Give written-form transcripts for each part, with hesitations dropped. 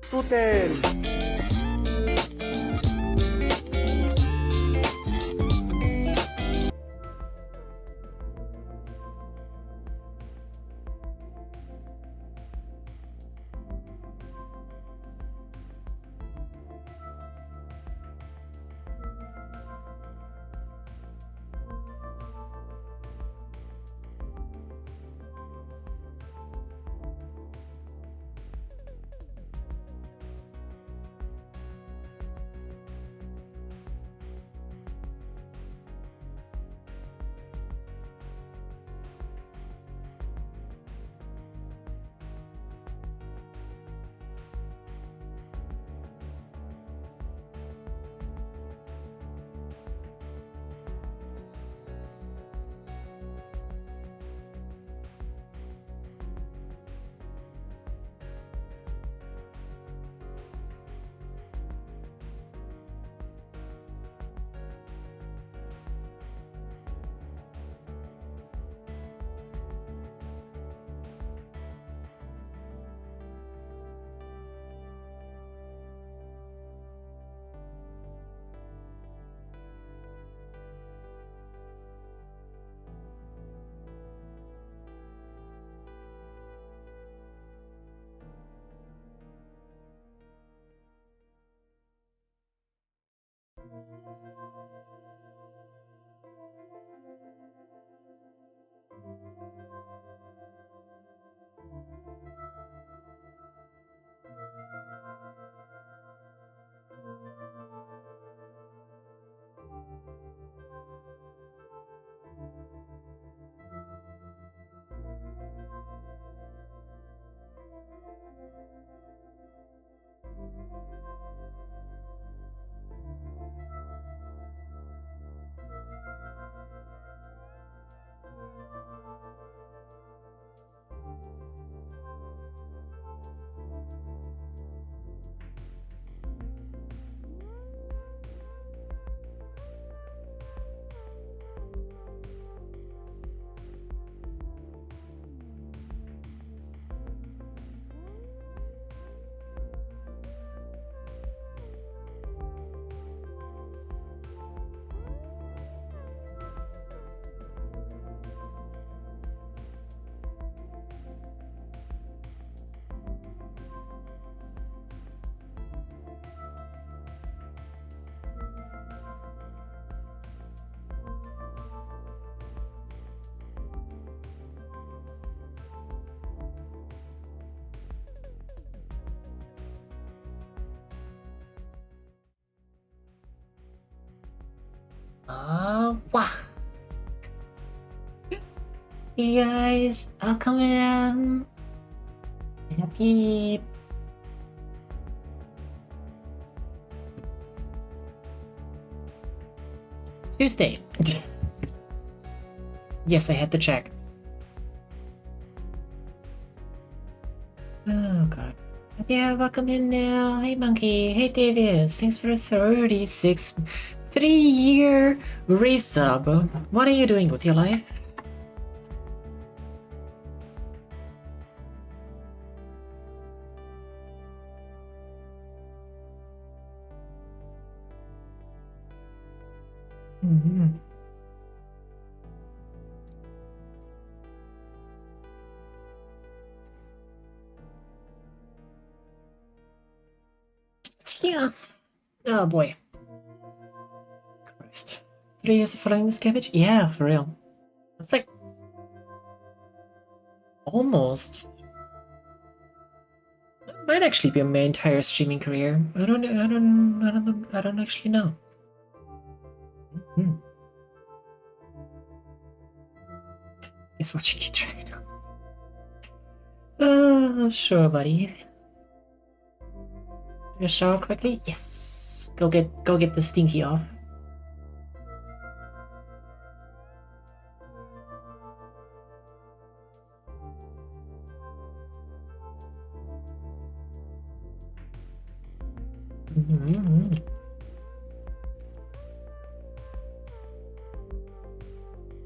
Tuten! Wow. You guys are coming in. Happy Tuesday. Yes, I had to check. Oh god. Yeah, welcome in now. Hey Monkey. Hey Davis. Thanks for 36 3-year resub. What are you doing with your life? Yeah. Oh boy. 3 years of following this cabbage? Yeah, for real. It's like almost. That might actually be my entire streaming career. I don't actually know. Guess watching you try it out. Oh, sure, buddy. You shower quickly? Yes. Go get the stinky off.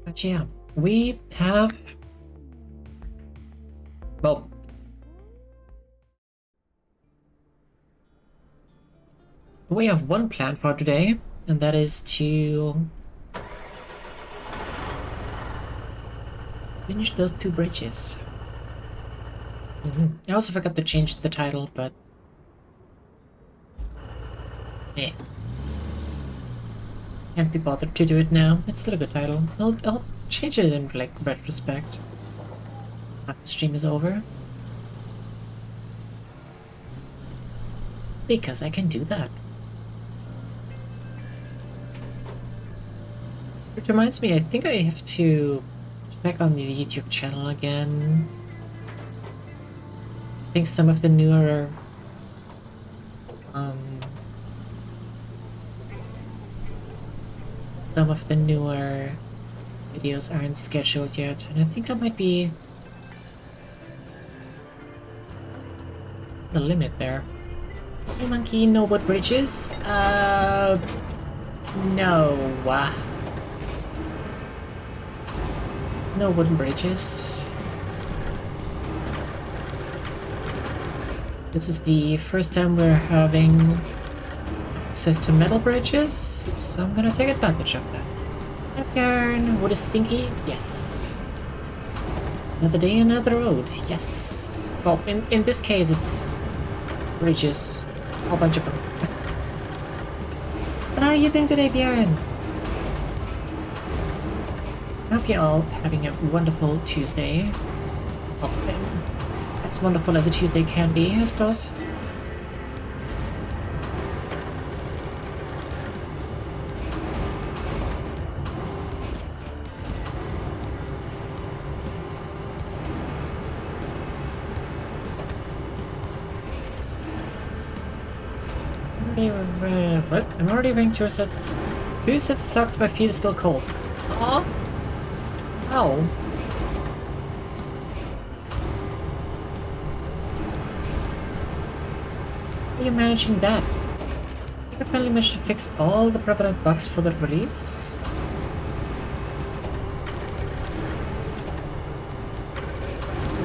But yeah, we have. Well, we have one plan for today, and that is to finish those 2 bridges. I also forgot to change the title, but yeah, can't be bothered to do it now. It's still a good title. I'll change it in like retrospect after the stream is over, because I can do that. Which reminds me, I think I have to check on the YouTube channel again. I think some of the newer videos aren't scheduled yet, and I think I might be the limit there. Hey monkey, no wood bridges? No. No wooden bridges. This is the first time we're having access to metal bridges, so I'm gonna take advantage of that. Yarn, wood is stinky? Yes. Another day, another road? Yes. Well, in this case, it's bridges. A whole bunch of them. But how are you doing today, Bjorn? I hope you're all having a wonderful Tuesday. Well, as wonderful as a Tuesday can be, I suppose. What? I'm already wearing 2 sets of socks, my feet are still cold. Aww. Ow. How are you managing that? I finally managed to fix all the prevalent bugs for the release.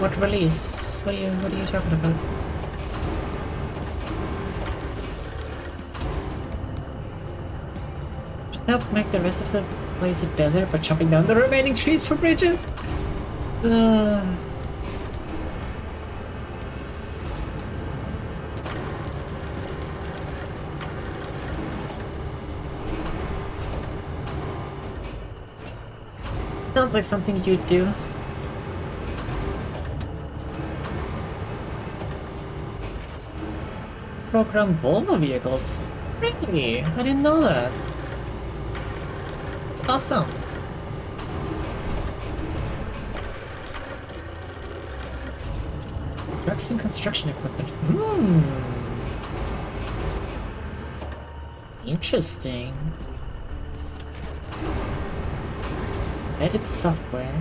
What release? What are you talking about? Help make the rest of the place a desert by chopping down the remaining trees for bridges. Sounds like something you'd do. Program Volvo vehicles? Really? I didn't know that. Awesome. Trucks and construction equipment. Interesting. Edit software.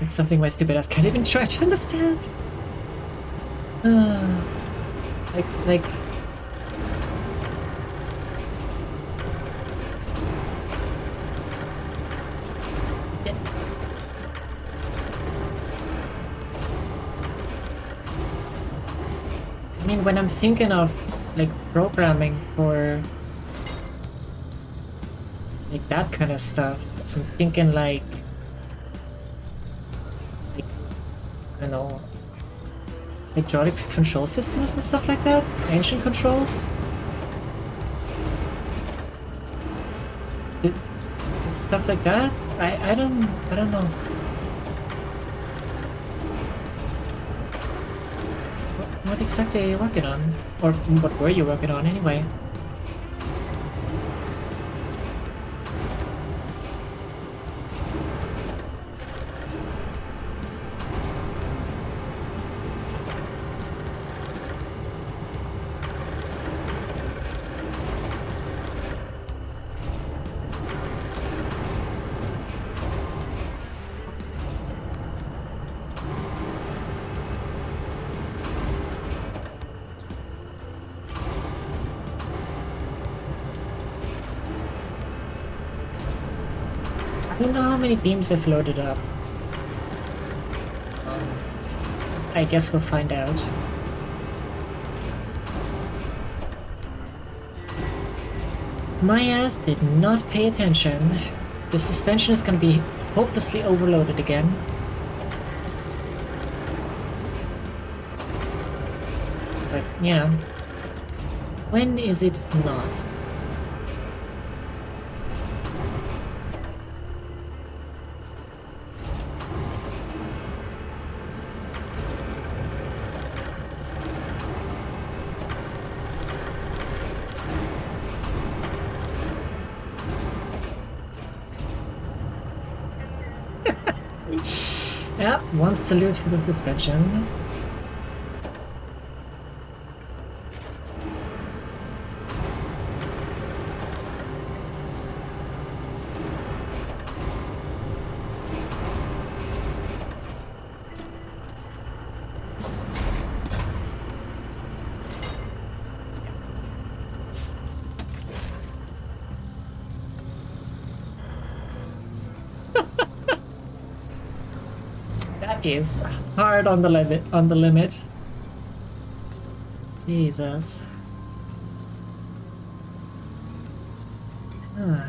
It's something my stupid ass can't even try to understand. Like... I mean, when I'm thinking of, like, programming for... like, that kind of stuff, I'm thinking, like... I don't know... hydraulic control systems and stuff like that? Engine controls? Stuff like that? I don't know. What exactly are you working on? Or what were you working on anyway? I don't know how many beams I've loaded up. I guess we'll find out. My ass did not pay attention. The suspension is gonna be hopelessly overloaded again. But, you know, when is it not? Yeah, one salute for the suspension. Is hard on the limit. Jesus. Huh.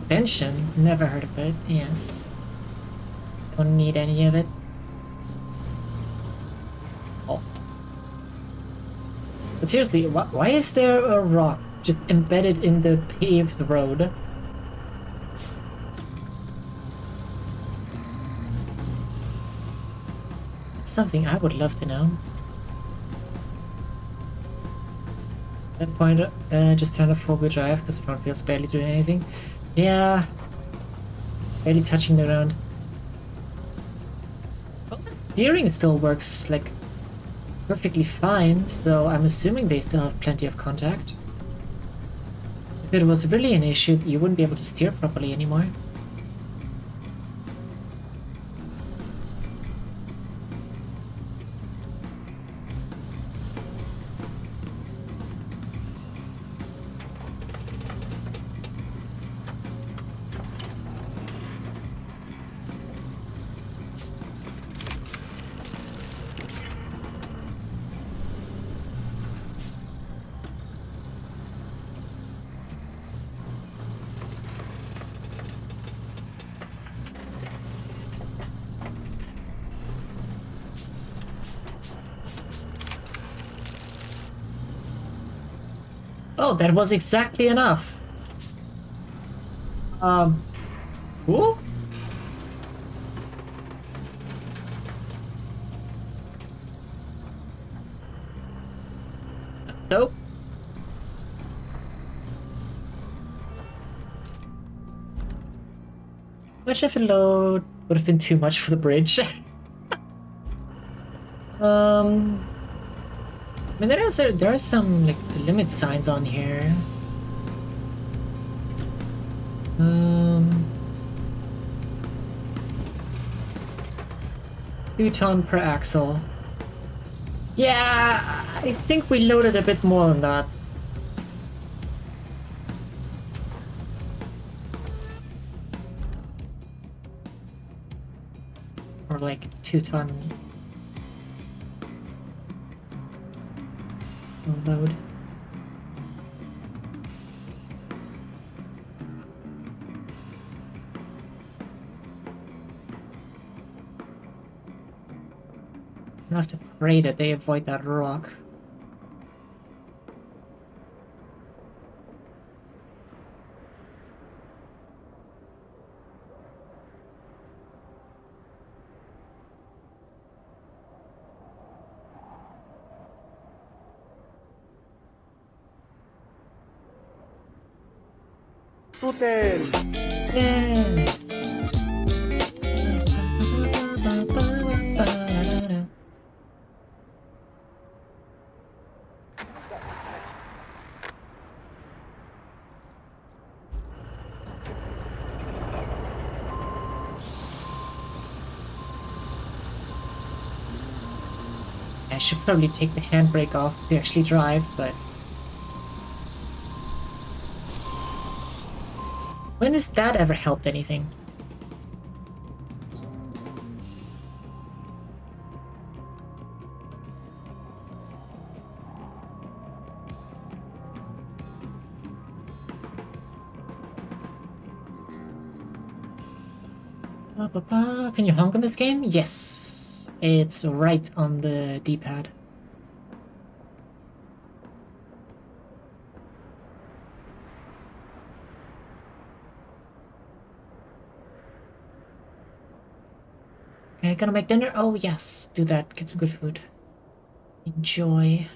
Pension? Never heard of it. Yes. Don't need any of it. Oh. But seriously, why is there a rock just embedded in the paved road? It's something I would love to know. At that point, just turn off four-wheel drive because the front wheel's barely doing anything. Yeah, barely touching the ground. Well, the steering still works like perfectly fine, so I'm assuming they still have plenty of contact. If it was really an issue, you wouldn't be able to steer properly anymore. Oh, that was exactly enough. Cool? Nope. Much of a load would have been too much for the bridge. I mean, there are some like limit signs on here. 2 ton per axle. Yeah, I think we loaded a bit more than that. Or like 2 ton. Load. I have to pray that they avoid that rock. Yeah. I should probably take the handbrake off to actually drive, but... When has that ever helped anything? Can you honk on this game? Yes. It's right on the D-pad. Okay, gonna make dinner? Oh yes, do that. Get some good food. Enjoy.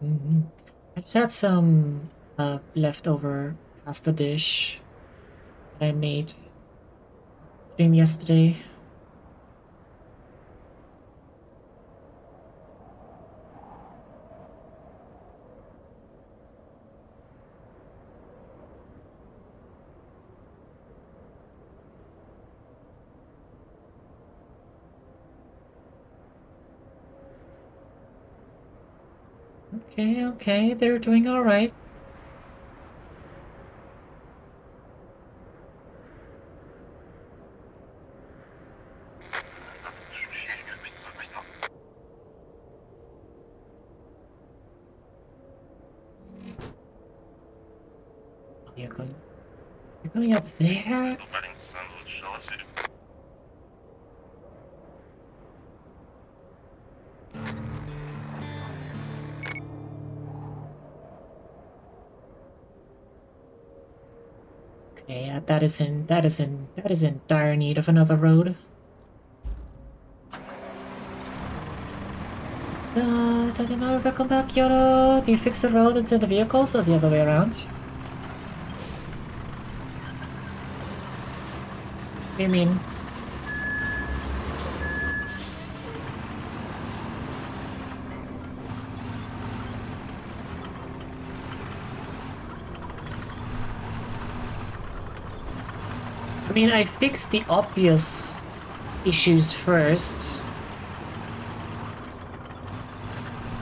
I just had some leftover pasta dish that I made stream yesterday. Okay, they're doing alright. Oh, you're going up there? Okay, yeah, that is in dire need of another road. Welcome back, Yoro. Do you fix the road instead of the vehicles, or the other way around? What do you mean? I mean, I fixed the obvious issues first.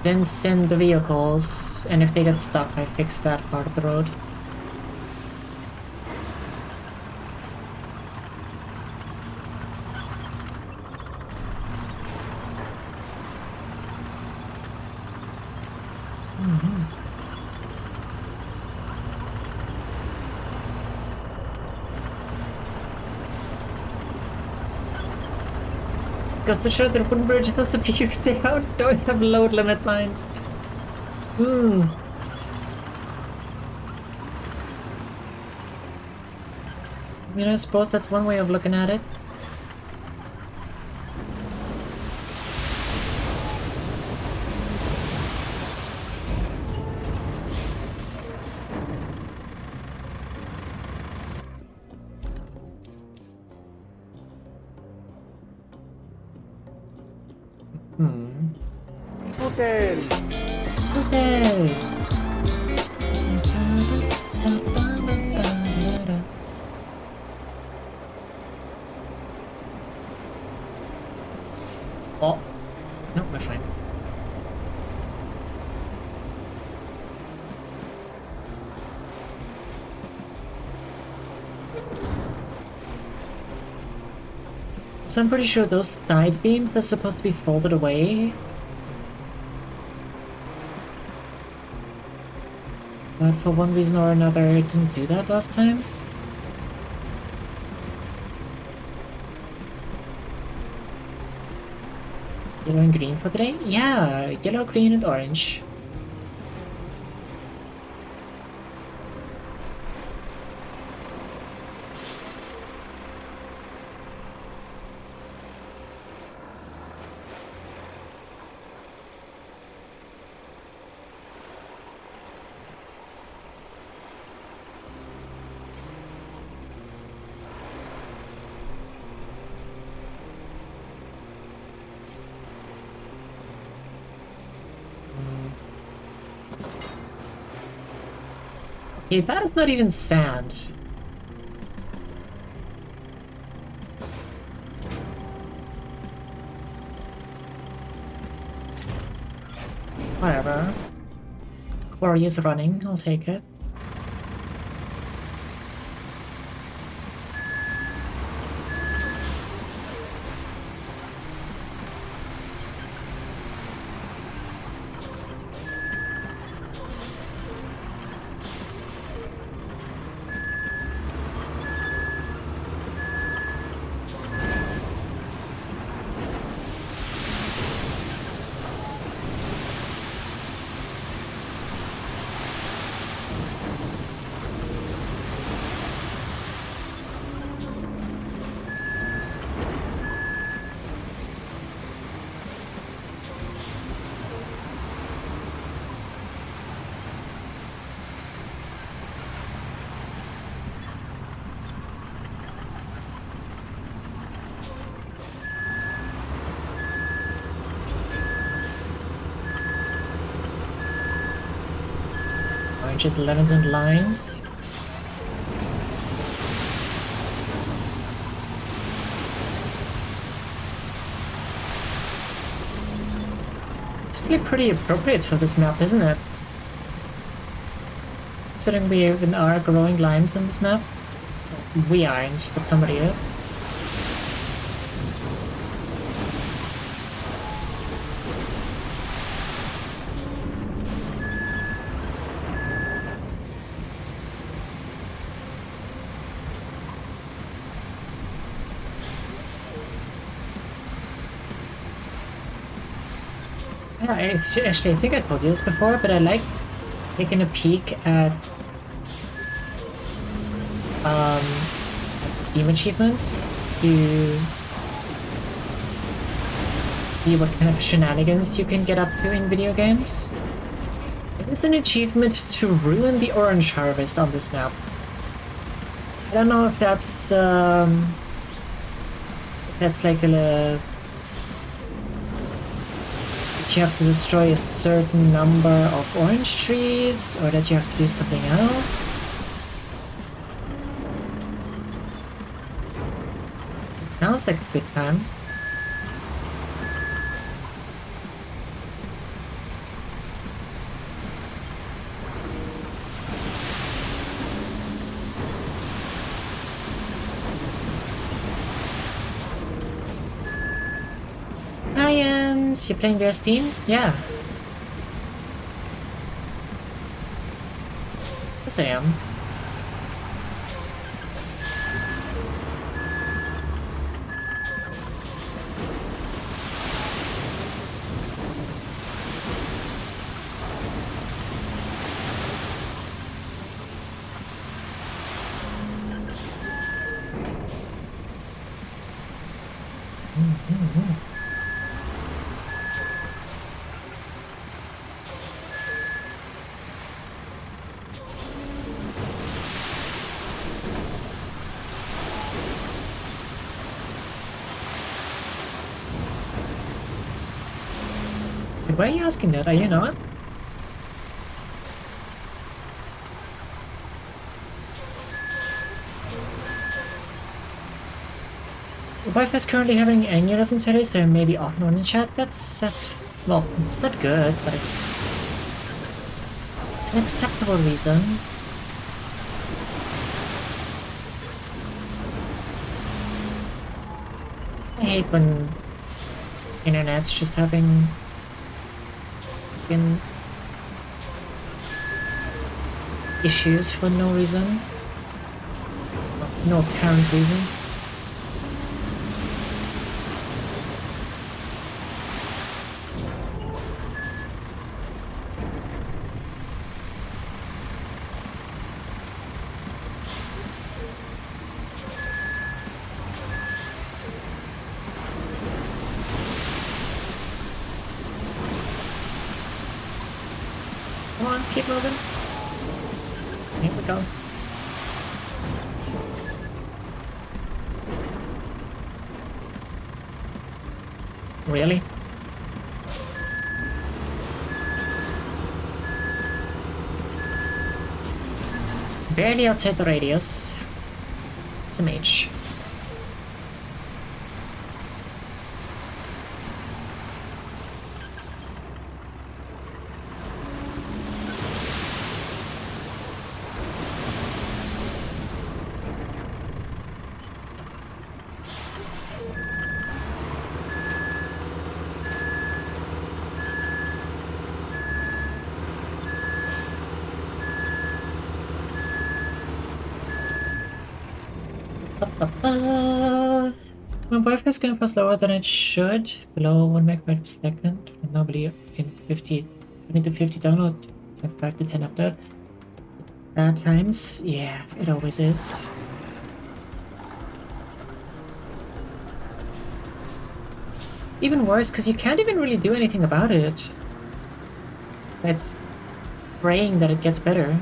Then send the vehicles, and if they get stuck, I fix that part of the road. Goes to show that wooden bridges that appears they don't have load limit signs. I mean, I suppose that's one way of looking at it. Hotel! Oh. No, we're fine. So I'm pretty sure those side beams are supposed to be folded away. But for one reason or another, it didn't do that last time. Yellow and green for today? Yeah, yellow, green, and orange. Okay, that is not even sand. Whatever. Quarry is running, I'll take it. Oranges, lemons, and limes. It's really pretty appropriate for this map, isn't it? Considering we even are growing limes on this map. We aren't, but somebody is. Yeah, actually, I think I told you this before, but I like taking a peek at Steam achievements to see what kind of shenanigans you can get up to in video games. There's an achievement to ruin the orange harvest on this map. I don't know if that's like a that you have to destroy a certain number of orange trees, or that you have to do something else. It sounds like a good time. You're playing via Steam? Yeah. Yes, I am. Why are you asking that? Are you not? The wife is currently having aneurysm today, so maybe off and on in chat. That's well, it's not good, but it's an acceptable reason. I hate when internet's just having issues for no reason. No apparent reason. Come on, keep moving. Here we go. Really? Barely outside the radius. Some H. My Wi-Fi is going for slower than it should, below 1 megabyte per second. And nobody in 20 to 50 download, 5 to 10 upload. Bad times, yeah, it always is. It's even worse because you can't even really do anything about it. It's praying that it gets better.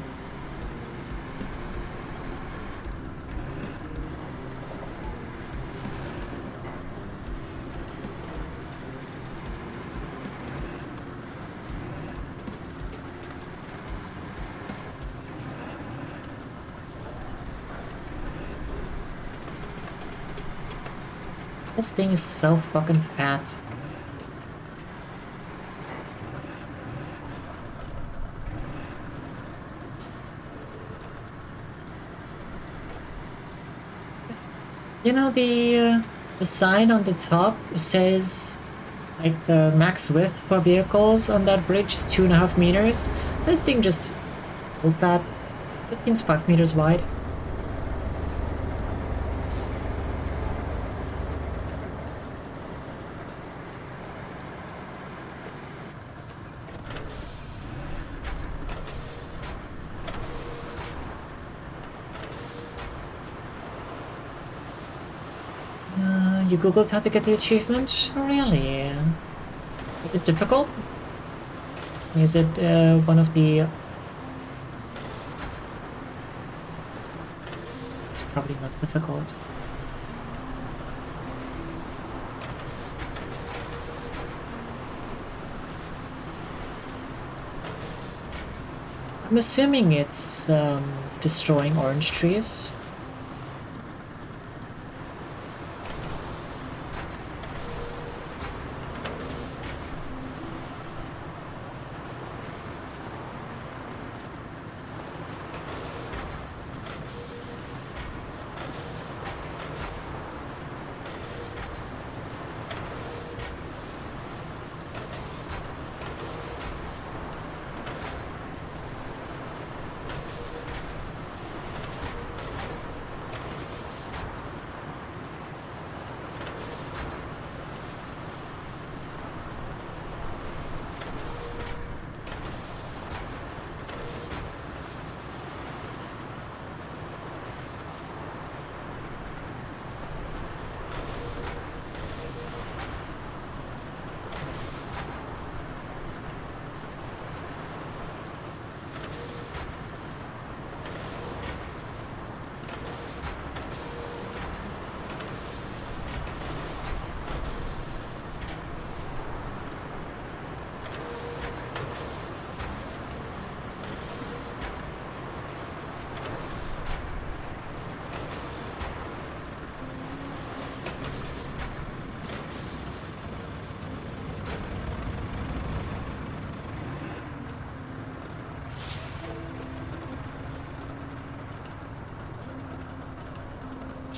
This thing is so fucking fat. You know, the sign on the top says like the max width for vehicles on that bridge is 2.5 meters. This thing just is that. This thing's 5 meters wide. You googled how to get the achievement? Really? Is it difficult? Is it one of the... It's probably not difficult. I'm assuming it's destroying orange trees.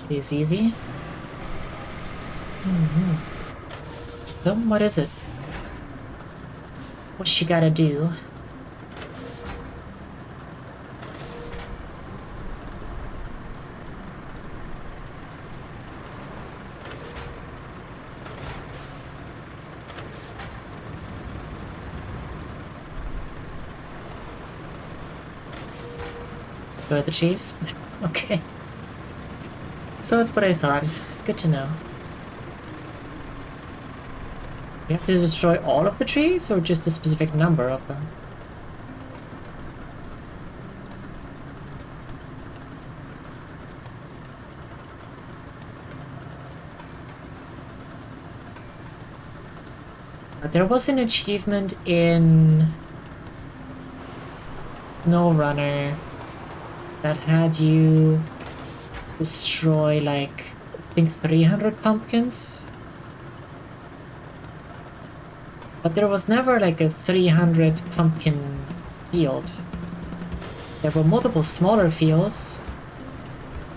Is easy. So, what is it? What's she gotta do? Go to the cheese? Okay. So that's what I thought. Good to know. You have to destroy all of the trees, or just a specific number of them? There was an achievement in SnowRunner that had you destroy like, I think 300 pumpkins. But there was never like a 300 pumpkin field. There were multiple smaller fields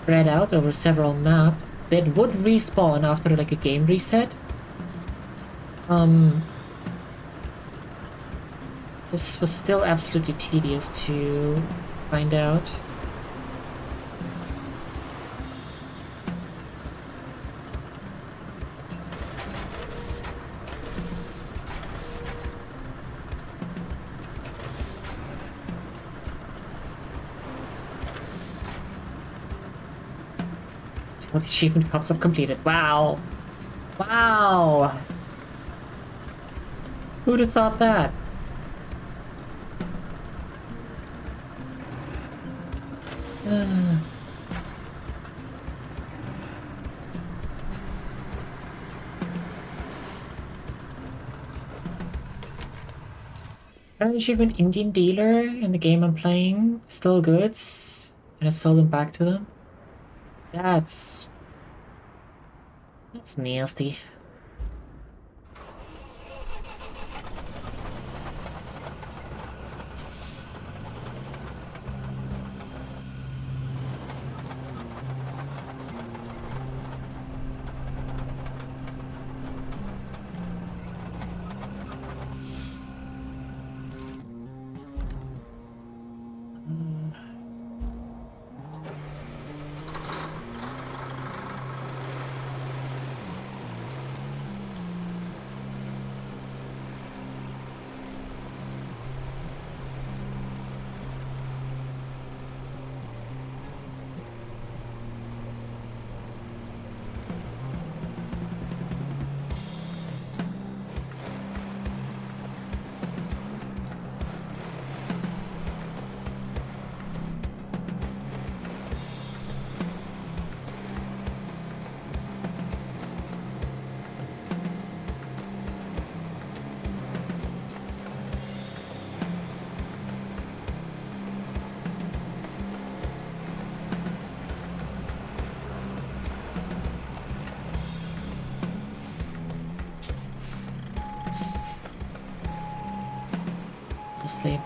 spread out over several maps that would respawn after like a game reset. This was still absolutely tedious to find out. Well, the achievement pops up completed. Wow! Wow! Who'd have thought that? An achievement Indian dealer in the game I'm playing stole goods and I sold them back to them. That's nasty. Sleep.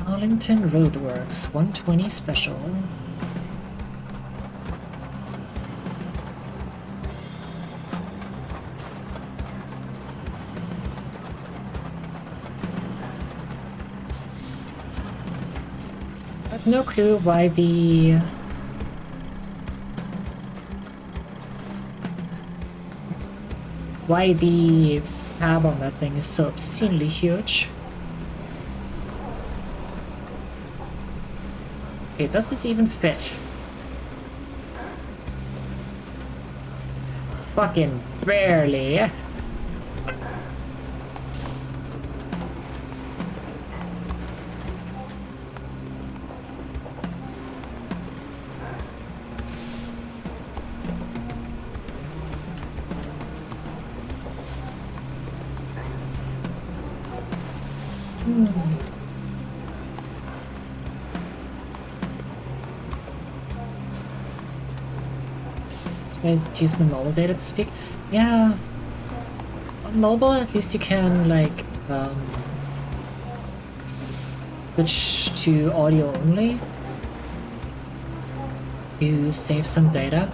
Arlington Roadworks 120 special. I have no clue why the tab on that thing is so obscenely huge. Okay, does this even fit? Fucking barely. Guys, use my mobile data to speak? Yeah. On mobile, at least you can, like, switch to audio only. You save some data.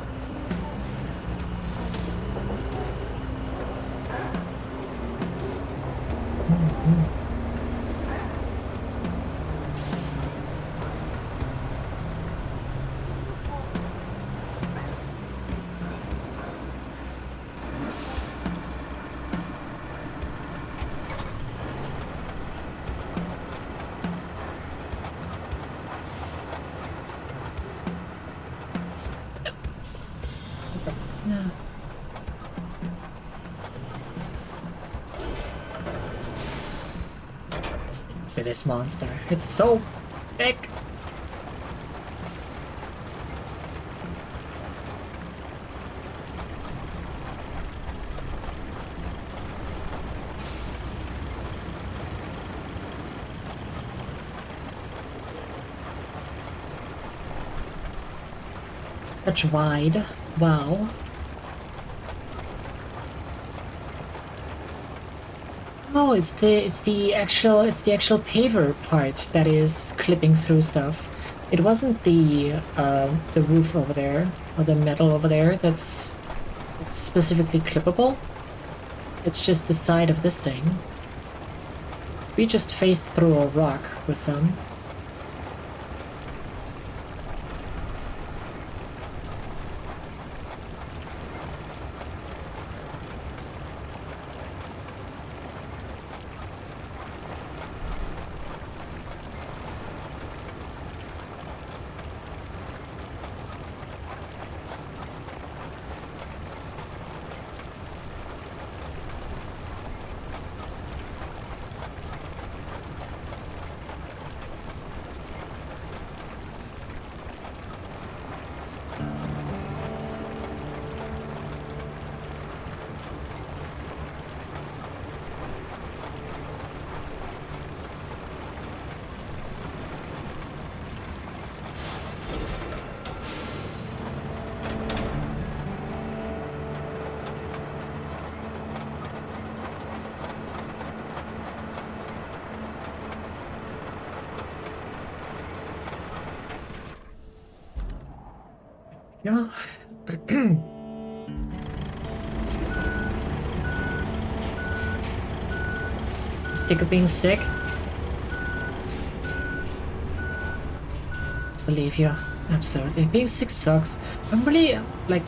Yeah. For this monster. It's so thick. Such wide. Wow. Oh, it's the actual paver part that is clipping through stuff. It wasn't the roof over there or the metal over there that's it's specifically clippable. It's just the side of this thing. We just faced through a rock with them. Yeah. Sick of being sick? Believe you. Absolutely. Being sick sucks. I'm really, like,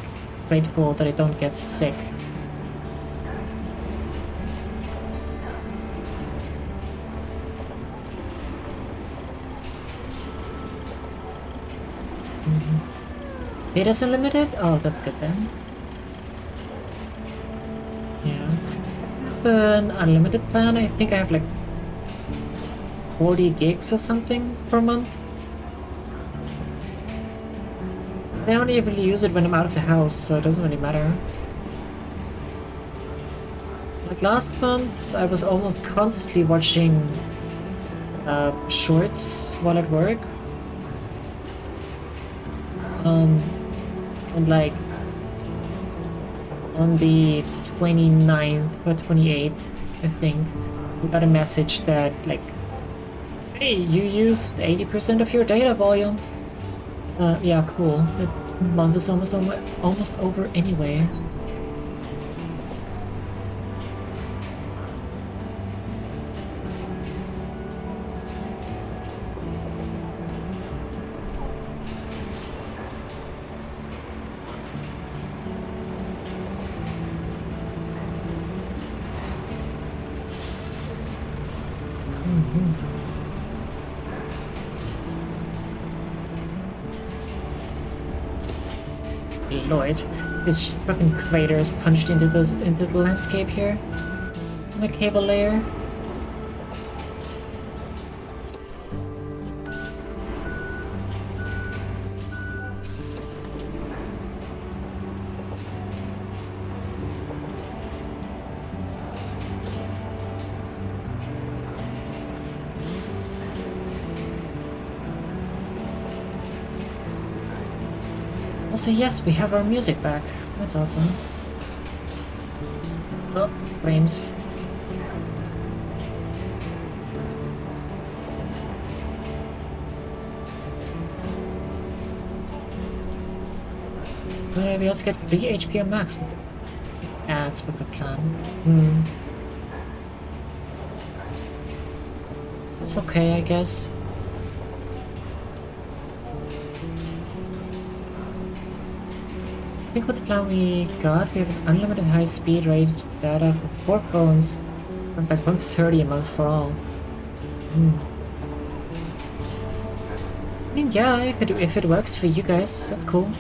grateful that I don't get sick. Data's unlimited? Oh, that's good then. Yeah. An unlimited plan, I think I have like 40 gigs or something per month. I only really use it when I'm out of the house, so it doesn't really matter. Like last month, I was almost constantly watching shorts while at work. And like on the 29th or 28th, I think, we got a message that like, hey, you used 80% of your data volume. Yeah, cool. The month is almost over anyway. Lord, it's just fucking craters punched into the landscape here. On the cable layer. Also, yes, we have our music back. That's awesome. Oh, frames. We also get free HP max with ads with the plan. It's okay, I guess. I think with the plan we got, we have an unlimited high speed rate data for 4 phones. That's like 130 a month for all. I mean, yeah, if it works for you guys, that's cool.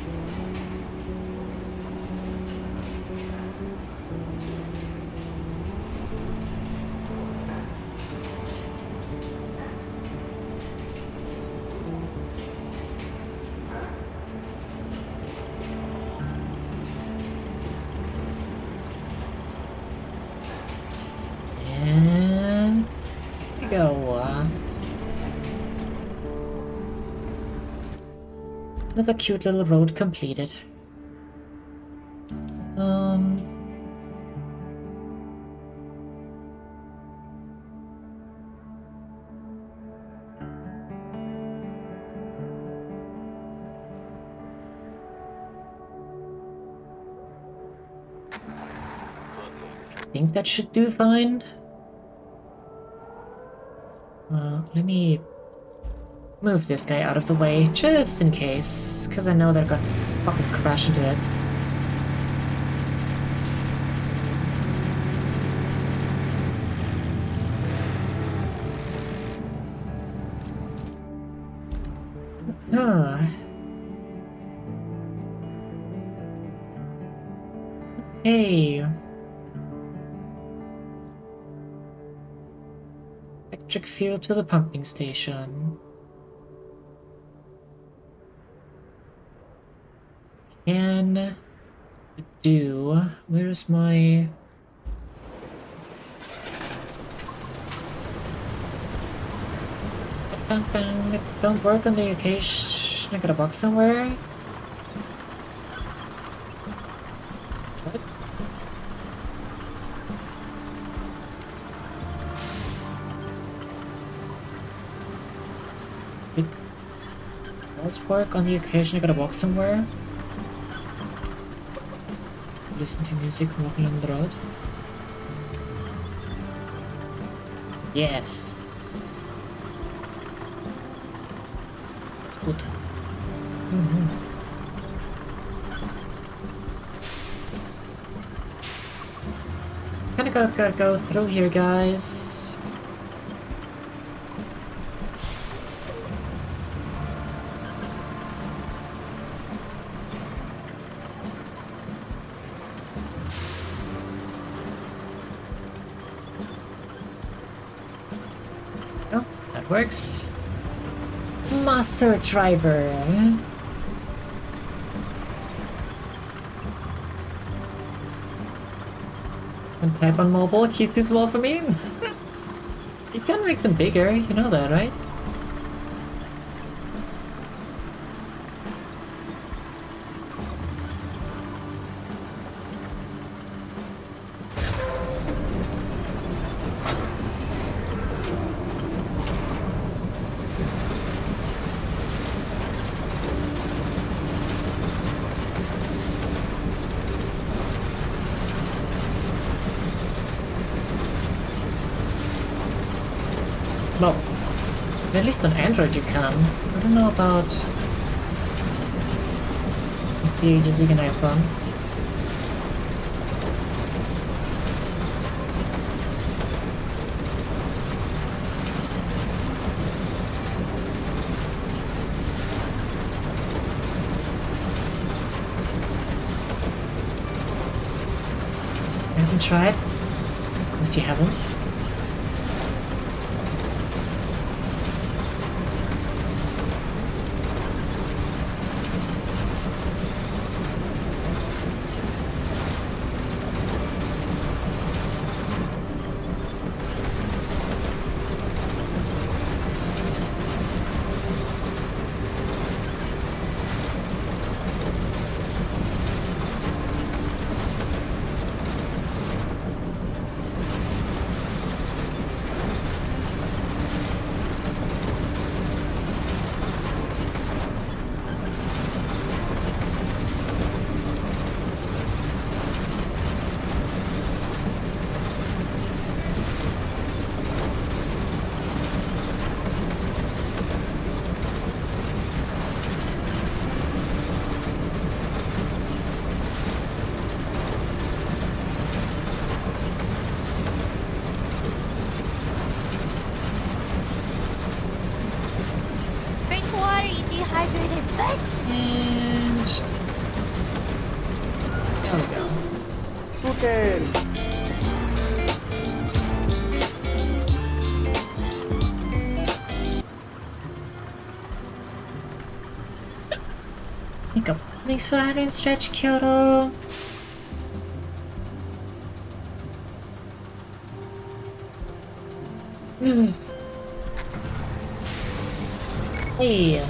Another cute little road completed. I think that should do fine. Let me move this guy out of the way, just in case, because I know they're gonna fucking crash into it. Huh. Hey. Electric field to the pumping station. Can do. Where's my... Bang, bang. Don't work on the occasion. I got a box somewhere. What? It does work on the occasion. I got a box somewhere. Listen to music walking on the road. Yes. That's good. Kinda gotta go through here, guys. Oh, that works. Master driver. One type on mobile, keys too small for me? You can make them bigger, you know that, right? Well, at least on Android you can. I don't know about if you're using an iPhone. You haven't tried? Of course you haven't. Thanks for adding stretch, Kyoto. Hey.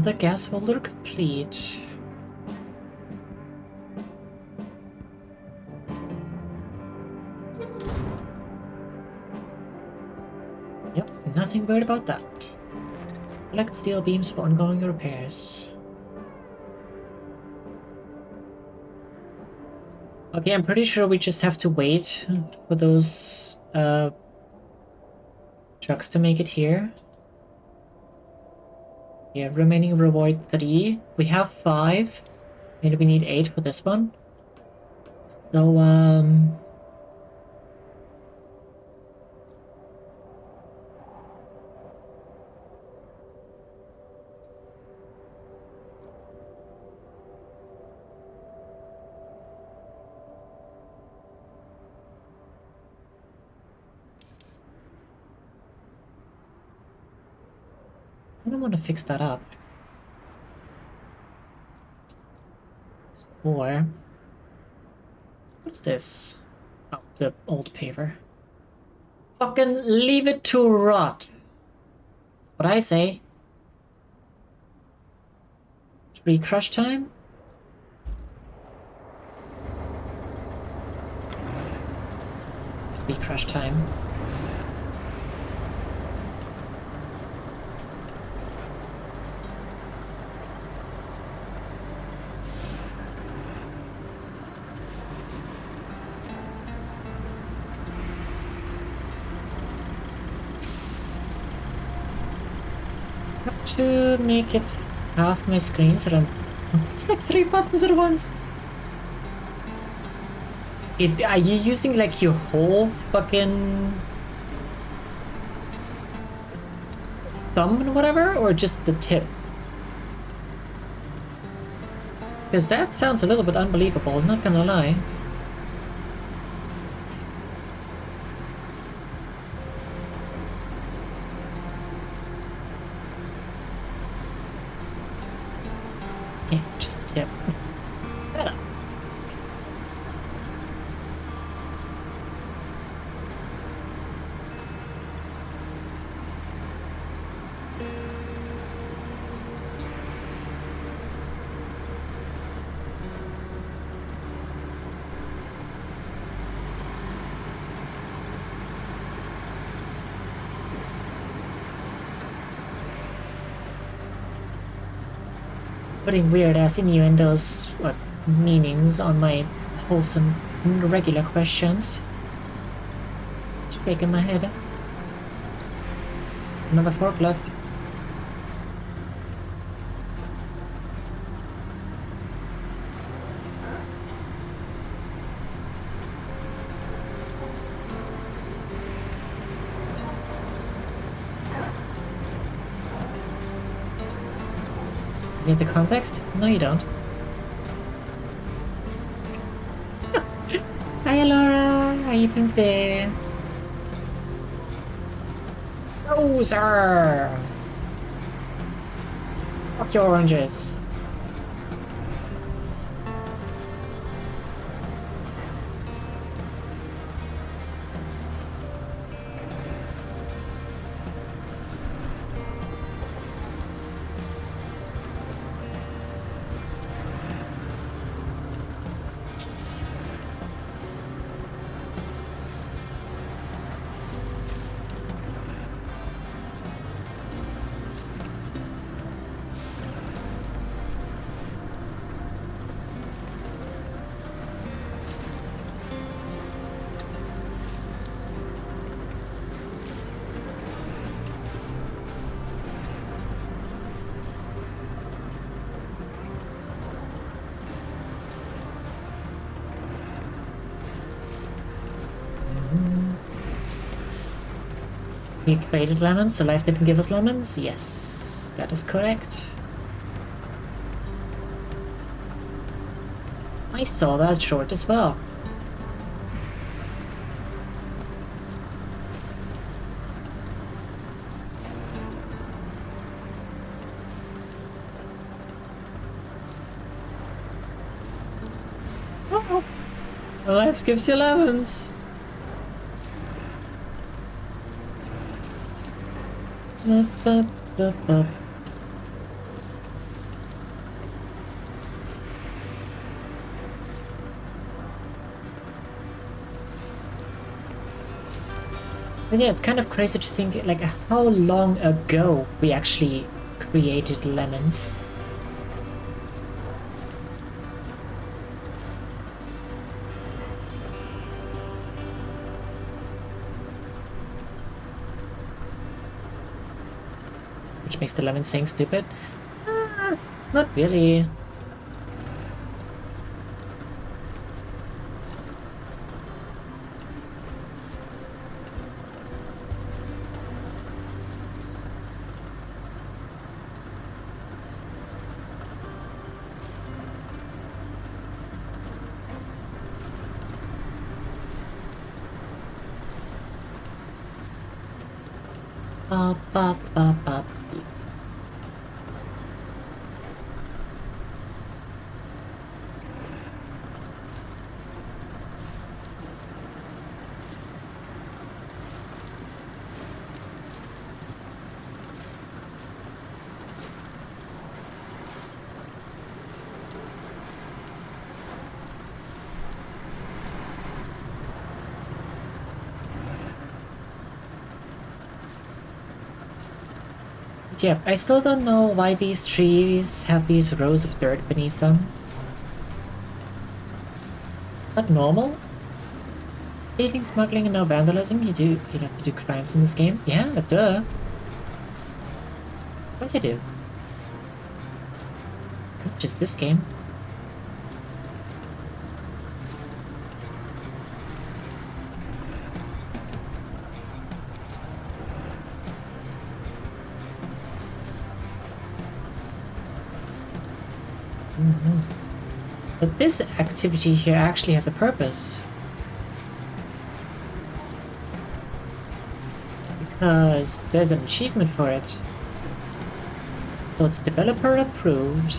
Another gas holder complete. Yep, nothing weird about that. Collect steel beams for ongoing repairs. Okay, I'm pretty sure we just have to wait for those trucks to make it here. Yeah, remaining reward 3. We have 5. Maybe we need 8 for this one. So, I don't want to fix that up. It's 4. What's this? Oh, the old paver. Fucking leave it to rot. That's what I say. 3 crush time? Crush time. I have to make it half my screen so I'm... It's like 3 buttons at once. Are you using like your whole fucking thumb and whatever, or just the tip? Because that sounds a little bit unbelievable, not gonna lie. Yeah, just the tip. Shut up. Putting weird-ass innuendos or meanings on my wholesome, regular questions. Shaking my head. Another forklift. You get the context? No, you don't. Hi, Laura. How you doing today? Oh, sir. Fuck your oranges. We created lemons, so life didn't give us lemons? Yes, that is correct. I saw that short as well. Oh, life gives you lemons. But yeah, it's kind of crazy to think like how long ago we actually created lemons. Which makes the lemon saying stupid? Not really. Ba ba ba ba. Yeah, I still don't know why these trees have these rows of dirt beneath them. Not normal? Stealing, smuggling, and no vandalism? You have to do crimes in this game? Yeah, duh. Of course you do. Not just this game. But this activity here actually has a purpose. Because there's an achievement for it. So it's developer approved.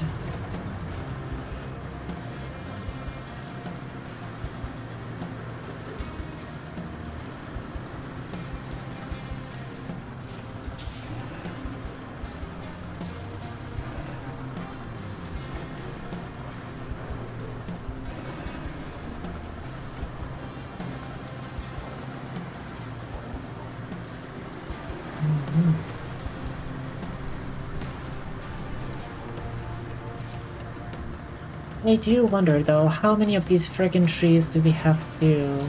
I do wonder, though, how many of these friggin' trees do we have to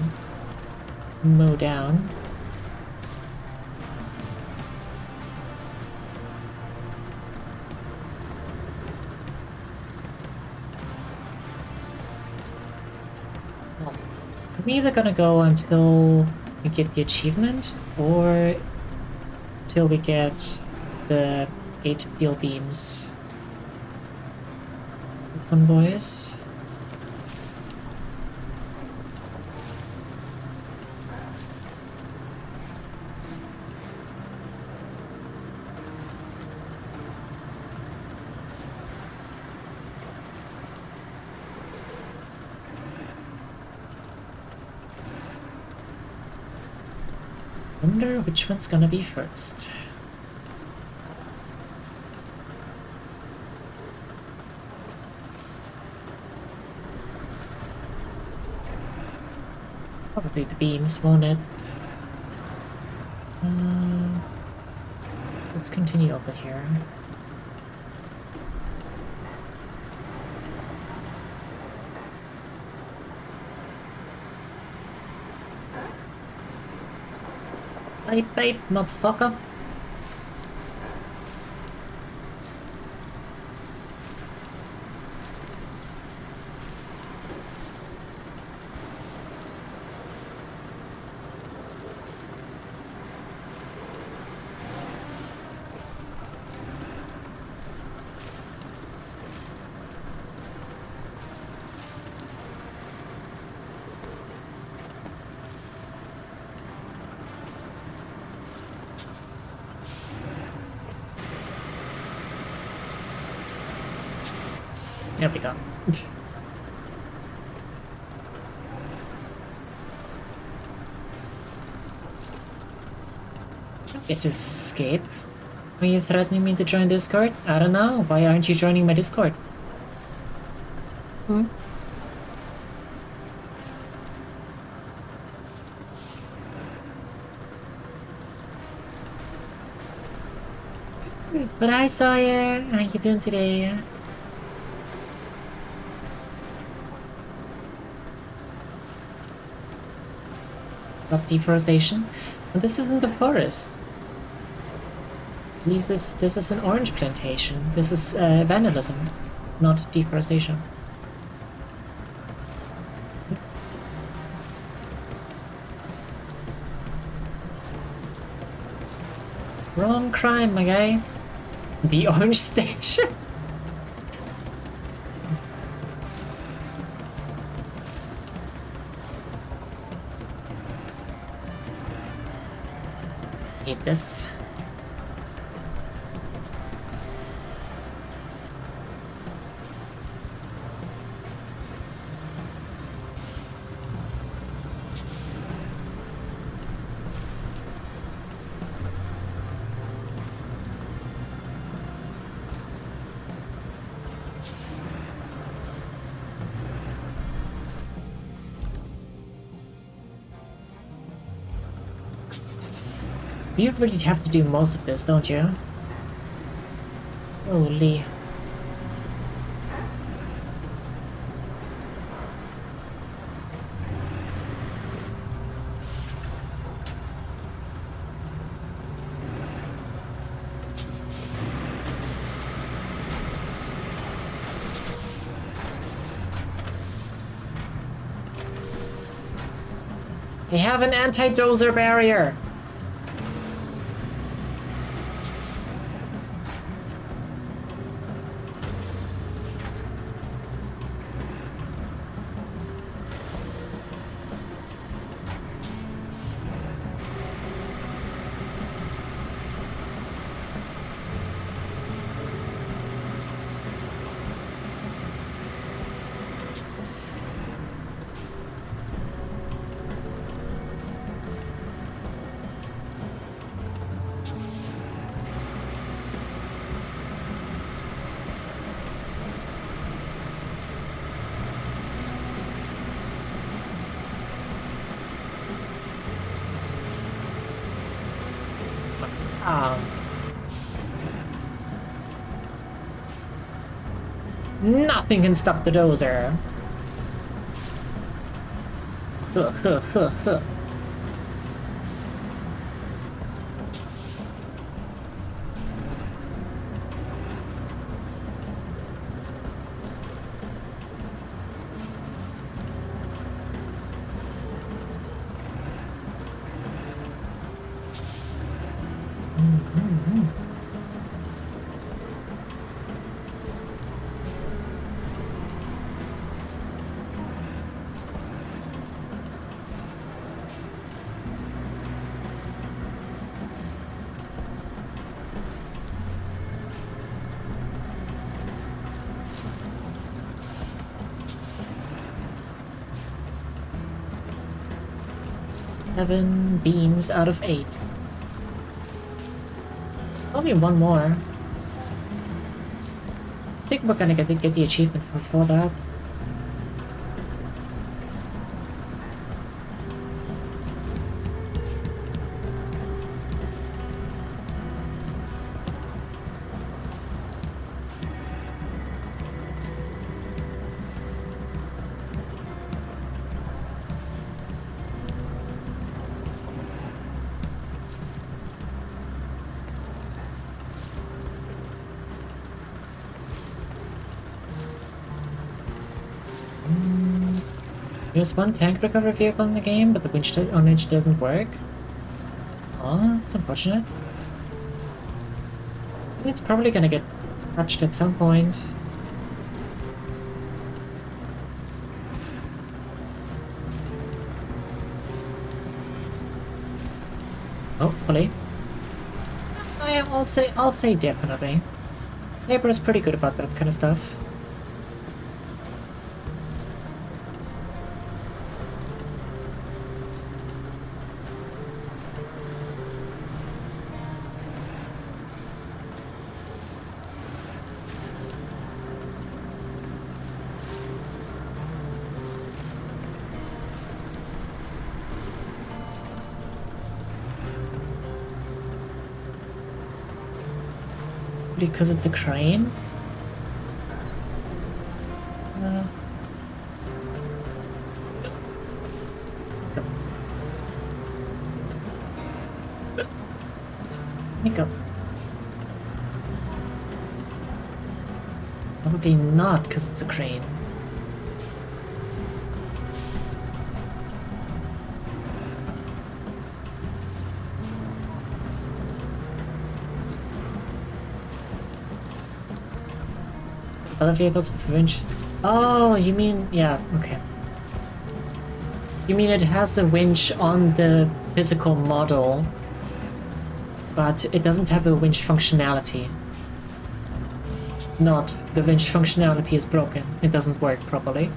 mow down? Well, I'm either gonna go until we get the achievement, or till we get the 8 steel beams. Boys. Wonder which one's gonna be first. Probably the beams, won't it? Let's continue over here. Bye, motherfucker. There we go. Don't get to escape. Are you threatening me to join Discord? I don't know. Why aren't you joining my Discord? Hmm? But hi Sawyer, how you doing today? Stop deforestation. But this isn't a forest. This is an orange plantation. This is vandalism, not deforestation. Wrong crime, my guy. The orange station. Need this. You really have to do most of this, don't you? Holy. They have an anti-dozer barrier! Nothing can stop the dozer. Huh, huh, huh, huh. Seven beams out of 8. Only one more. I think we're gonna get the achievement for that. There's one tank recovery vehicle in the game, but the winch on it doesn't work. Oh, it's unfortunate. It's probably gonna get patched at some point. Hopefully. I'll say definitely. Sniper is pretty good about that kind of stuff. because it's a crane? Nico. Probably not, because it's a crane. Other vehicles with winch. Oh, you mean, yeah, okay. You mean it has a winch on the physical model, but it doesn't have a winch functionality. Not the winch functionality is broken. It doesn't work properly.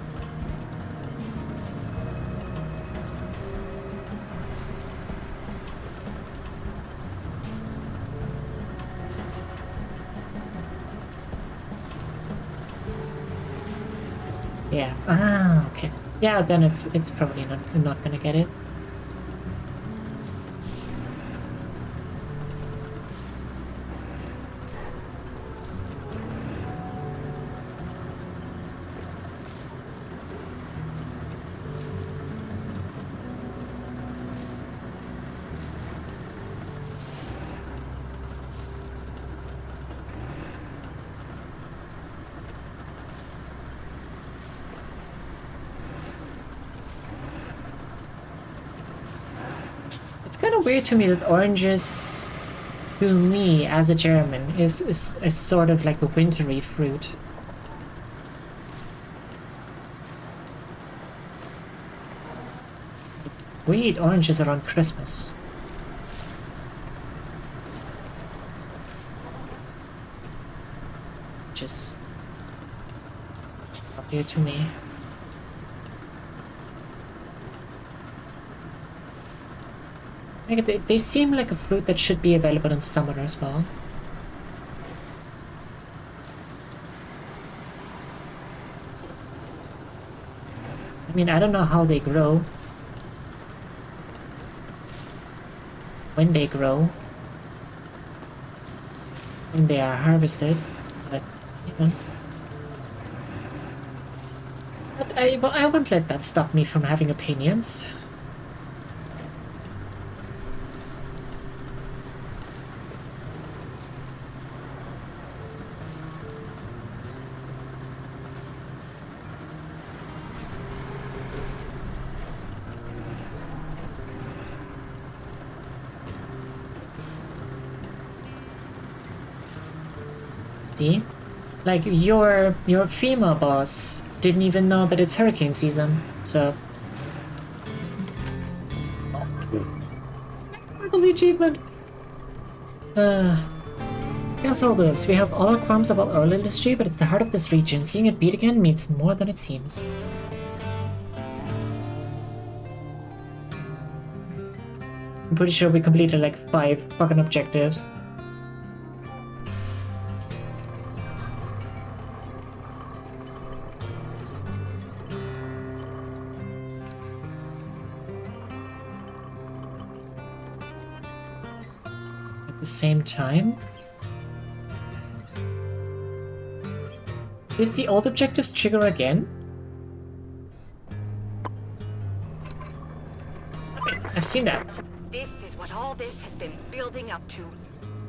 Yeah. Ah, okay. Yeah, then it's probably not gonna get it. It's kind of weird to me that oranges, to me as a German, is sort of like a wintry fruit. We eat oranges around Christmas. Which is weird to me. Like they seem like a fruit that should be available in summer as well. I mean, I don't know how they grow. When they grow. When they are harvested. But, you know. But I won't let that stop me from having opinions. See? Like, your FEMA boss didn't even know that it's hurricane season, so... What was the achievement? Yes, all this. We have all our qualms about oil industry, but it's the heart of this region. Seeing it beat again means more than it seems. I'm pretty sure we completed like 5 fucking objectives. Same time? Did the old objectives trigger again? I've seen that. This is what all this has been building up to.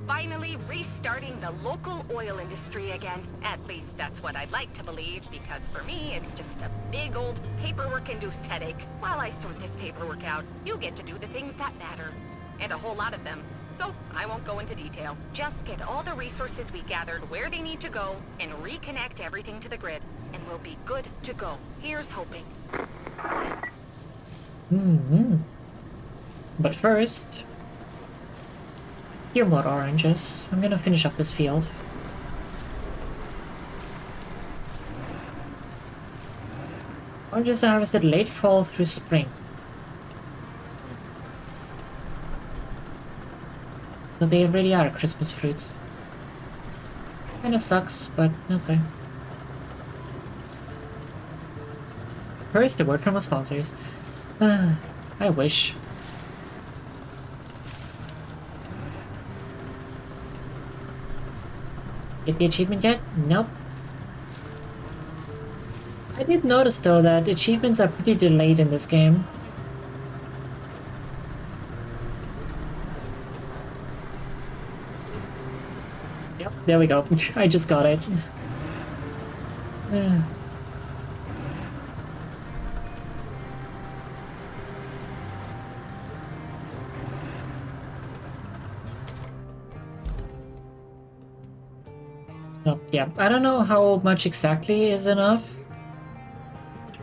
Finally restarting the local oil industry again. At least that's what I'd like to believe, because for me, it's just a big old paperwork-induced headache. While I sort this paperwork out, you get to do the things that matter. And a whole lot of them. So, I won't go into detail. Just get all the resources we gathered where they need to go, and reconnect everything to the grid. And we'll be good to go. Here's hoping. But first... few more oranges. I'm gonna finish off this field. Oranges are harvested late fall through spring. So they really are Christmas fruits. Kinda sucks, but okay. First, the word from our sponsors. I wish. Get the achievement yet? Nope. I did notice though that achievements are pretty delayed in this game. Yep, there we go. I just got it. So, yeah, I don't know how much exactly is enough,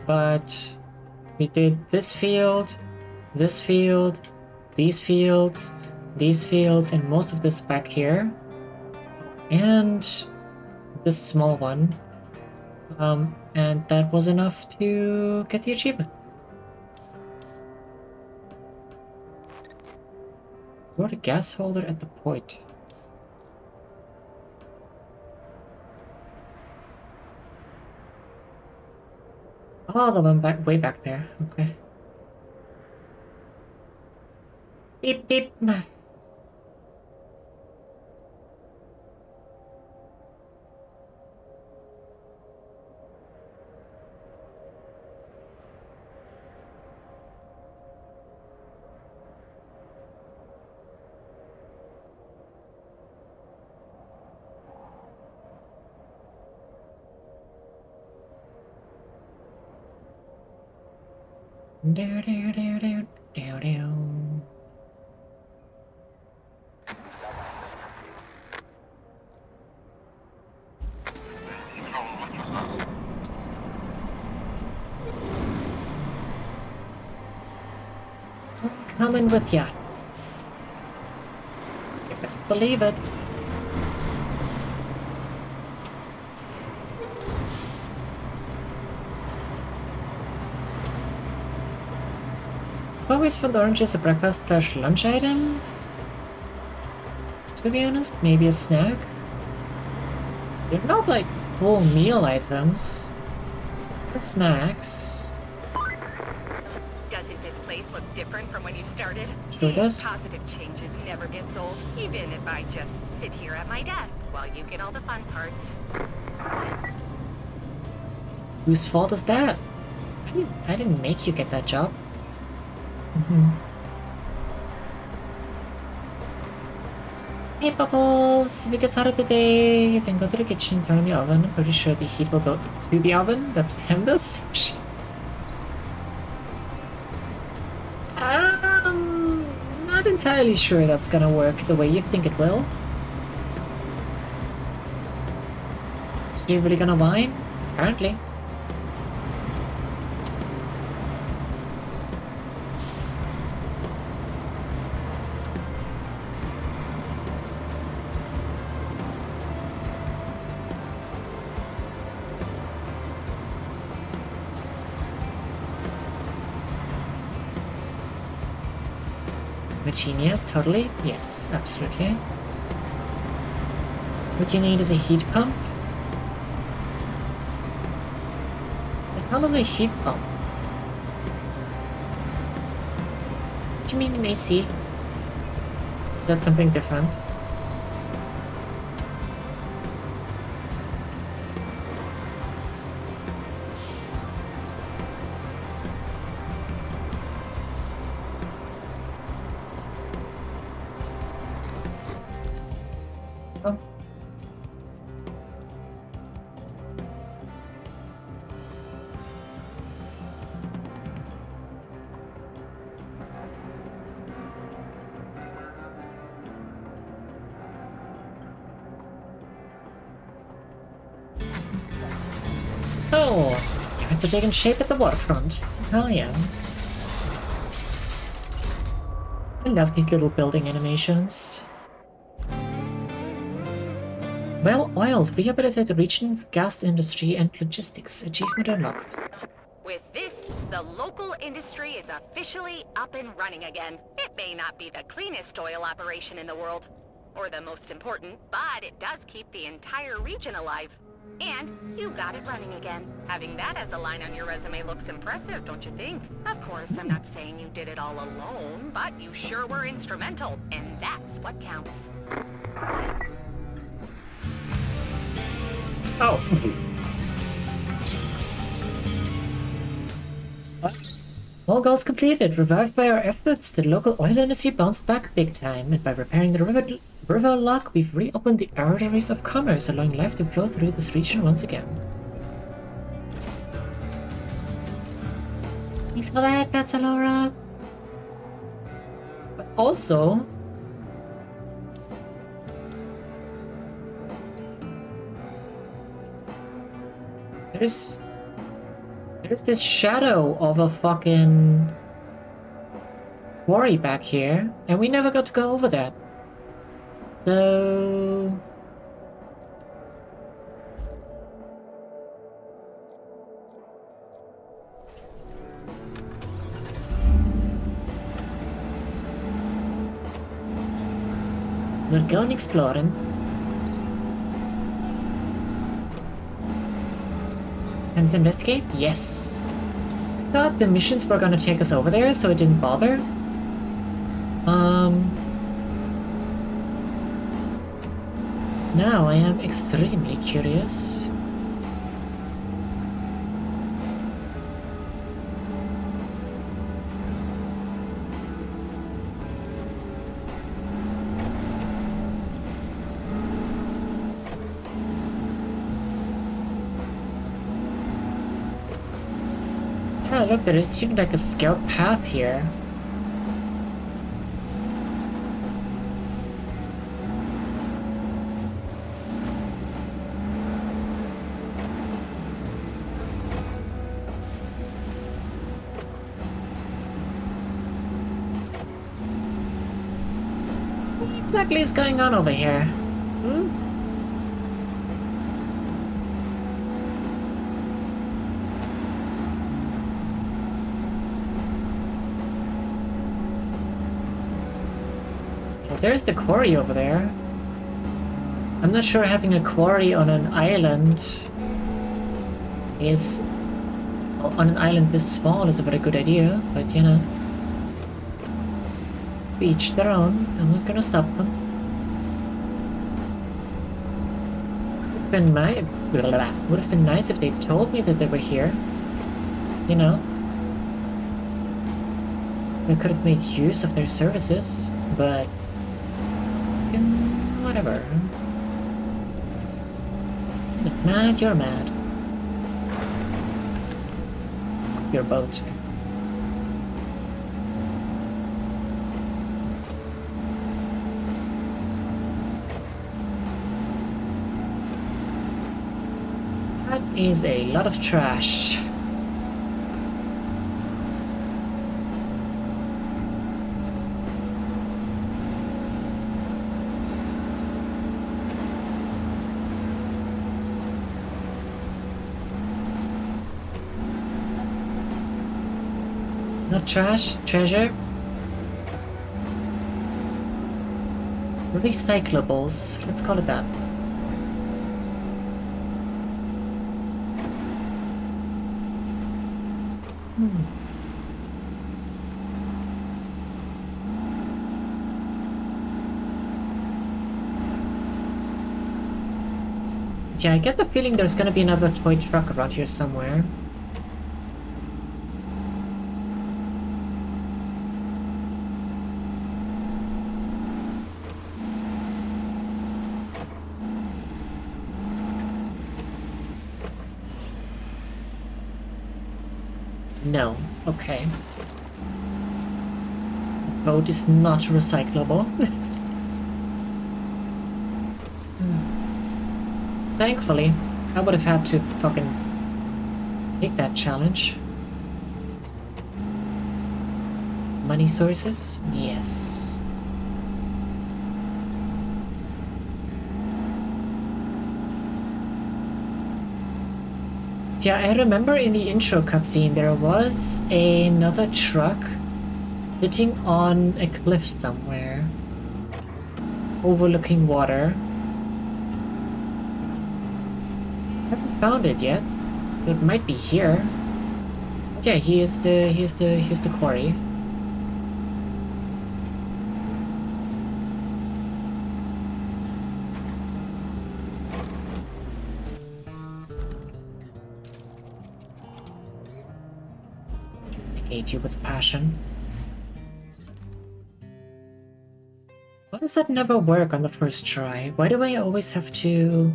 but we did this field, these fields, and most of this back here, and this small one, and that was enough to get the achievement. Throw the gas holder at the point. Oh, the one back, way back there. Okay. Beep beep. Do do do do do do. I'm coming with ya. You best believe it. I've always found oranges a breakfast/lunch item. To be honest, maybe a snack. They're not like full meal items. They're snacks. Doesn't this place look different from when you started? Sure does. Positive changes never get old, even if I just sit here at my desk while you get all the fun parts. Whose fault is that? I didn't make you get that job. Hey Bubbles, if it gets hotter today, then go to the kitchen, turn on the oven. I'm pretty sure the heat will go to the oven. That's Pandas. Not entirely sure that's gonna work the way you think it will. Is she really gonna whine? Apparently. Genius, totally. Yes, absolutely. What you need is a heat pump. The hell is a heat pump? What do you mean an AC? Is that something different? Oh, units are taking shape at the waterfront. Hell yeah. I love these little building animations. Well-oiled, rehabilitate the region's gas industry and logistics. Achievement unlocked. With this, the local industry is officially up and running again. It may not be the cleanest oil operation in the world, or the most important, but it does keep the entire region alive. And you got it running again. Having that as a line on your resume looks impressive, don't you think? Of course, I'm not saying you did it all alone, but you sure were instrumental, and that's what counts. Oh. All goals completed. Revived by our efforts, the local oil industry bounced back big time, and by repairing the river lock, we've reopened the arteries of commerce, allowing life to flow through this region once again. Thanks for that, Batalora. But also, there's this shadow of a fucking quarry back here, and we never got to go over that. So... we're going exploring. Time to investigate? Yes. I thought the missions were gonna take us over there, so I didn't bother. Now I am extremely curious. Oh, look, there is even like a scout path here. What exactly is going on over here? There's the quarry over there. I'm not sure having a quarry on an island is... on an island this small is a very good idea, but you know. To each their own. I'm not gonna stop them. Would have been nice if they told me that they were here. You know. So I could have made use of their services, but... whatever. If mad, you're mad. Your boat. That is a lot of trash. Not trash, treasure. Recyclables, let's call it that. Yeah, I get the feeling there's gonna be another toy truck around here somewhere. No. Okay. Boat is not recyclable. Thankfully, I would have had to fucking take that challenge. Money sources? Yes. Yeah, I remember in the intro cutscene there was another truck sitting on a cliff somewhere, overlooking water. I haven't found it yet, so it might be here. But yeah, here's the quarry. hate you with passion. Why does that never work on the first try? Why do I always have to...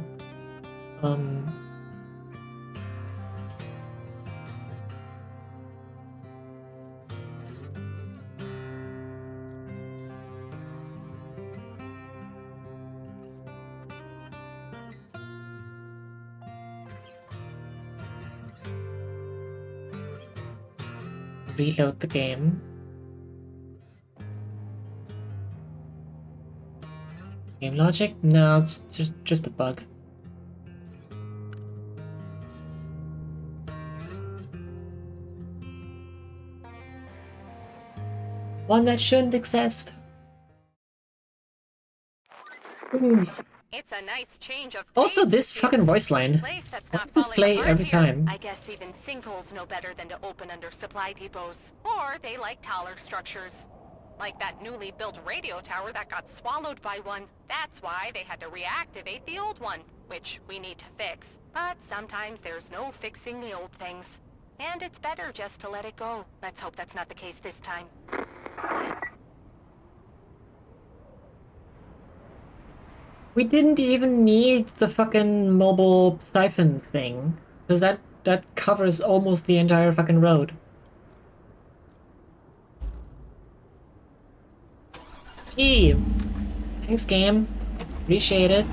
reload the game. Game logic? No, it's just a bug. One that shouldn't exist. Ooh. It's a nice change of Also, pace this to see fucking voice line. place that's Why not does this falling play apart every here. time? I guess even sinkholes know better than to open under supply depots. Or they like taller structures. Like that newly built radio tower that got swallowed by one. That's why they had to reactivate the old one, which we need to fix. But sometimes there's no fixing the old things. And it's better just to let it go. Let's hope that's not the case this time. We didn't even need the fucking mobile siphon thing, because that covers almost the entire fucking road. Gee, thanks game. Appreciate it.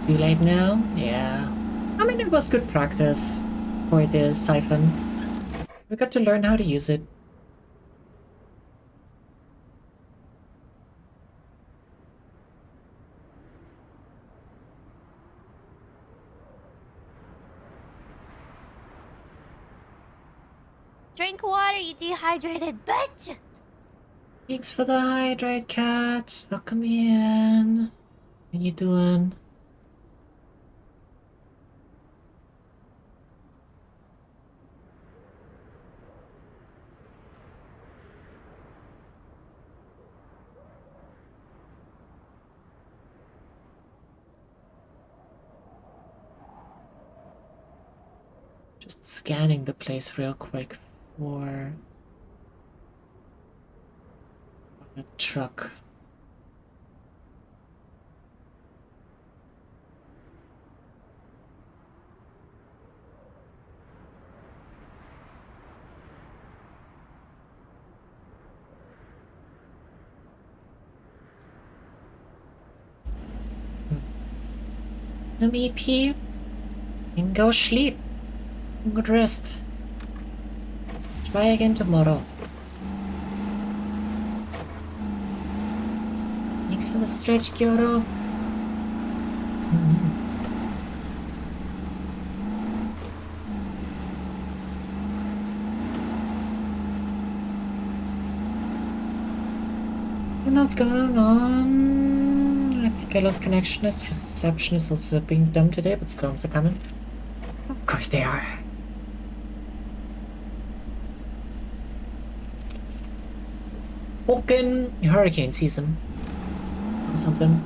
Too late now? Yeah. I mean, it was good practice for the siphon. We got to learn how to use it. Drink water, you dehydrated bitch! Thanks for the hydrate, cat. Welcome in. How you doing? Just scanning the place real quick for the truck. MEP, and go sleep. Some good rest. Try again tomorrow. Thanks for the stretch, Kyoto. I don't know what's going on. I think I lost connectionist. Reception is also being dumb today, but storms are coming. Of course they are. Fucking hurricane season. Or something.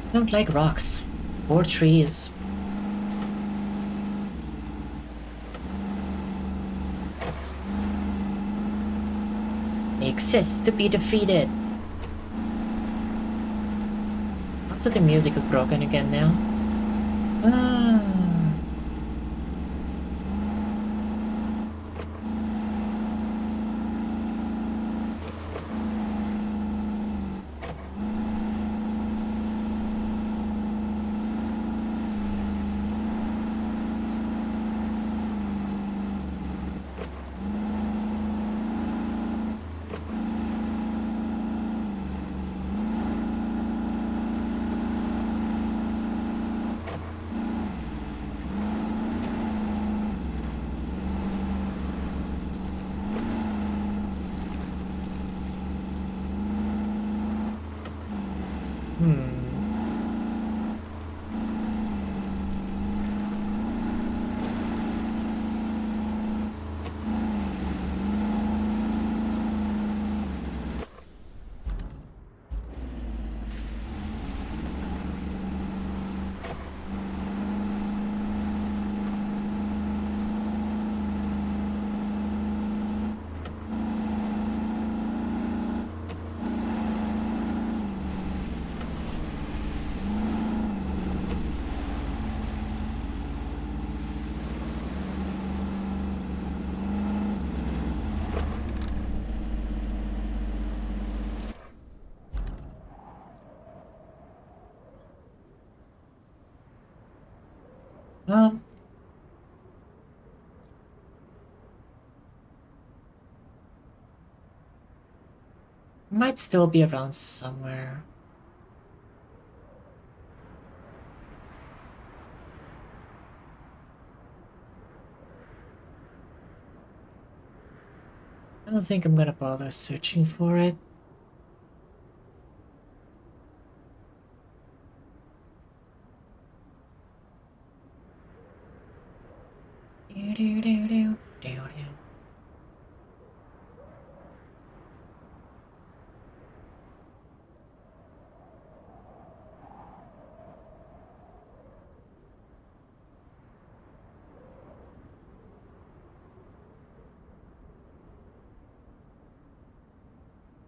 I don't like rocks or trees. They exist to be defeated. So the music is broken again now. Ah. Um, might still be around somewhere. I don't think I'm gonna bother searching for it.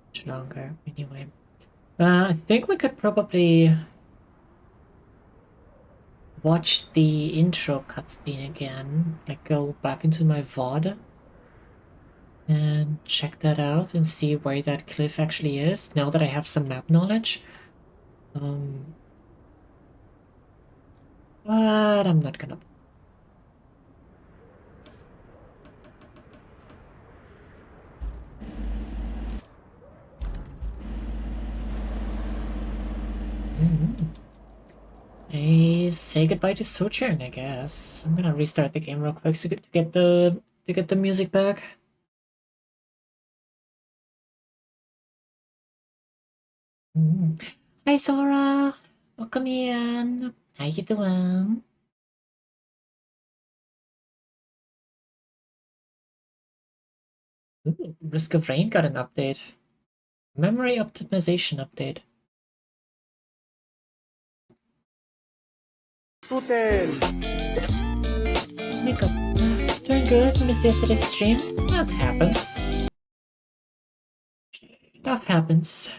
Much longer, anyway. I think we could probably watch the intro cutscene again. Like, go back into my VOD and check that out and see where that cliff actually is, now that I have some map knowledge. But I'm not gonna. I say goodbye to Sojourn, I guess. I'm gonna restart the game real quick to get the music back. Hi Sora, welcome in. How you doing? Ooh, Risk of Rain got an update. Memory optimization update. Makeup. Doing good. Missed yesterday's stream. That happens. That happens.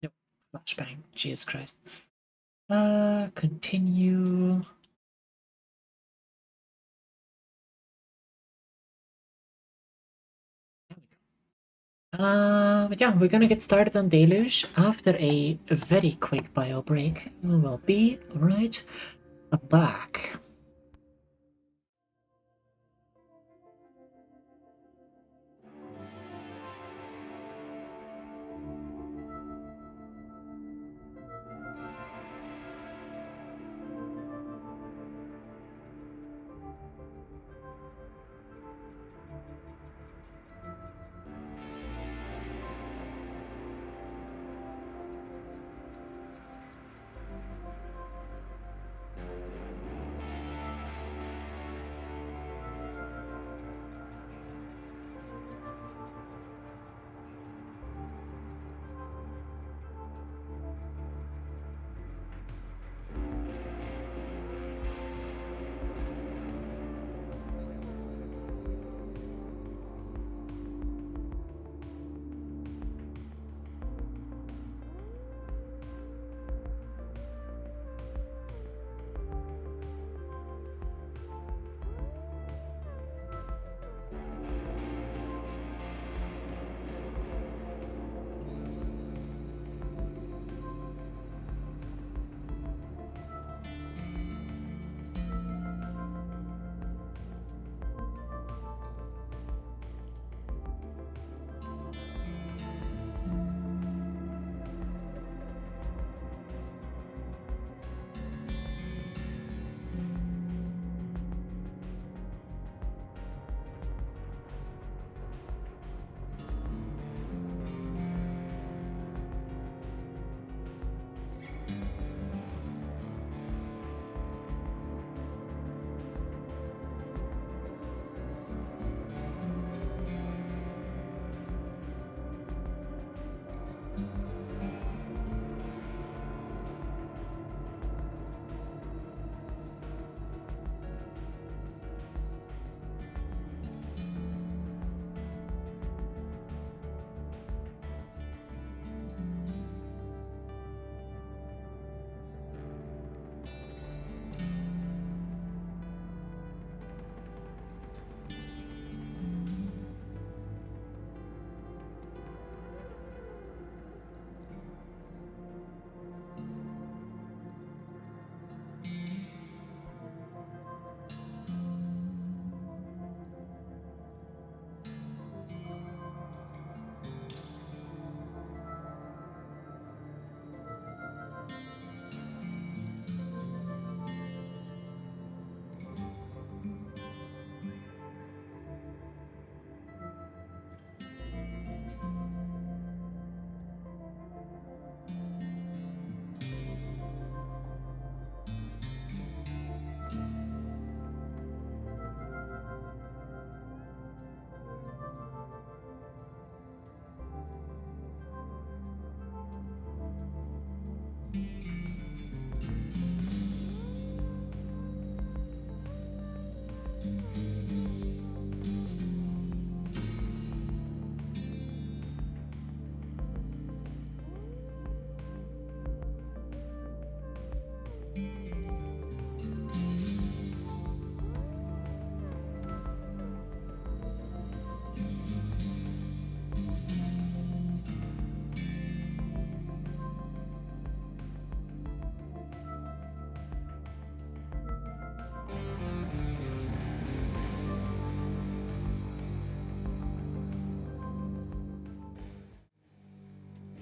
Yep. Flashbang. Jesus Christ. Continue. But yeah, we're gonna get started on Deluge after a very quick bio break. We will be right back.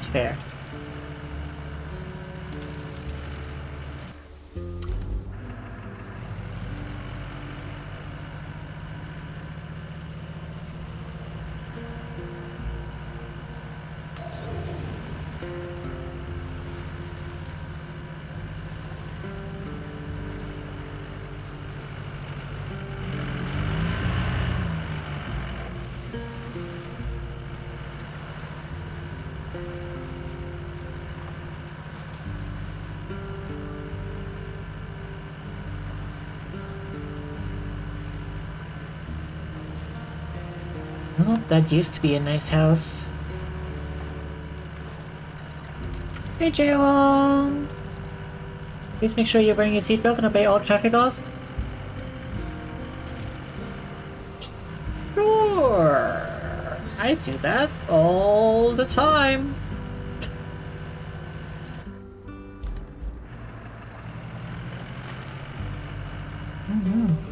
That's fair. Oh, that used to be a nice house. Hey, Jewel! Please make sure you're wearing your seatbelt and obey all traffic laws. Sure! I do that all the time.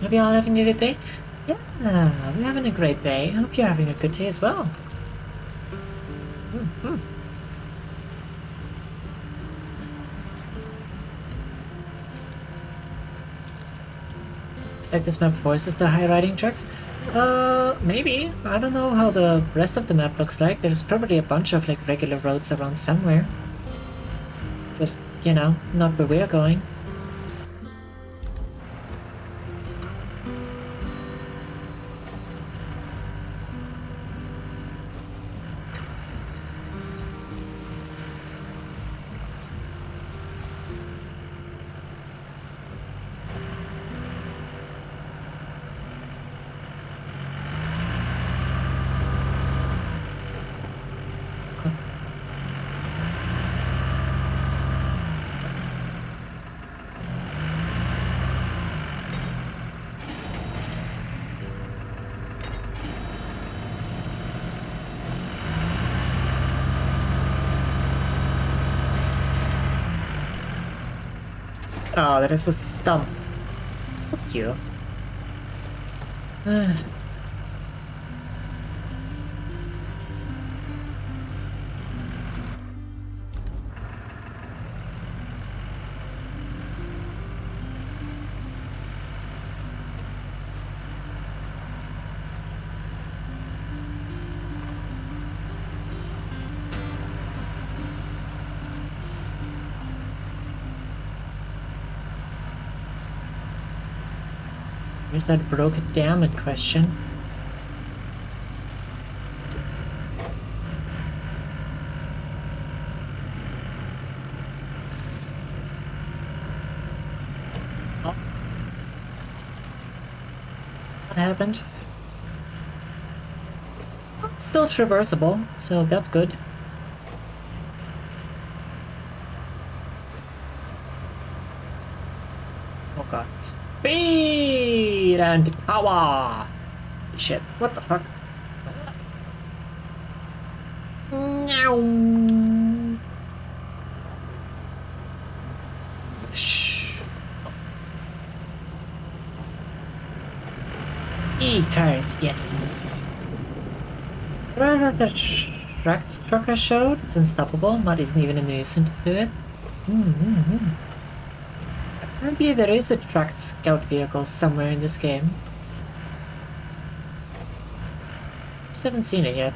Hope you all having a good day? Yeah, we're having a great day. I hope you're having a good day as well. Looks like this map forces the high riding trucks. Maybe. I don't know how the rest of the map looks like. There's probably a bunch of like regular roads around somewhere. Just, you know, not where we're going. Oh, that is a stump. Fuck you. Where's that broken dam in question? Oh. What happened? It's still traversable, so that's good. Oh god. Speed and power! Shit, what the fuck? Shh. E-tires, yes. Another truck I showed. It's unstoppable. Mud isn't even a nuisance to it. Apparently there is a tracked scout vehicle somewhere in this game. Just haven't seen it yet.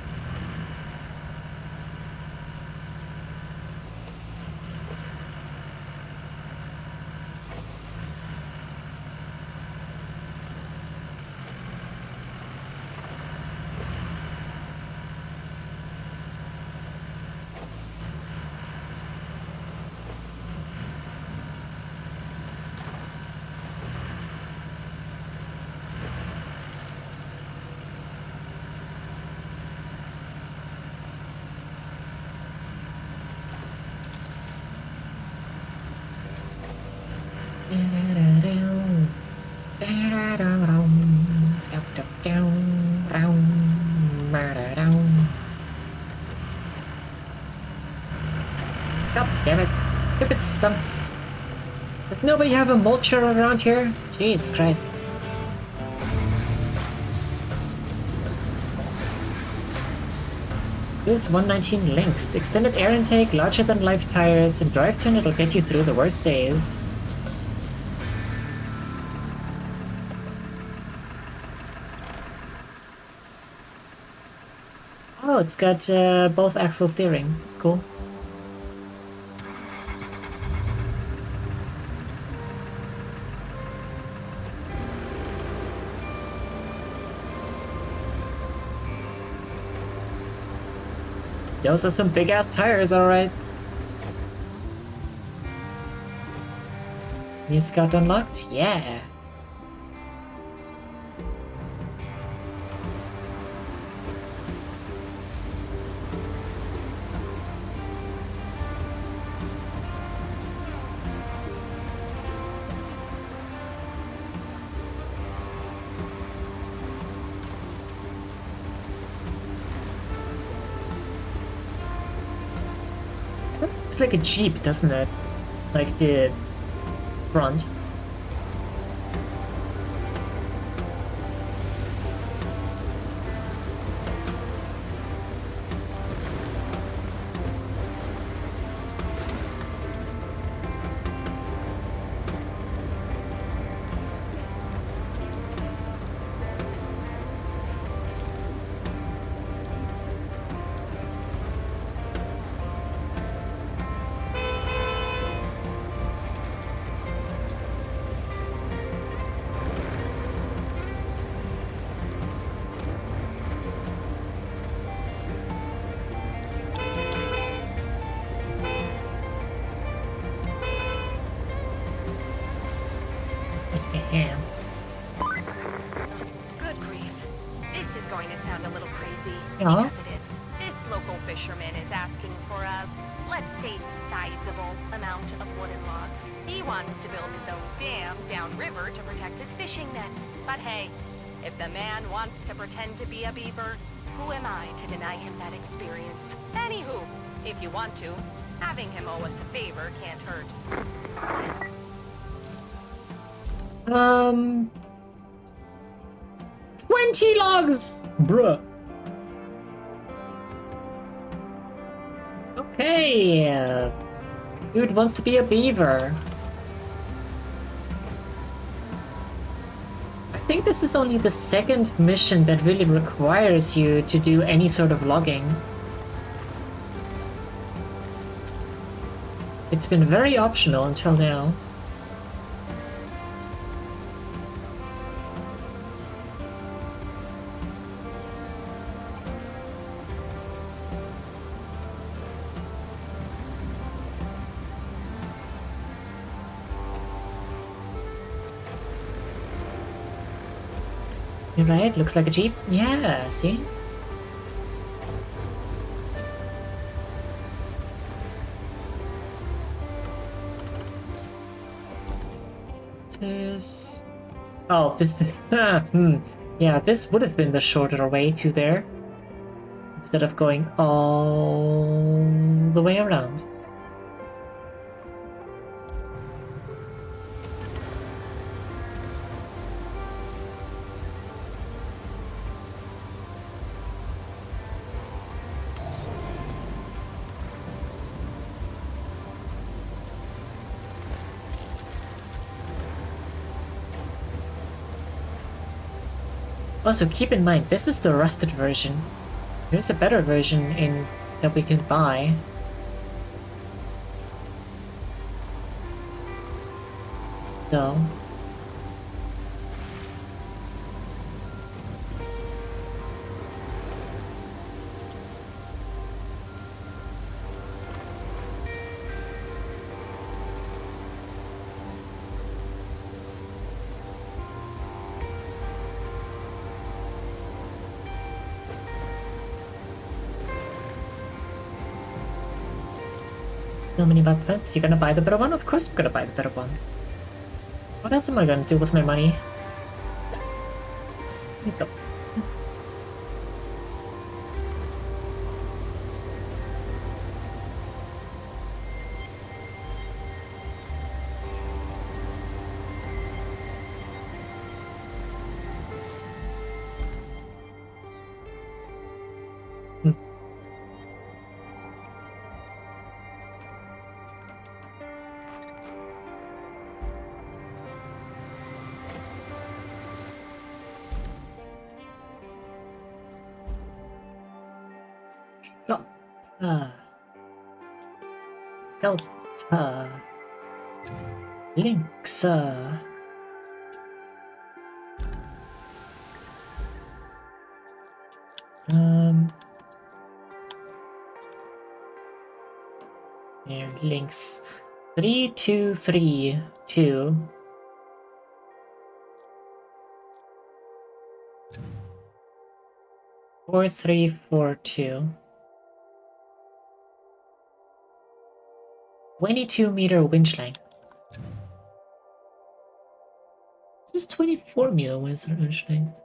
God damn it. Stupid stumps. Does nobody have a mulcher around here? Jesus Christ. This 119 links. Extended air intake, larger than life tires, and drivetrain that'll get you through the worst days. Oh, it's got both axle steering. That's cool. Those are some big-ass tires, alright. New Scout unlocked? Yeah. Looks like a Jeep, doesn't it? Like the front. Yeah. Good grief. This is going to sound a little crazy. Yeah. Because it is. This local fisherman is asking for a, let's say, sizable amount of wooden logs. He wants to build his own dam downriver to protect his fishing nets. But hey, if the man wants to pretend to be a beaver, who am I to deny him that experience? Anywho, if you want to, having him owe us a favor can't hurt. 20 logs! Bruh. Okay. Dude wants to be a beaver. I think this is only the second mission that really requires you to do any sort of logging. It's been very optional until now. You're right, looks like a Jeep. Yeah, see? This... Oh, this... Yeah, this would have been the shorter way to there. Instead of going all the way around. Also, keep in mind, this is the rusted version. There's a better version in that we can buy. So... So many bad pets. You're gonna buy the better one? Of course I'm gonna buy the better one. What else am I gonna do with my money? There you go. Delta. Delta. Links. Here, links. 3232. 4342. 22-meter winch length. This is 24-meter winch length.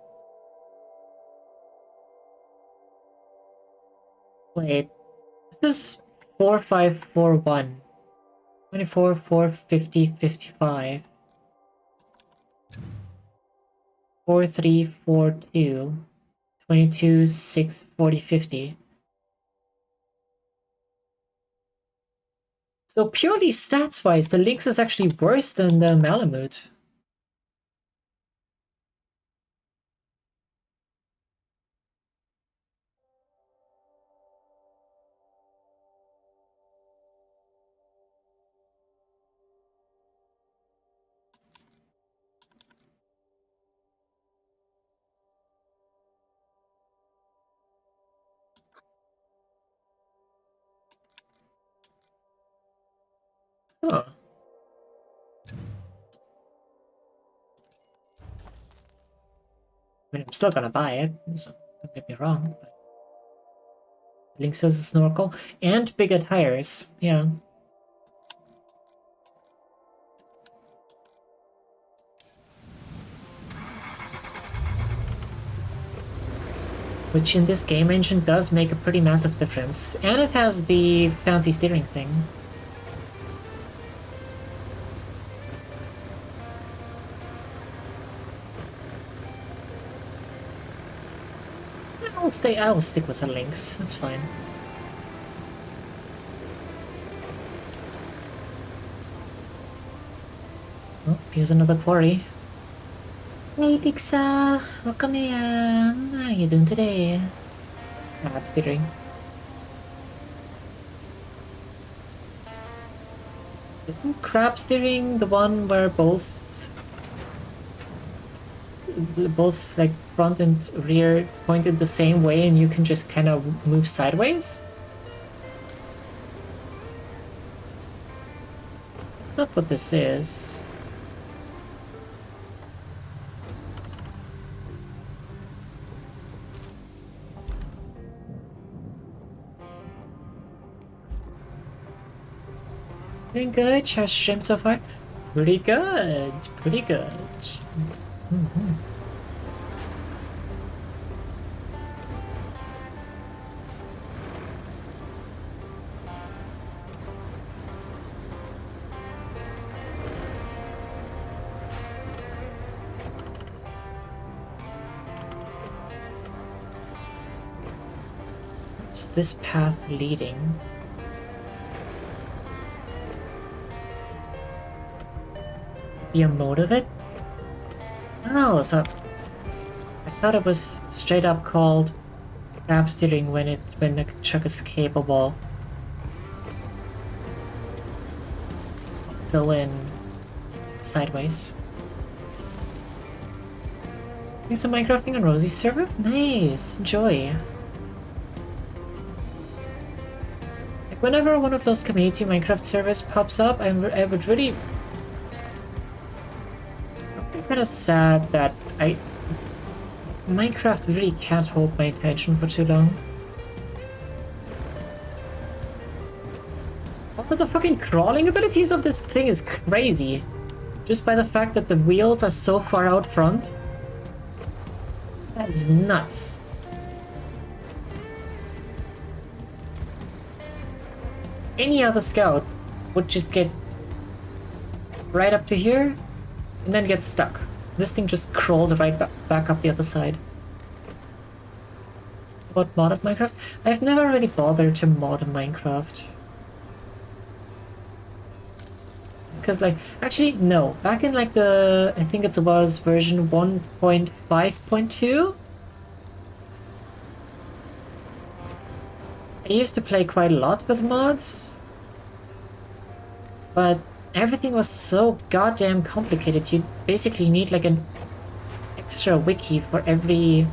Wait, this is 4541. 24, 4, 50, 55. 4342. 22, 6, 40, 50. So purely stats-wise, the Lynx is actually worse than the Malamute. Huh. I mean, I'm still gonna buy it, so don't get me wrong. But Lynx has a snorkel and bigger tires, yeah. Which in this game engine does make a pretty massive difference. And it has the fancy steering thing. I'll stick with the Lynx, that's fine. Oh, here's another quarry. Hey Pixar, welcome in. How are you doing today? I'm steering. Isn't crab steering the one where both like front and rear pointed the same way and you can just kind of move sideways? That's not what this is. Doing good. How's stream so far? Pretty good. Pretty good. Mm-hmm. Where's this path leading? Be a mode of it? Oh, so I thought it was straight up called crab steering when the truck is capable. Go in sideways. Doing some Minecrafting on Rosie's server? Nice! Enjoy! Like whenever one of those community Minecraft servers pops up, I would really... I'm kind of sad that Minecraft really can't hold my attention for too long. Also, the fucking crawling abilities of this thing is crazy. Just by the fact that the wheels are so far out front. That is nuts. Any other scout would just get right up to here and then get stuck. This thing just crawls right back up the other side. What modded Minecraft? I've never really bothered to mod Minecraft. Because like, actually no, back in like the, I think it was version 1.5.2? I used to play quite a lot with mods, but everything was so goddamn complicated. You basically need like an extra wiki for every...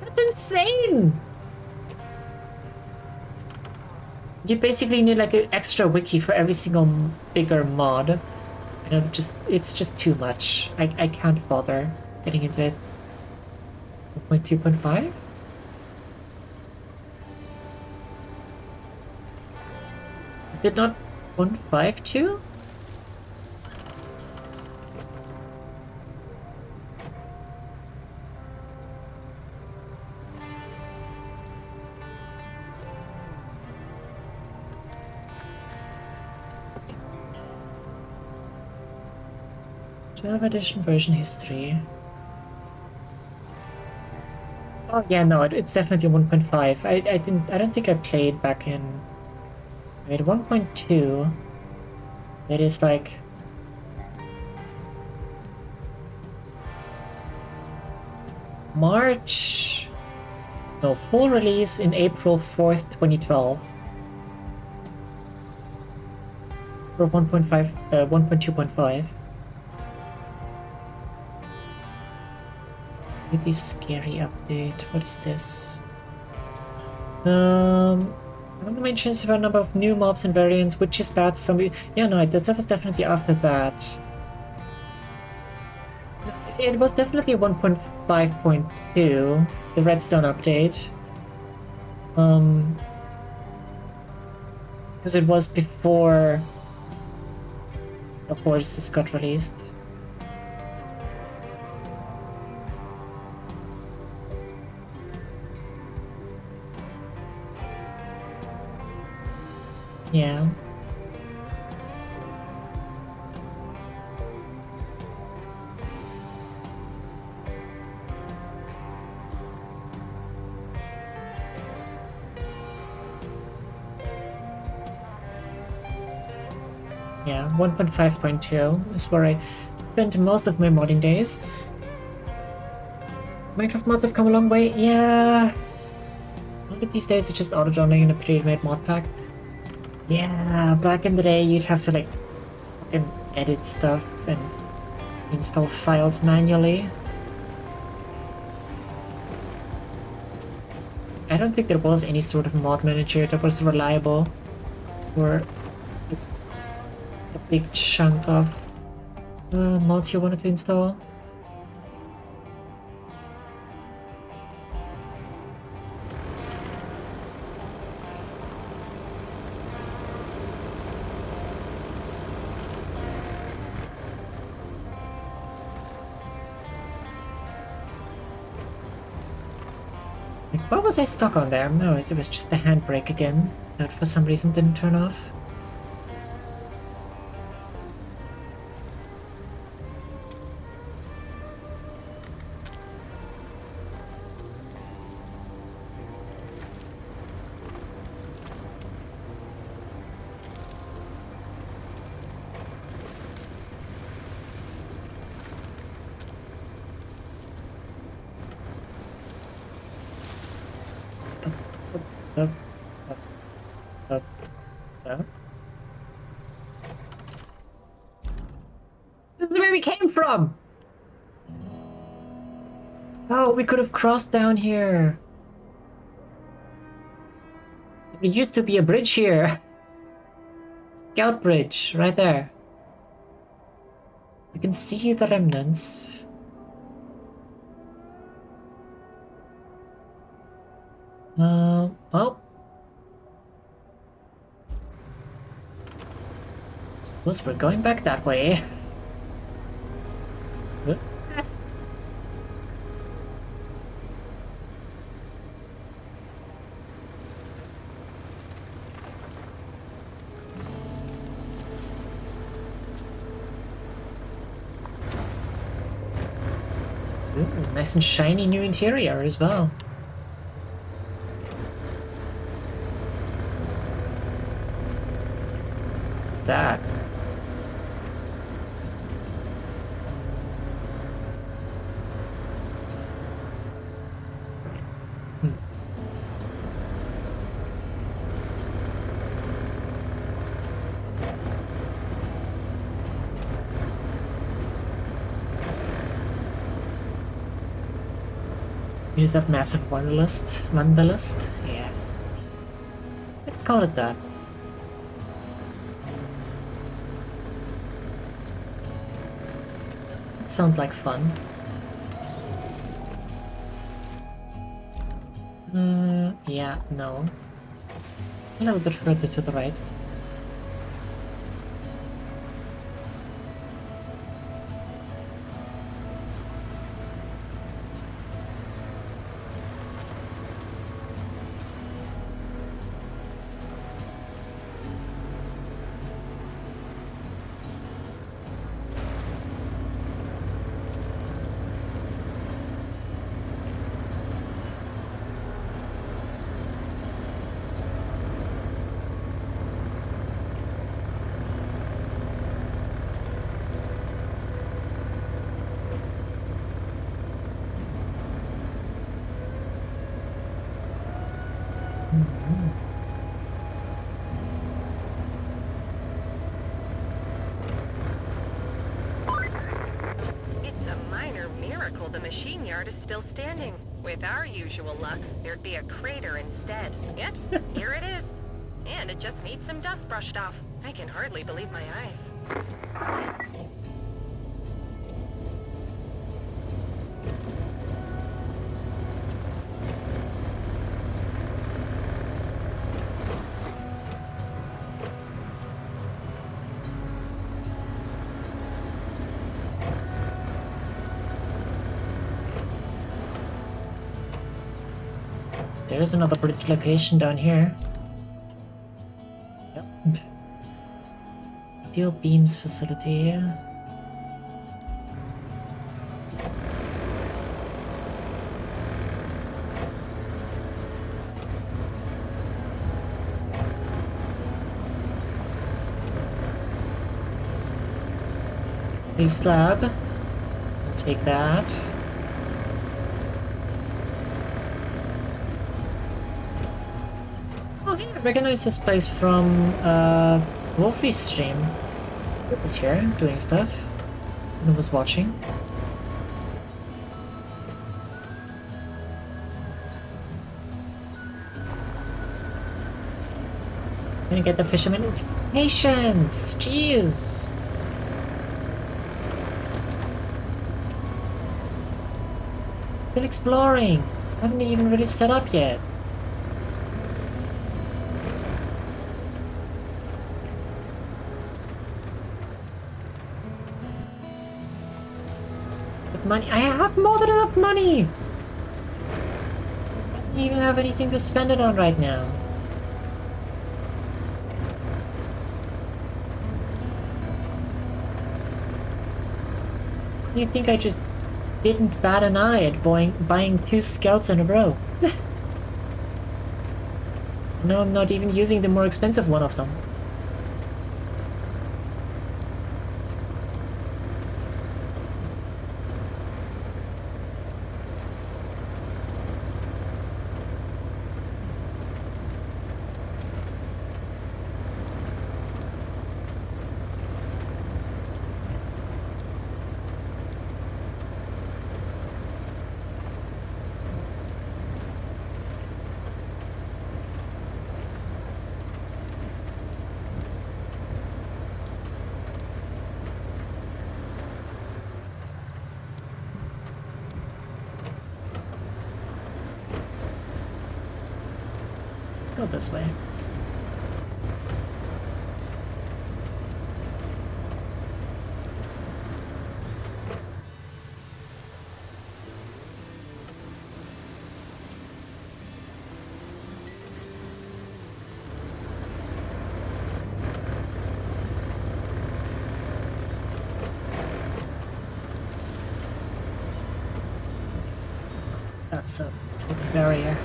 That's insane! You basically need like an extra wiki for every single bigger mod. And it's just too much. I can't bother getting into it. 1.2.5? Is it not 1.5.2? Java Edition version history. Oh yeah, no, it's definitely 1.5. I don't think I played back in... Wait, 1.2. That is like... March... No, full release in April 4th, 2012. For 1.2.5. Really scary update. What is this? One of the main changes about a number of new mobs and variants, which is bad. Yeah, no, that was definitely after that. It was definitely 1.5.2, the Redstone update. Because it was before the horses got released. Yeah. Yeah, 1.5.2 is where I spent most of my modding days. Minecraft mods have come a long way. Yeah. Look at these days, it's just auto-joining in a pre-made mod pack. Yeah, back in the day, you'd have to like fucking edit stuff and install files manually. I don't think there was any sort of mod manager that was reliable for a big chunk of mods you wanted to install. What was I stuck on there? No, it was just the handbrake again that for some reason didn't turn off. This is where we came from! Oh, we could have crossed down here. There used to be a bridge here. Scout bridge, right there. You can see the remnants. Well. Suppose we're going back that way. Ooh, nice and shiny new interior as well. What's that? Use that massive wanderlust? Wanderlust? Yeah. Let's call it that. It sounds like fun. Yeah, no. A little bit further to the right. It's a minor miracle the machine yard is still standing. With our usual luck, there'd be a crater instead. Yet, here it is. And it just needs some dust brushed off. I can hardly believe my eyes. There's another bridge location down here. Yep. Steel beams facility. Big slab. Take that. Oh, hey, I recognize this place from Wolfie's stream. He was here doing stuff and was watching. Gonna get the fisherman. Patience! Jeez! Still exploring. Haven't even really set up yet. But money. I have more than enough money! I don't even have anything to spend it on right now. You think I just didn't bat an eye at buying 2 scouts in a row? No, I'm not even using the more expensive one of them. Go this way. That's a fucking barrier.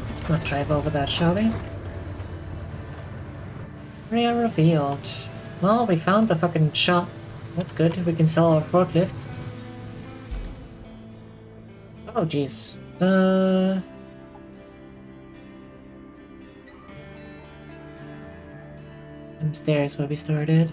Let's not drive over that, shall we? Area revealed. Well, we found the fucking shop. That's good. We can sell our forklift. Oh, jeez. Upstairs where we started.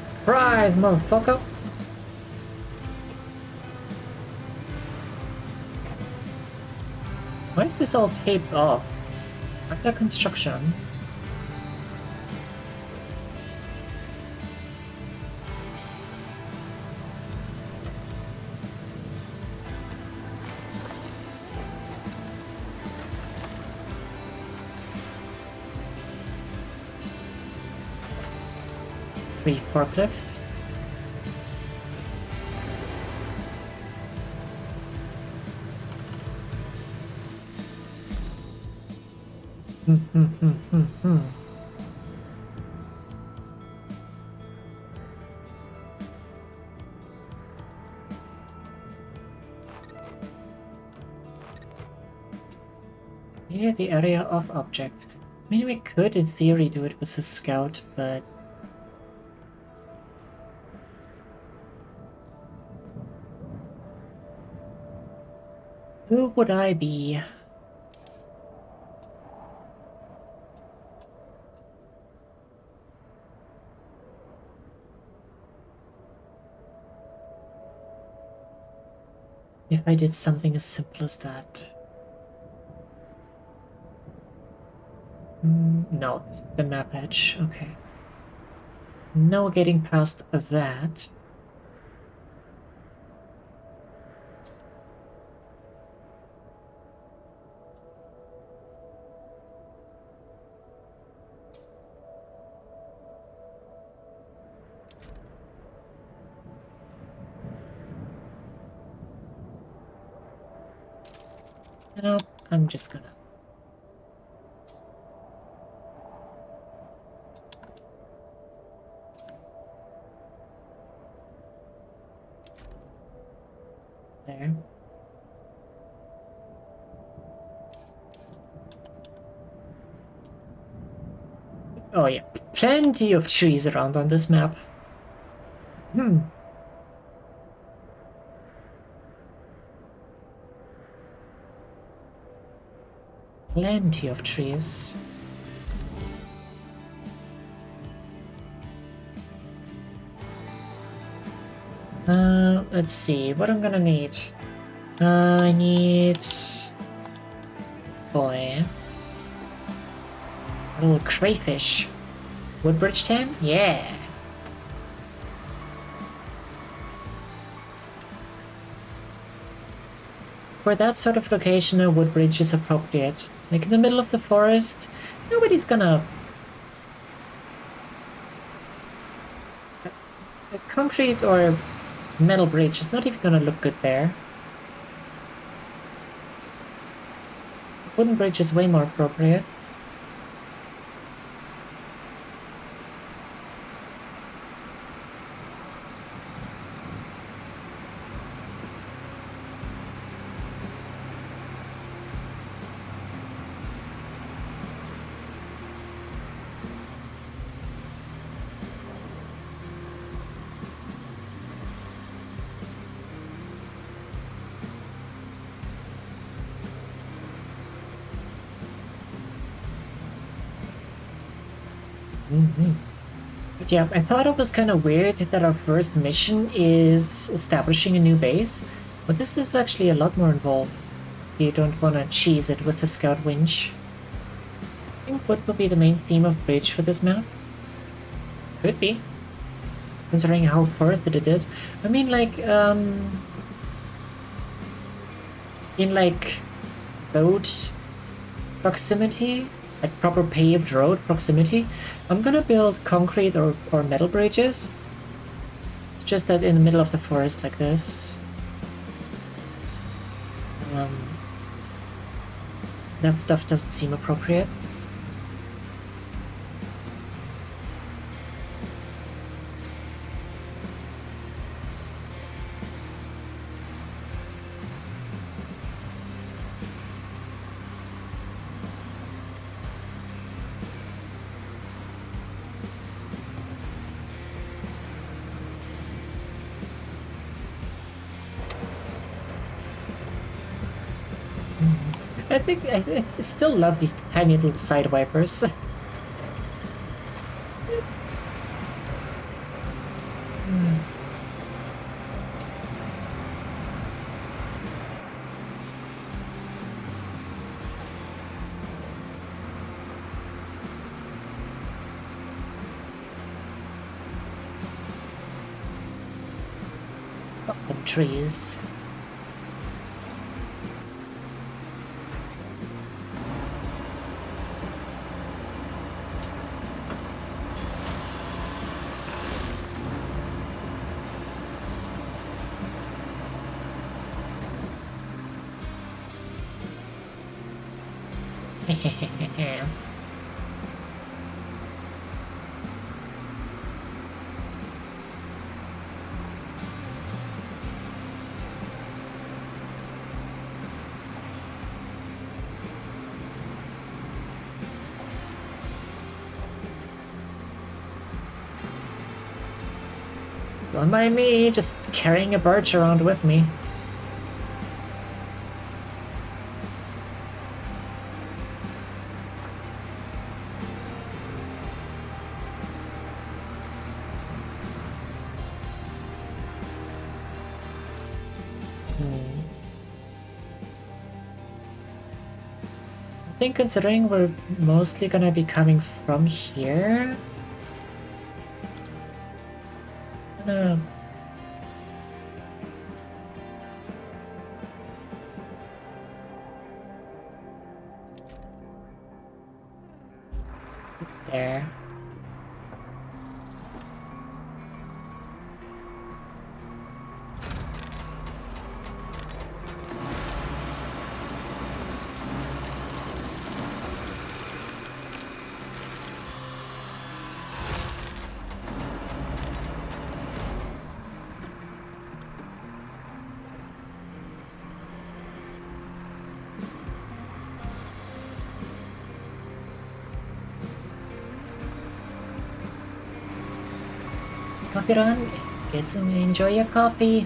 Surprise, motherfucker! Why is this all taped off? Under construction. Three forklifts. Near the area of object. I mean, we could, in theory, do it with the scout, but... who would I be? If I did something as simple as that. No, it's the map edge. Okay. No getting past that. Nope, I'm just gonna... there. Oh yeah, plenty of trees around on this map. Plenty of trees. Let's see, what I'm gonna need. I need... boy. A little crayfish. Woodbridge Tam? Yeah! For that sort of location, a woodbridge is appropriate. Like in the middle of the forest, nobody's gonna... a concrete or metal bridge is not even gonna look good there. A wooden bridge is way more appropriate. But yeah, I thought it was kind of weird that our first mission is establishing a new base, but this is actually a lot more involved. You don't want to cheese it with the scout winch. I think what will be the main theme of bridge for this map? Could be. Considering how forested it is. I mean, like, in, like, road proximity, like proper paved road proximity, I'm gonna build concrete or metal bridges. It's just that in the middle of the forest like this. That stuff doesn't seem appropriate. I think I still love these tiny little side wipers. Fucking trees. Don't mind me, just carrying a birch around with me. I think considering we're mostly gonna be coming from here, I'm gonna there. Coffee run, get some, enjoy your coffee.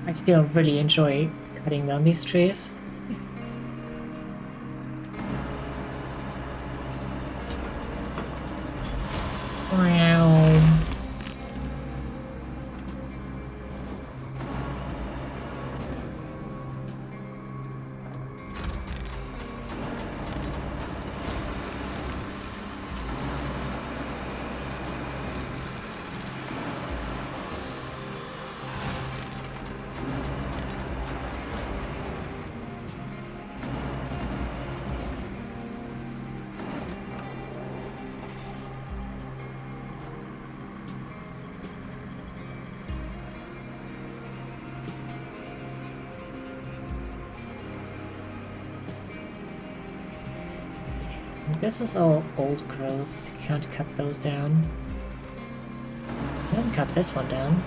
I still really enjoy cutting down these trees. Wow. This is all old growth. Can't cut those down. Can cut this one down.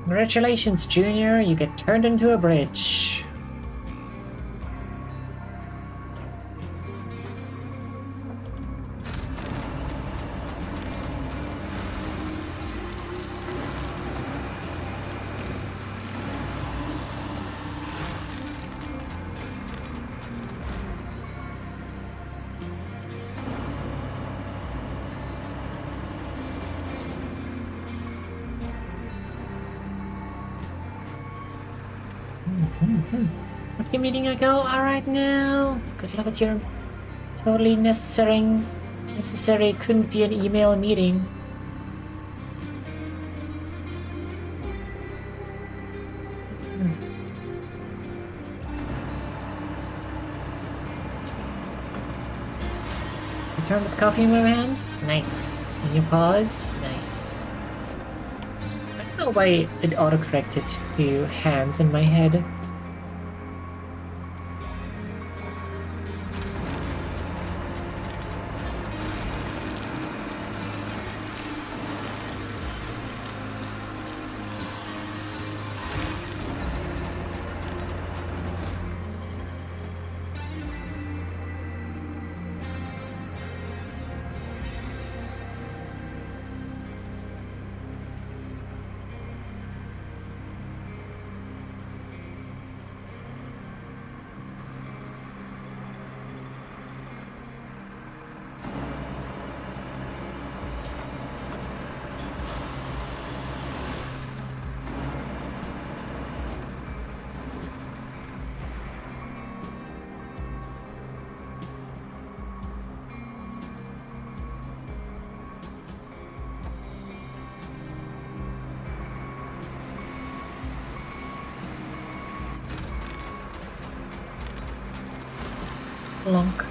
Congratulations, Junior. You get turned into a bridge. What's your meeting I go? Alright now. Good luck at your totally necessary couldn't be an email meeting. Return with coffee in my hands. Nice. You pause. Nice. I don't know why it auto-corrected to hands in my head. Lonk.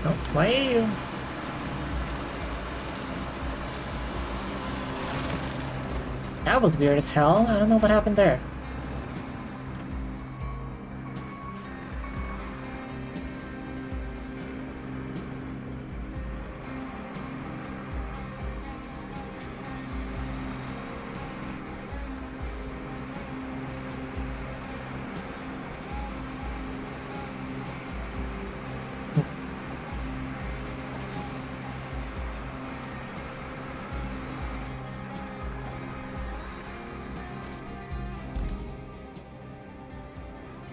Oh, why are you? That was weird as hell. I don't know what happened there.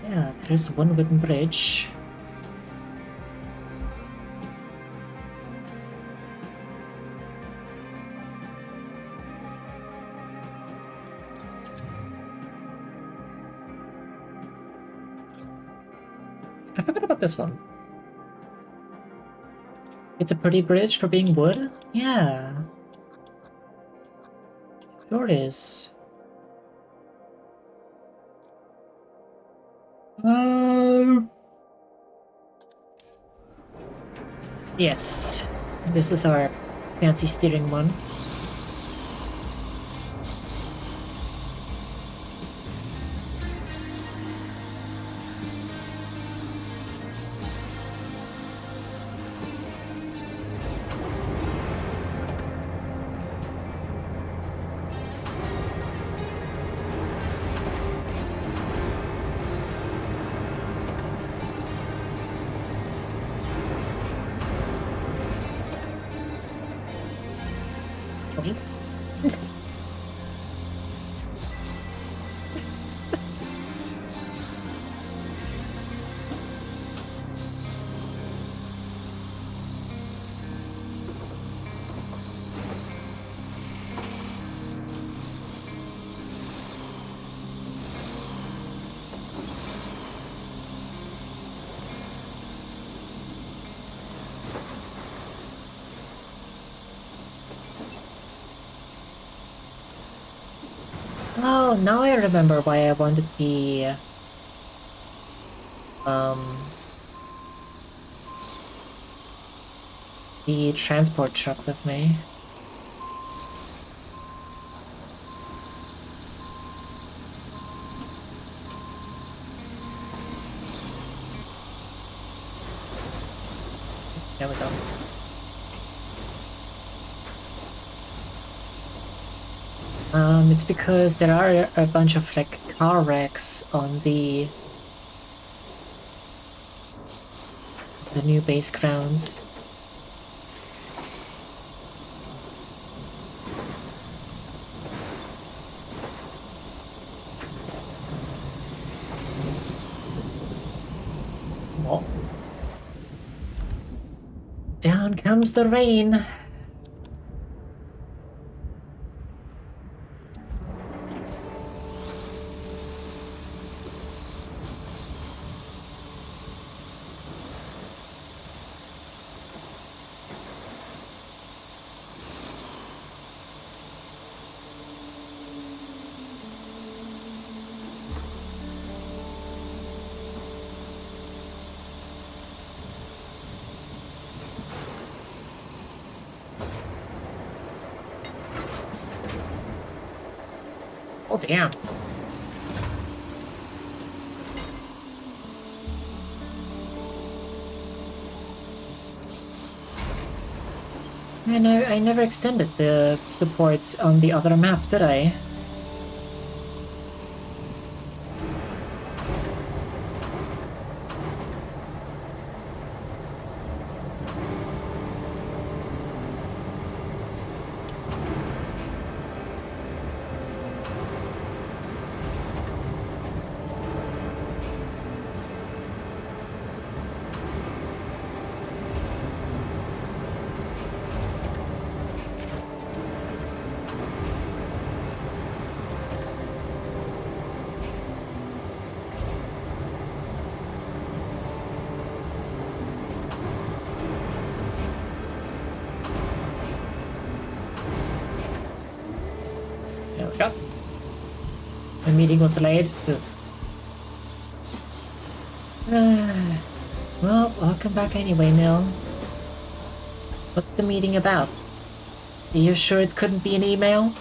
Yeah, there's one wooden bridge. I forgot about this one. It's a pretty bridge for being wood? Yeah. Sure it is. Yes. This is our fancy steering one. Okay. Oh, now I remember why I wanted the the transport truck with me. There we go. It's because there are a bunch of like car wrecks on the new base grounds. Oh. Down comes the rain. Oh, damn. Man, I never extended the supports on the other map, did I? There we go. The meeting was delayed. Well, welcome back anyway, Mill. What's the meeting about? Are you sure it couldn't be an email?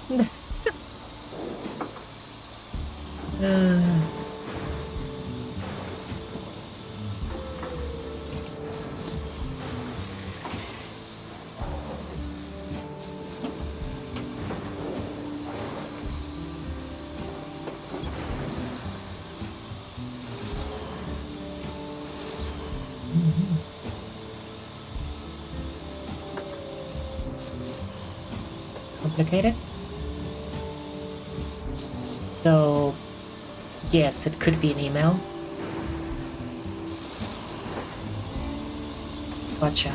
Complicated? So, yes, it could be an email. Gotcha.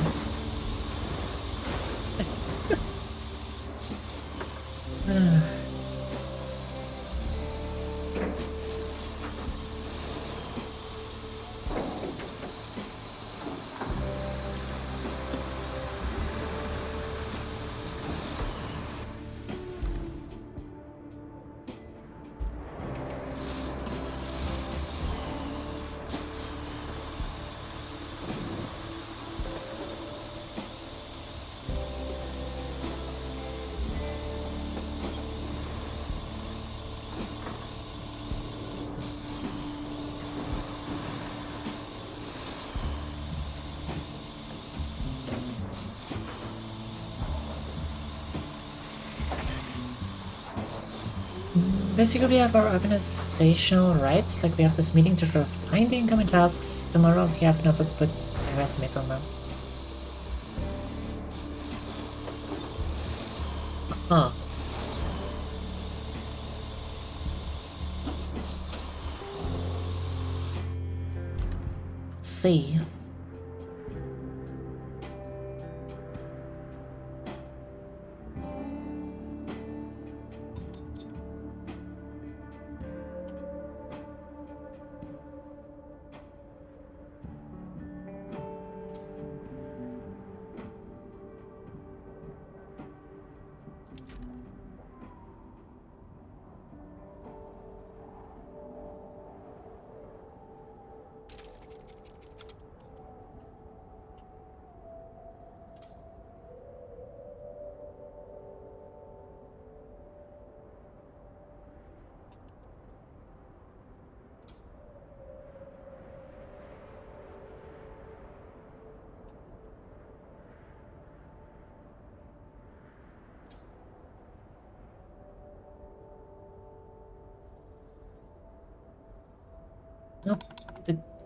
Basically, we have our organizational rights, like we have this meeting to refine the incoming tasks. Tomorrow we have another to put our estimates on them. Huh. Let's see.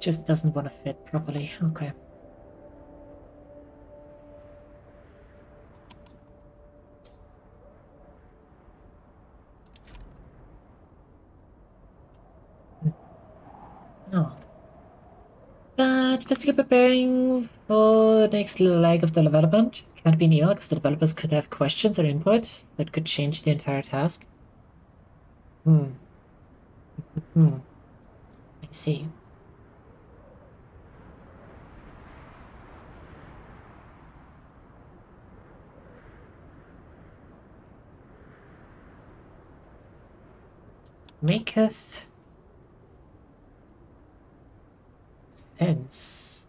just doesn't want to fit properly. Okay. Oh. It's basically preparing for the next leg of the development. Can't be an email because the developers could have questions or input that could change the entire task. I see. Maketh sense.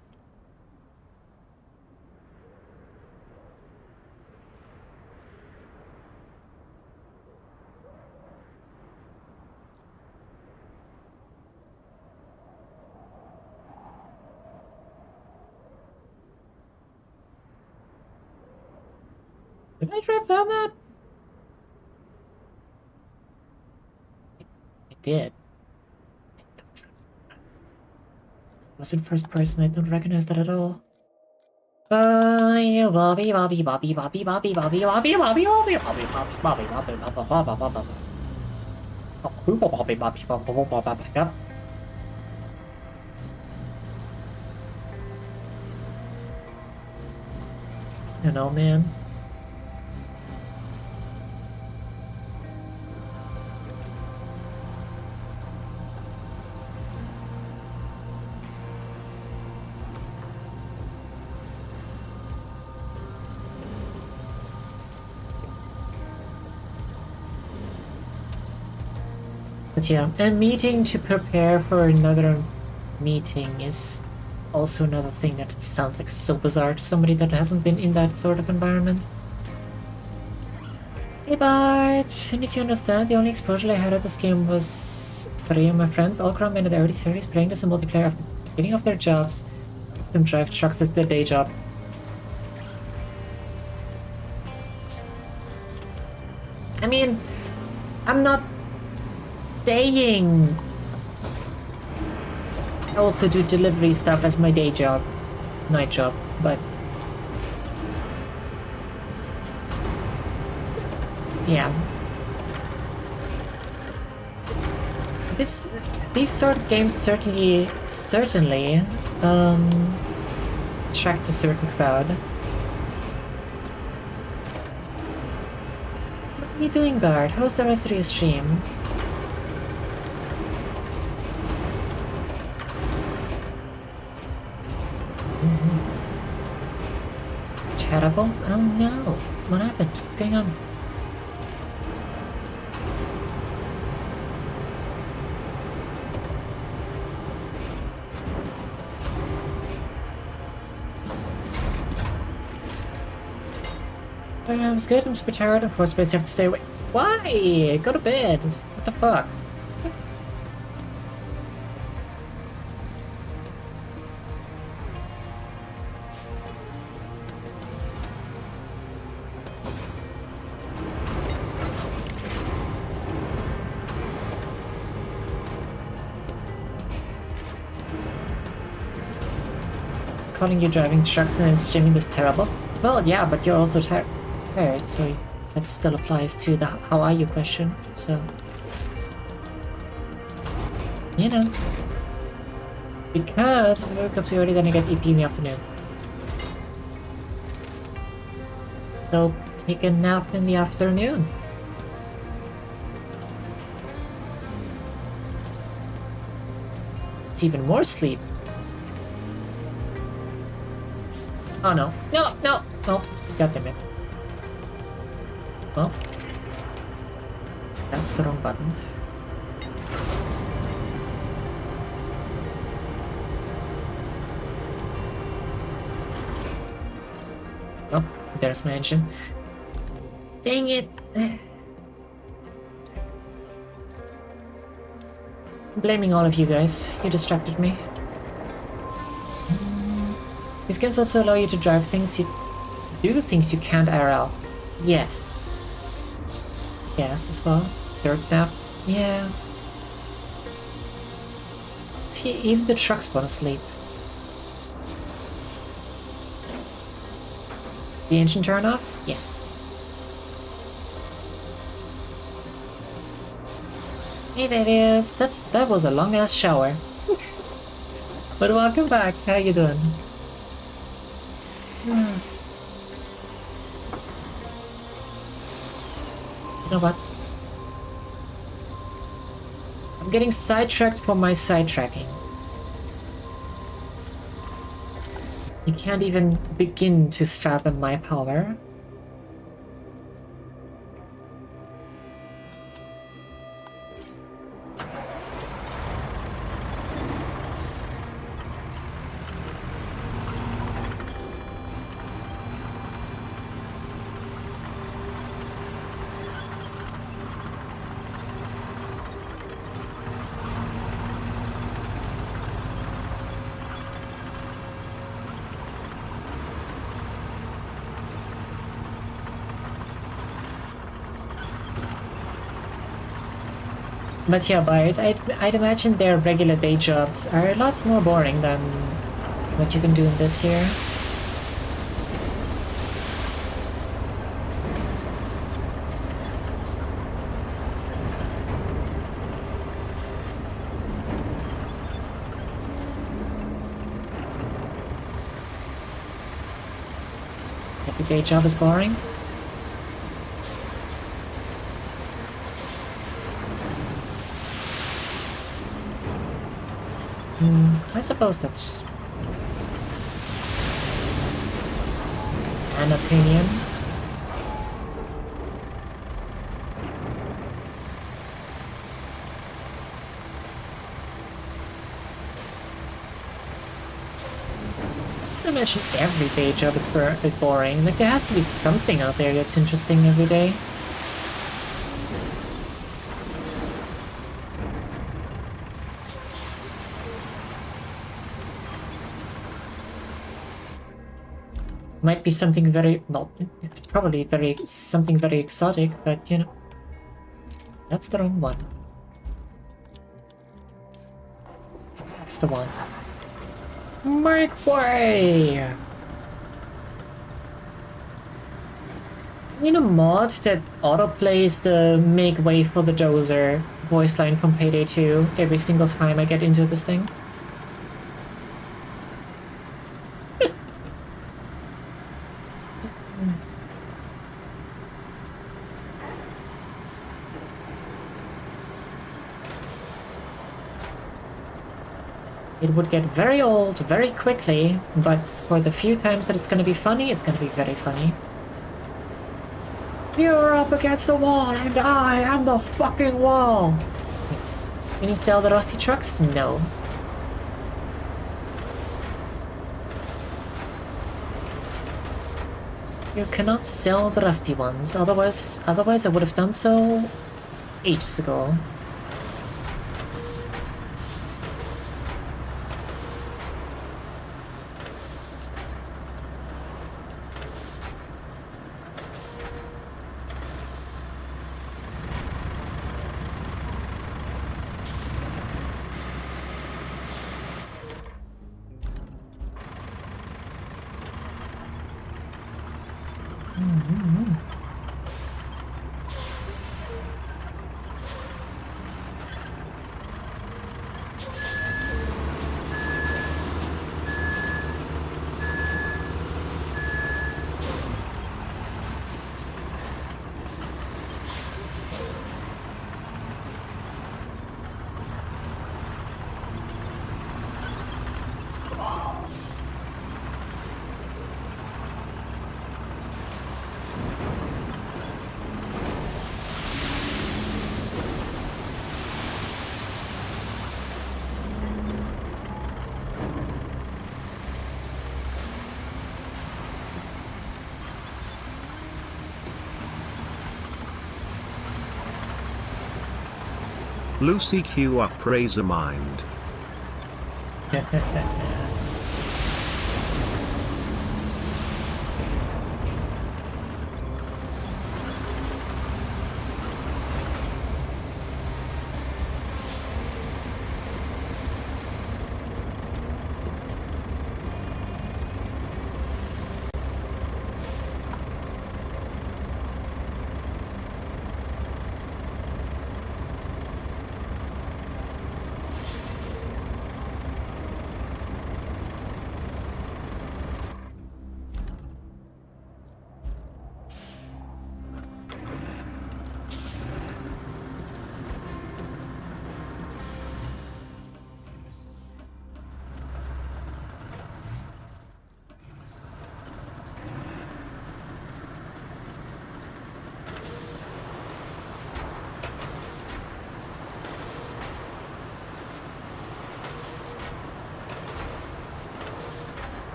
Did I drive down that? I did. It was in first person, I don't recognize that at all. Bobby, Bobby, Bobby, Bobby, Bobby, Bobby, Bobby, Bobby, Bobby, Bobby, Bobby, Bobby, Bobby, Bobby, Bobby, Bobby, Bobby, Bobby. You know, man. But yeah, a meeting to prepare for another meeting is also another thing that sounds like so bizarre to somebody that hasn't been in that sort of environment. Hey Bart, I need to understand, the only exposure I had at this game was 3 of my friends, all grown men in their early 30s, playing this in multiplayer after the beginning of their jobs. Them drive trucks as their day job. I mean, I'm not saying I also do delivery stuff as my day job, night job, but yeah. These sort of games certainly attract a certain crowd. What are you doing, Bard? How's the rest of your stream? Terrible? Oh no. What happened? What's going on? I was good, I'm super tired, of course, but I have to stay awake. Why? Go to bed. What the fuck? It's calling you driving trucks and streaming this terrible? Well, yeah, but you're also tired, so that still applies to the how are you question, so... You know. Because if I wake up too early, then I get EP in the afternoon. So, take a nap in the afternoon. It's even more sleep. Oh no. No, no, no. God damn it. Well, that's the wrong button. Oh, there's my engine. Dang it! I'm blaming all of you guys. You distracted me. These games also allow you to drive things you... do things you can't IRL. Yes. Yes, as well. Dirt nap. Yeah. It's See, even the trucks want to sleep. The engine turn off? Yes. Hey there it is. That was a long ass shower. But welcome back. How you doing? You know what? I'm getting sidetracked from my sidetracking. You can't even begin to fathom my power. But yeah, Bart, I'd imagine their regular day jobs are a lot more boring than what you can do in this here. Every day job is boring. I suppose that's an opinion. I imagine every day job is boring. Like, there has to be something out there that's interesting every day. Might be something very, well, it's probably something very exotic, but you know, that's the wrong one. That's the one. Make way! You know, mod that autoplays the "Make way for the dozer" voice line from Payday 2 every single time I get into this thing. It would get very old very quickly, but for the few times that it's gonna be funny, it's gonna be very funny. You're up against the wall, and I am the fucking wall! Thanks. Can you sell the rusty trucks? No. You cannot sell the rusty ones, otherwise I would have done so ages ago. It's the wall. Lucy Q upraise a mind.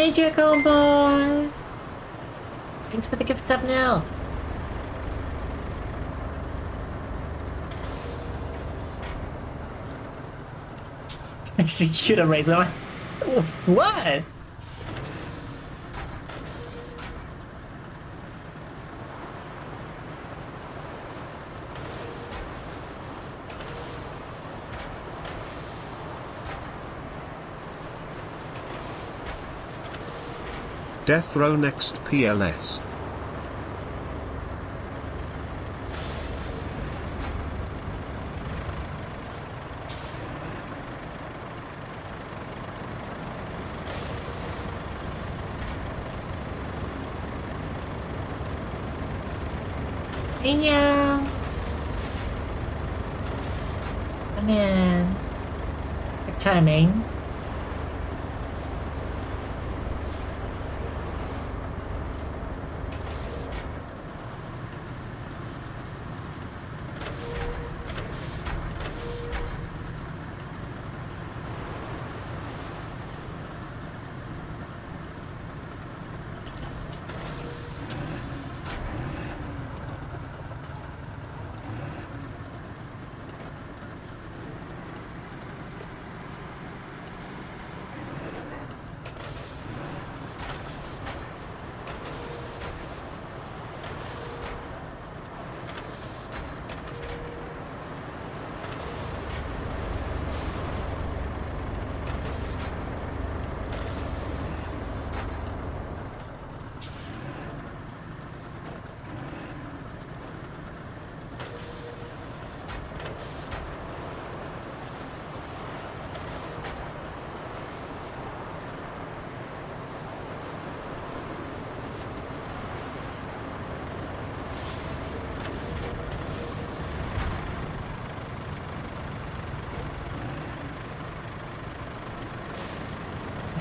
Major combo! Thanks for the gift sub now. Execute a razor. What? Death row next PLS. Inyo! Come in. Good timing.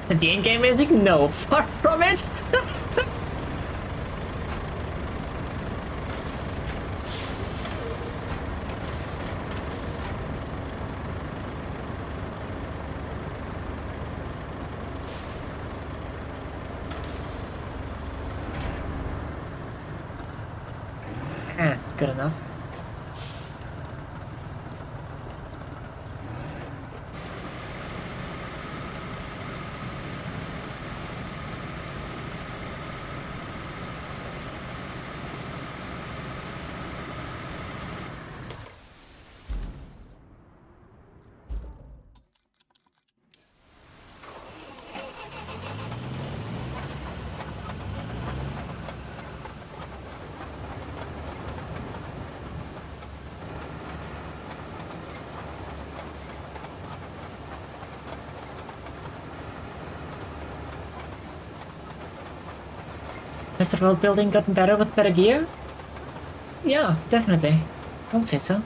The in-game music? No, far from it! Good enough. Has the world building gotten better with better gear? Yeah, definitely. I would say so.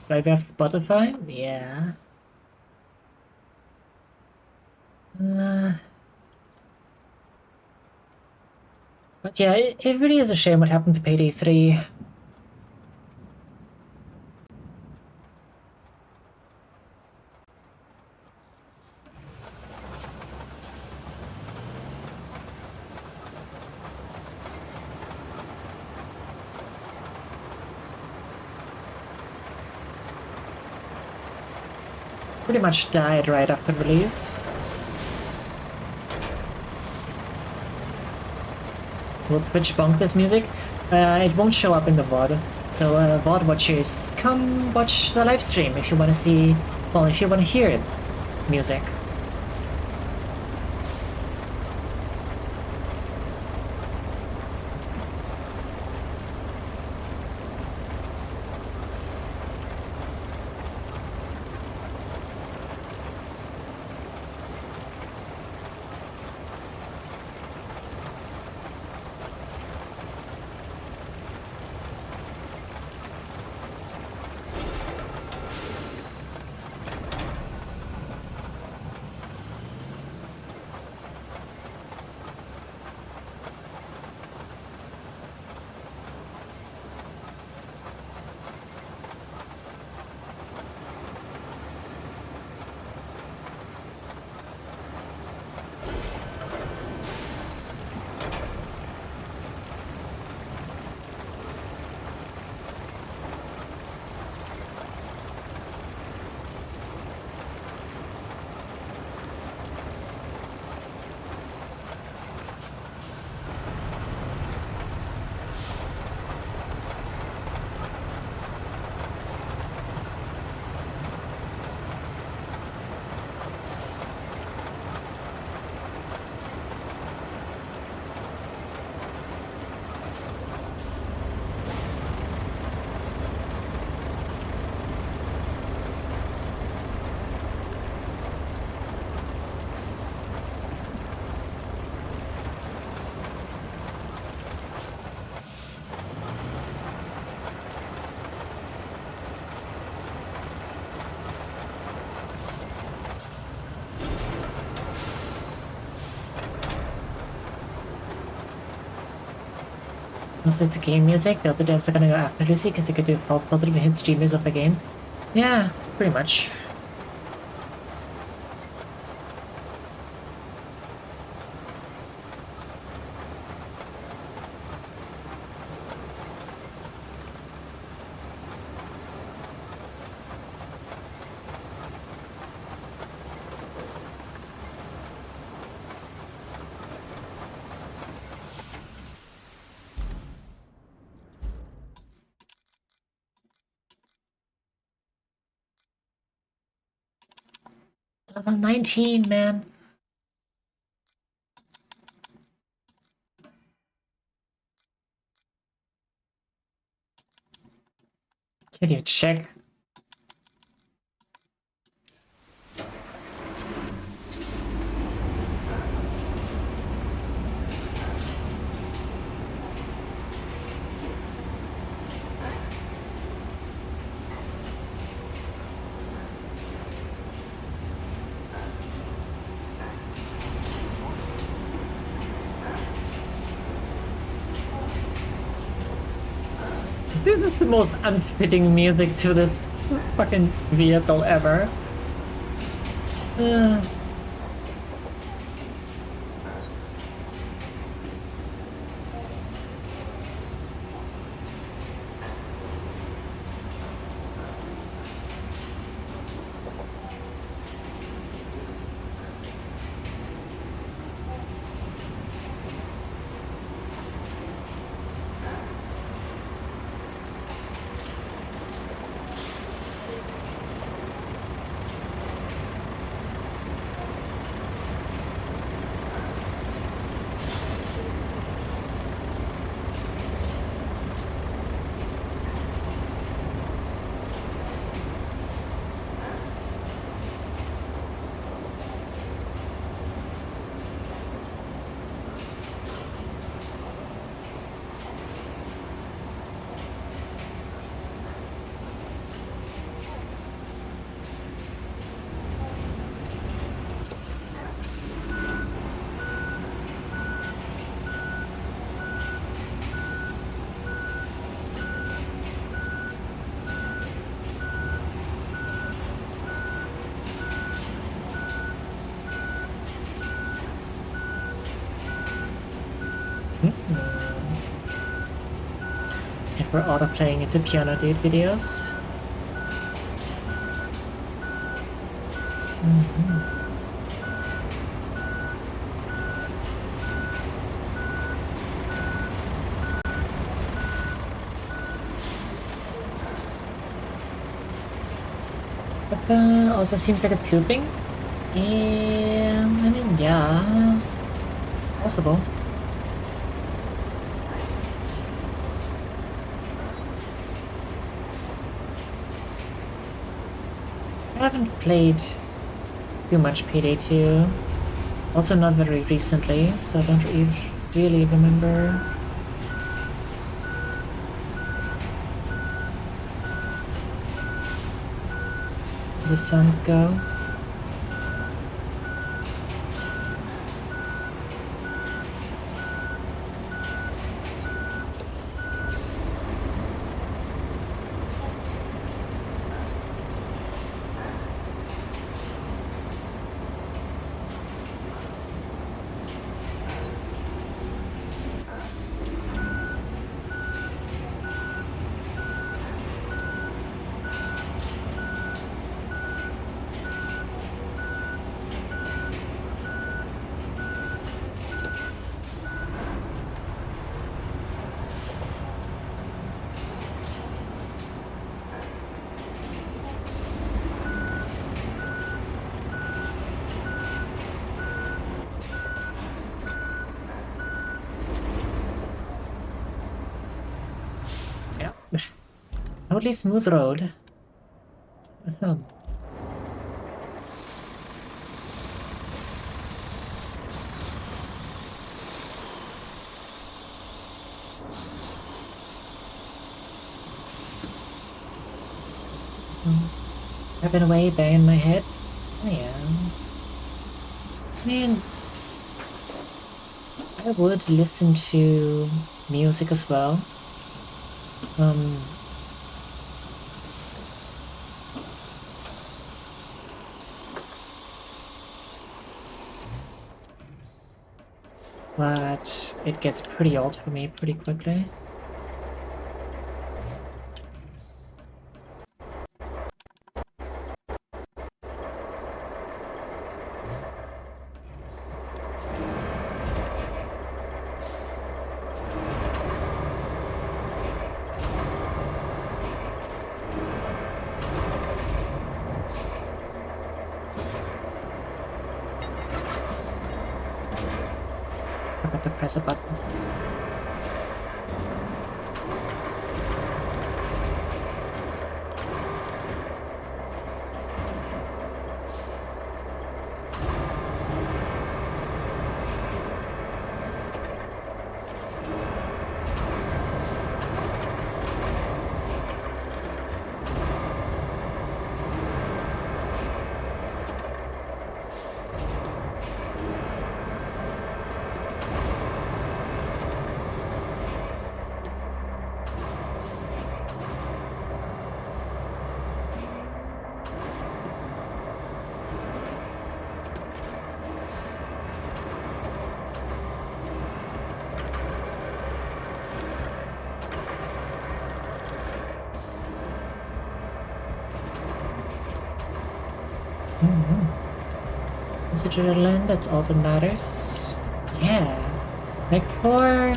Do I have Spotify? Yeah. But yeah, it really is a shame what happened to Payday 3. Pretty much died right after release. Will Twitch bonk this music? It won't show up in the VOD. So VOD watchers, come watch the live stream if you want to see, well, if you want to hear it, music. Unless it's game music, the other devs are gonna go after Lucy because they could do false positive and hit streamers of the games. Yeah, pretty much. Level 19, man. Can you check? This is the most unfitting music to this fucking vehicle ever. And we're auto-playing into Piano Dude videos. But also seems like it's looping. I mean, yeah, possible. I haven't played too much Payday 2. Also not very recently, so I don't really remember. Where the sounds go. Totally smooth road. I've been away, banging my head. Oh yeah. Man, I would listen to music as well. But it gets pretty old for me pretty quickly. Forgot to press a button. Visitor land, that's all that matters. Yeah. Like for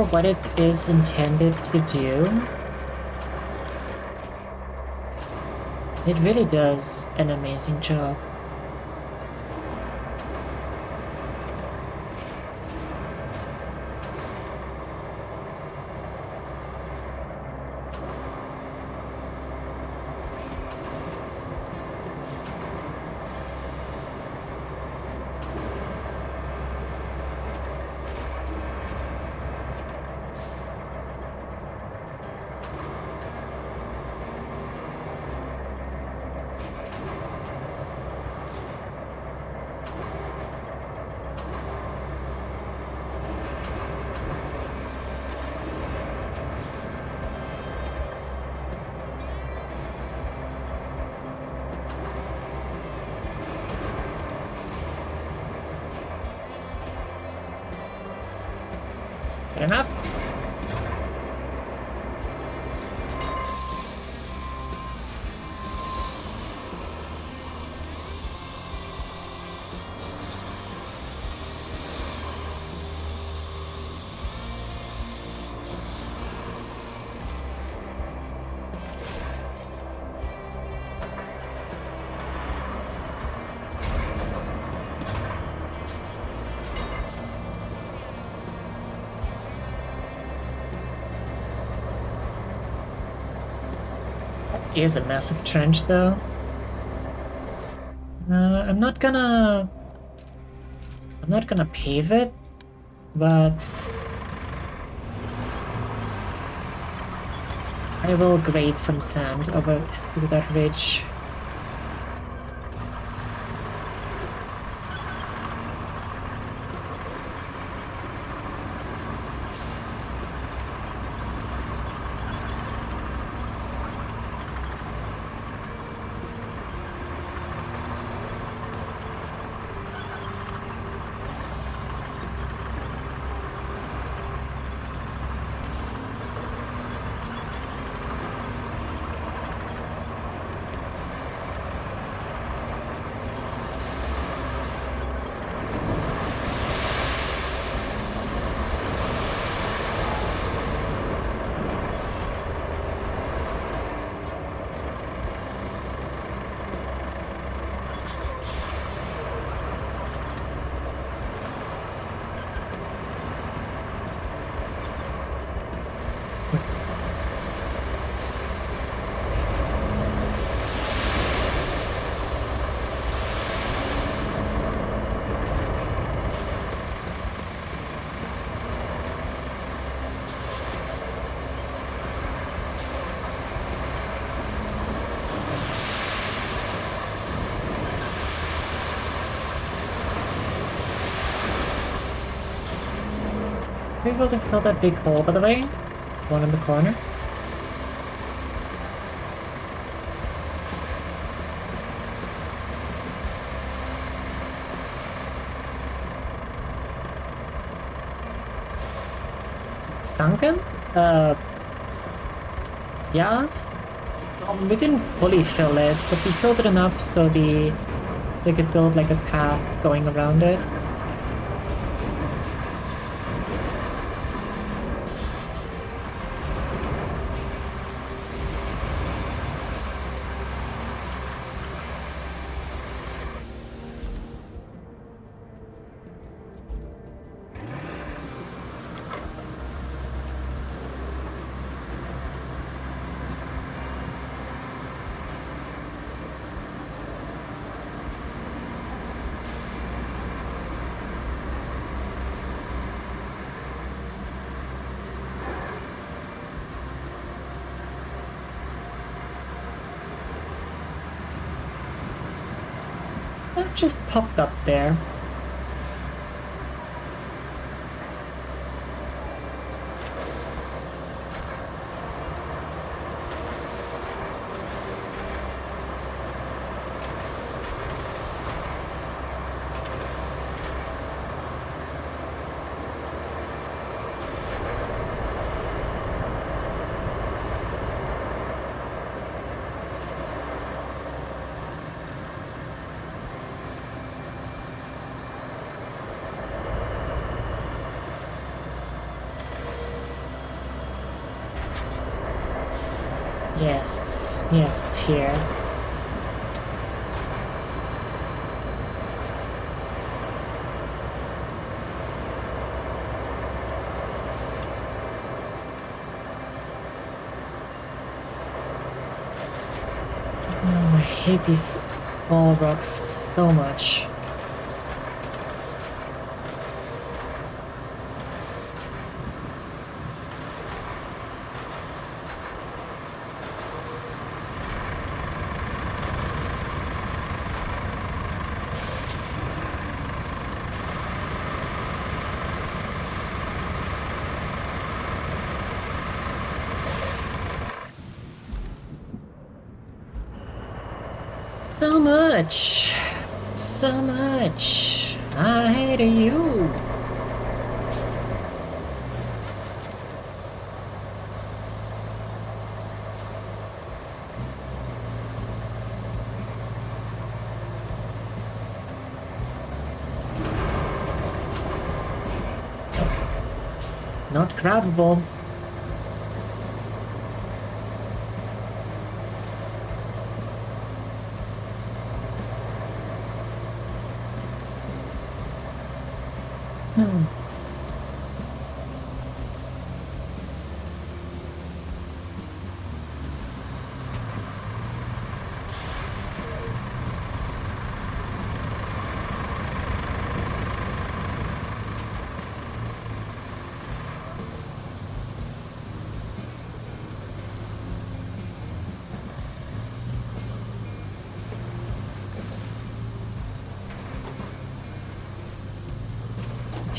what it is intended to do, it really does an amazing job. Good enough. Is a massive trench though. I'm not gonna pave it, but I will grade some sand over through that ridge. Be able to fill that big hole, by the way? One in the corner. Sunken? Yeah. We didn't fully fill it, but we filled it enough so they could build like a path going around it. That just popped up there. Yes, yes, it's here. Oh, I hate these ball rocks so much. So much! So much! I hate you! Not grabbable.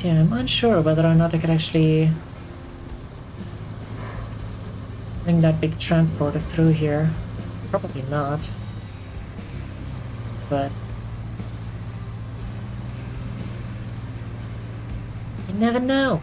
Yeah, I'm unsure whether or not I could actually bring that big transporter through here. Probably not. But you never know.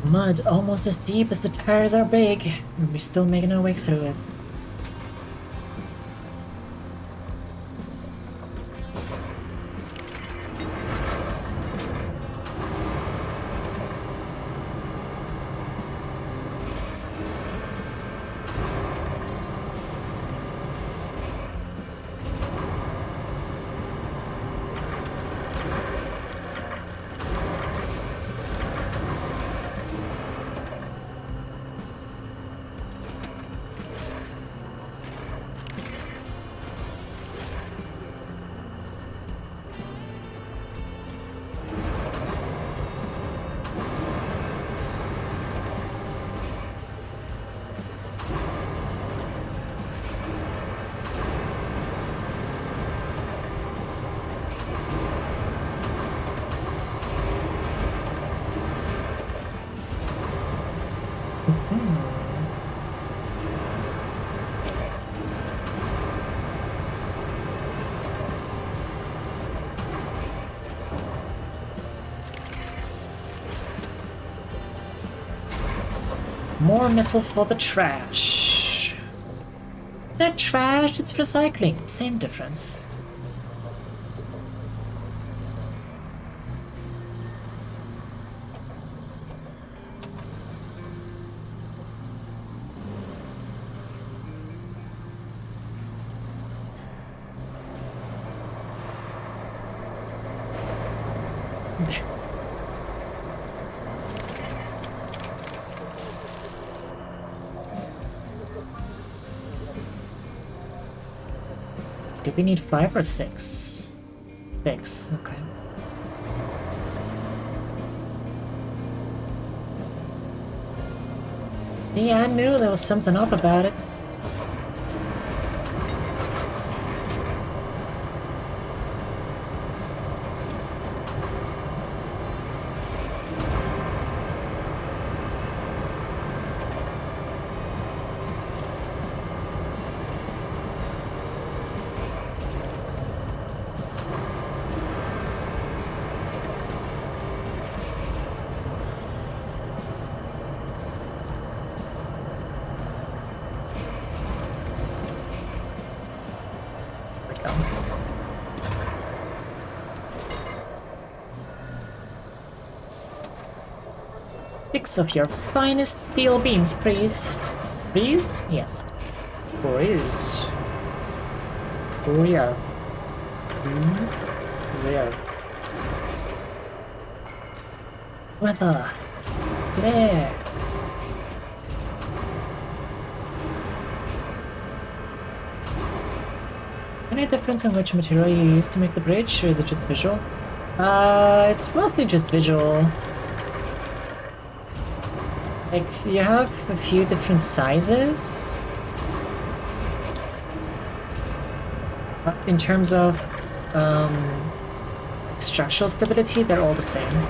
Mud almost as deep as the tires are big, and we're still making our way through it. More metal for the trash. It's not trash, it's recycling. Same difference. There. Do we need 5 or 6? 6, okay. Yeah, I knew there was something up about it. Six of your finest steel beams, please. Please? Yes. Please. Oh yeah. There. Weather. Glare. Any difference in which material you use to make the bridge, or is it just visual? It's mostly just visual. Like, you have a few different sizes, but in terms of structural stability, they're all the same.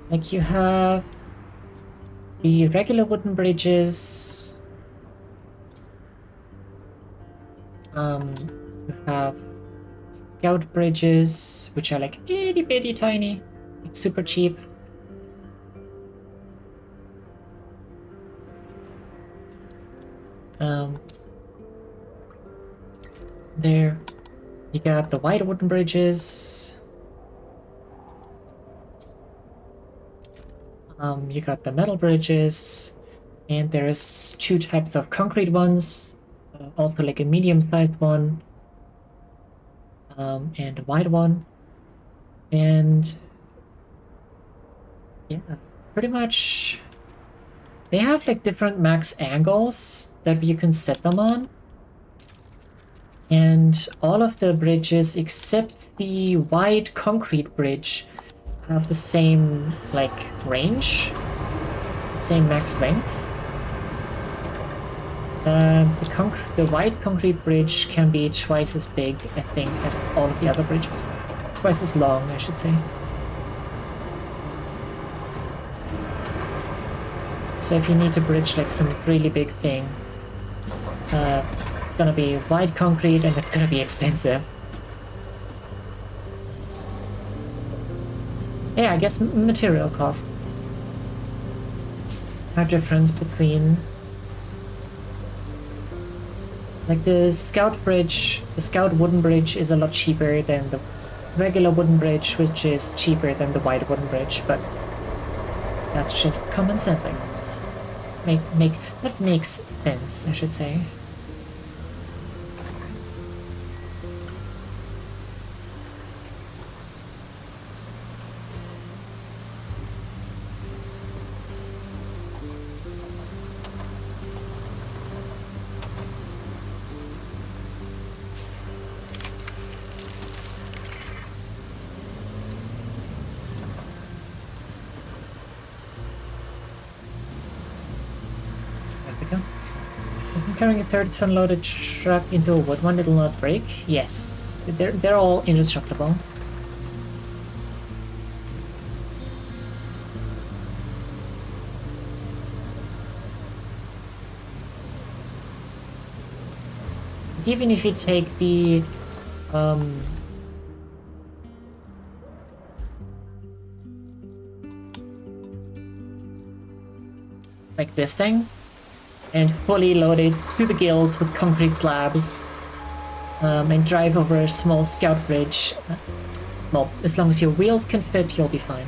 Like, you have the regular wooden bridges, you have scout bridges, which are like itty bitty tiny, like super cheap. There, you got the white wooden bridges. You got the metal bridges, and there's two types of concrete ones, also like a medium-sized one, and a wide one, and yeah, pretty much they have like different max angles that you can set them on, and all of the bridges except the wide concrete bridge have the same, like, range, same max length. The wide concrete bridge can be twice as big, I think, as all of the other bridges. Twice as long, I should say. So if you need to bridge, like, some really big thing, it's gonna be wide concrete and it's gonna be expensive. Yeah, I guess material cost are different between, like, the scout bridge. The scout wooden bridge is a lot cheaper than the regular wooden bridge, which is cheaper than the white wooden bridge, but that's just common sense, I guess. That makes sense, I should say. we go. If I'm carrying a 30-ton loaded truck into a wood one, it'll not break? Yes. They're all indestructible. Even if you take the like this thing, and fully load it to the gills with concrete slabs, and drive over a small scout bridge, well, as long as your wheels can fit, you'll be fine.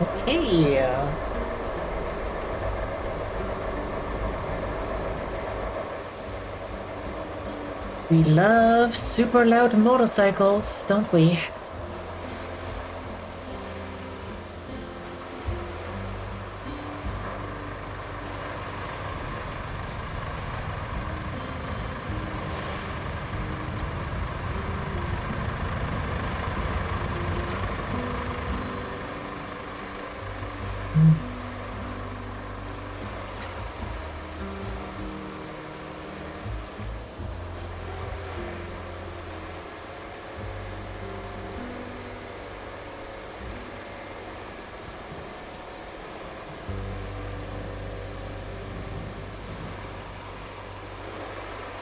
Okay. We love super loud motorcycles, don't we?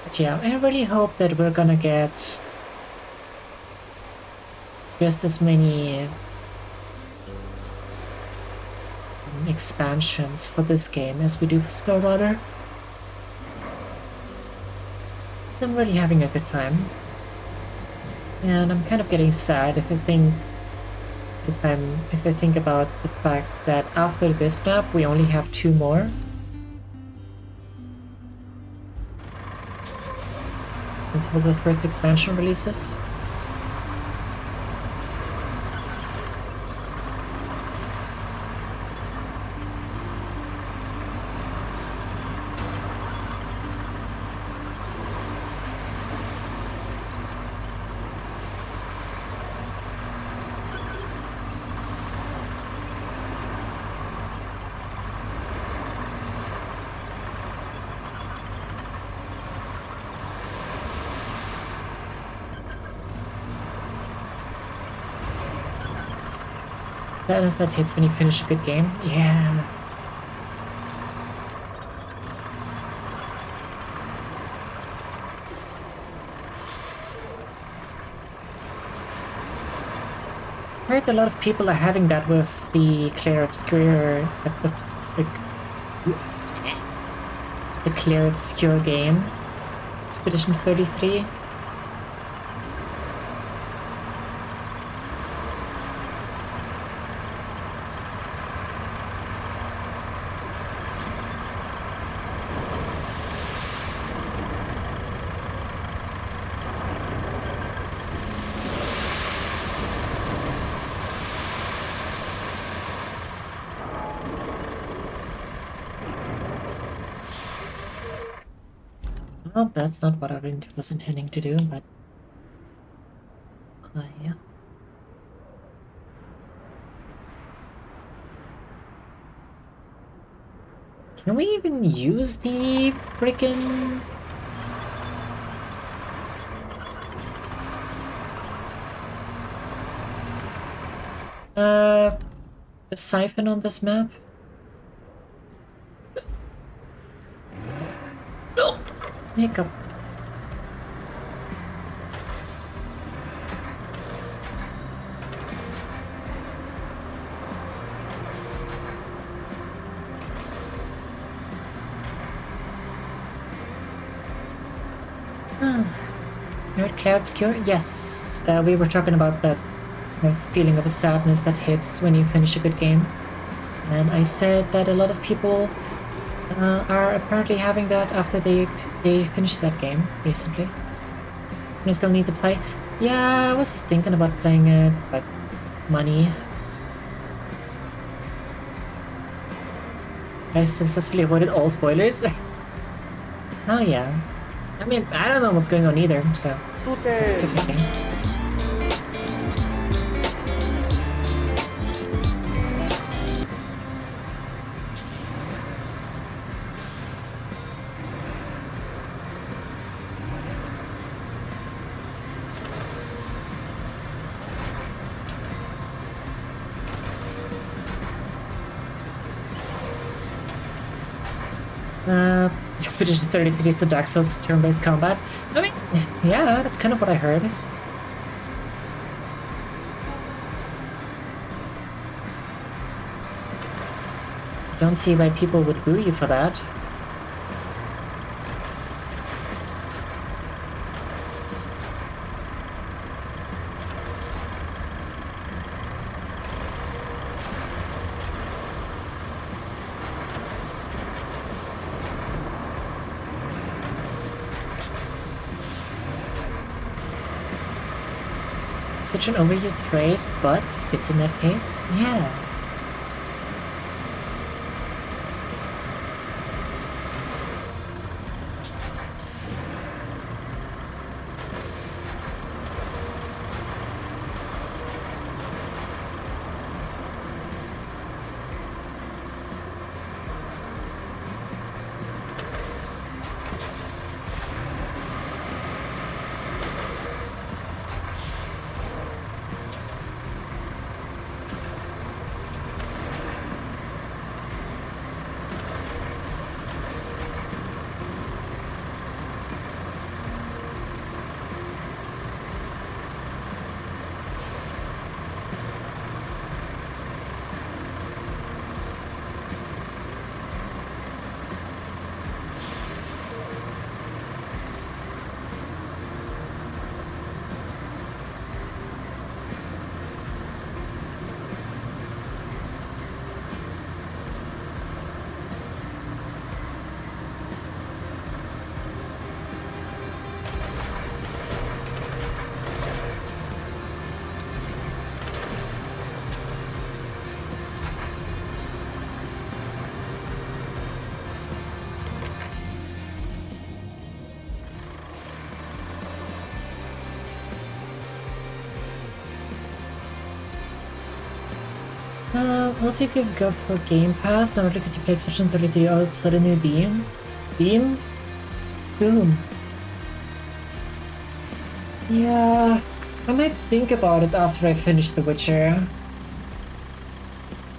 But yeah, I really hope that we're gonna get just as many expansions for this game as we do for SnowRunner. I'm really having a good time. And I'm kind of getting sad if I think about the fact that after this map we only have 2 more. Until the first expansion releases. Sadness that hits when you finish a good game. Yeah. I heard a lot of people are having that with the Clear Obscure, the Clear Obscure game, Expedition 33. Well, that's not what I was intending to do, but... yeah. Can we even use the frickin'... the siphon on this map? Hiccup. Cloud obscure? Yes, we were talking about that feeling of a sadness that hits when you finish a good game. And I said that a lot of people are apparently having that after they finished that game recently. I still need to play. Yeah, I was thinking about playing it, but money. I successfully avoided all spoilers. Oh yeah. I mean, I don't know what's going on either, so just take the game. Expedition 33 is the Dark Souls turn-based combat. I mean, yeah, that's kind of what I heard. Don't see why people would boo you for that. Such an overused phrase, but it's in that case. Yeah. Also you could go for Game Pass, now look at you play Expansion 33 outside a new Beam. Beam? Doom. Yeah, I might think about it after I finish The Witcher.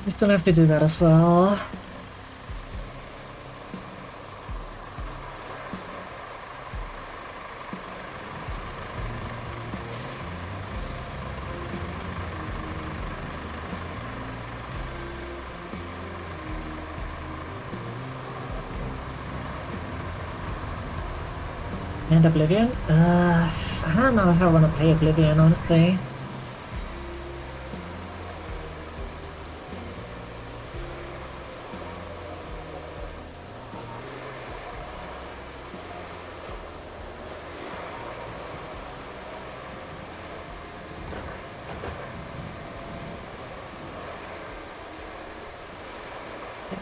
We still have to do that as well. And Oblivion? I don't know if I want to play Oblivion, honestly.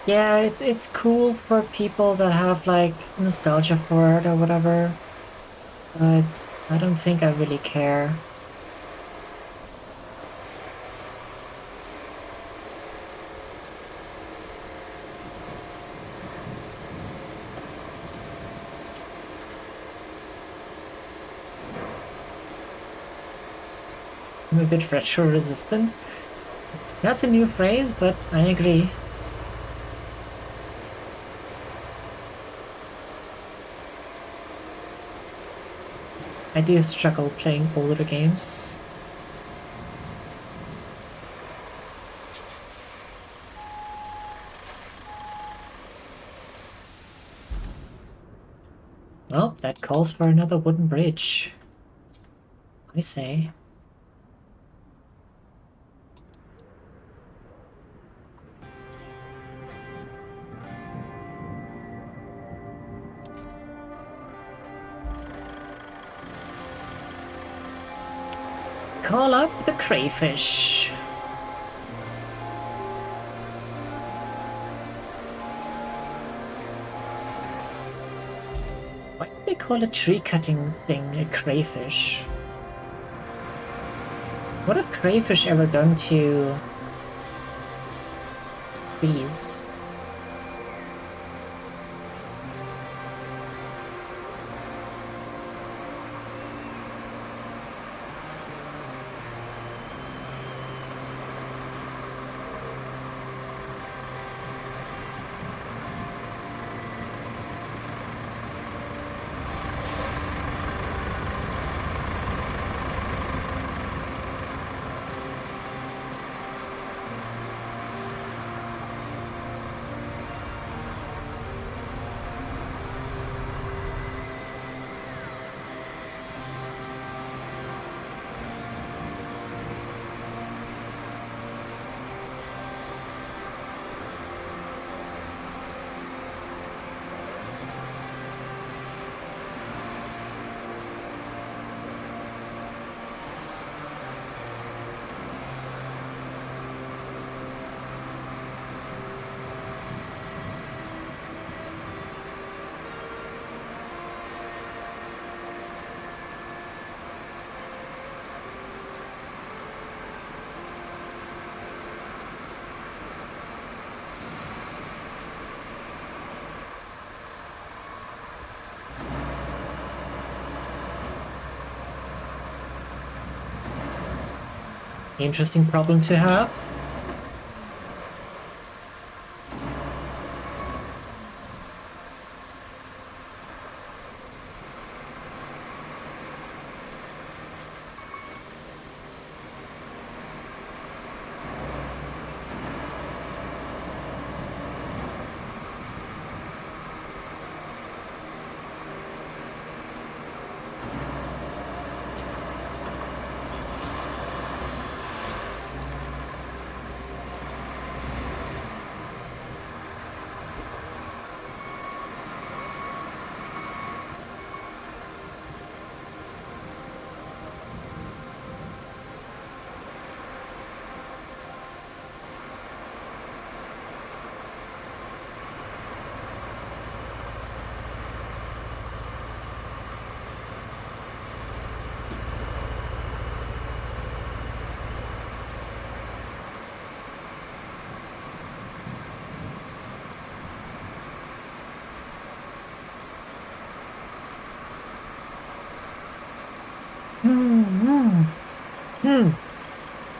Yeah, it's cool for people that have like nostalgia for it or whatever. But I don't think I really care. I'm a bit retro resistant. That's a new phrase, but I agree. I do struggle playing older games. Well, that calls for another wooden bridge. I say. Call up the crayfish. Why did they call a tree cutting thing a crayfish? What have crayfish ever done to trees? Interesting problem to have.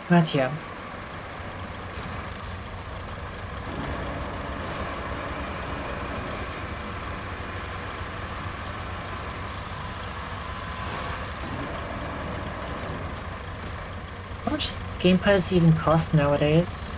But yeah. How much does Game Pass even cost nowadays?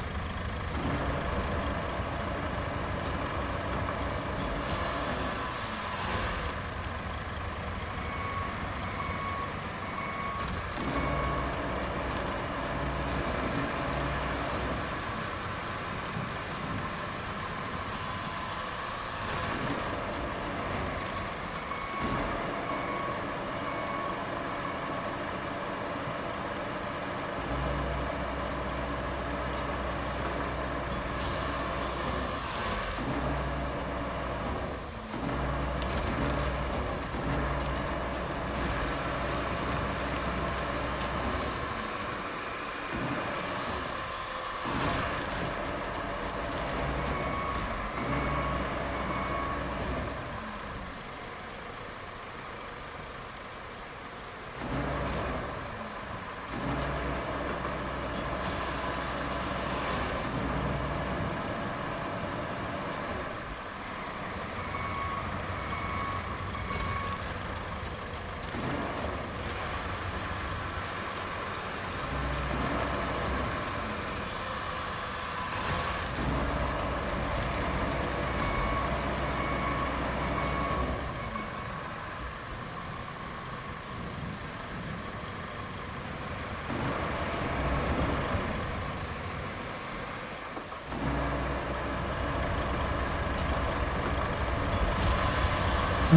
The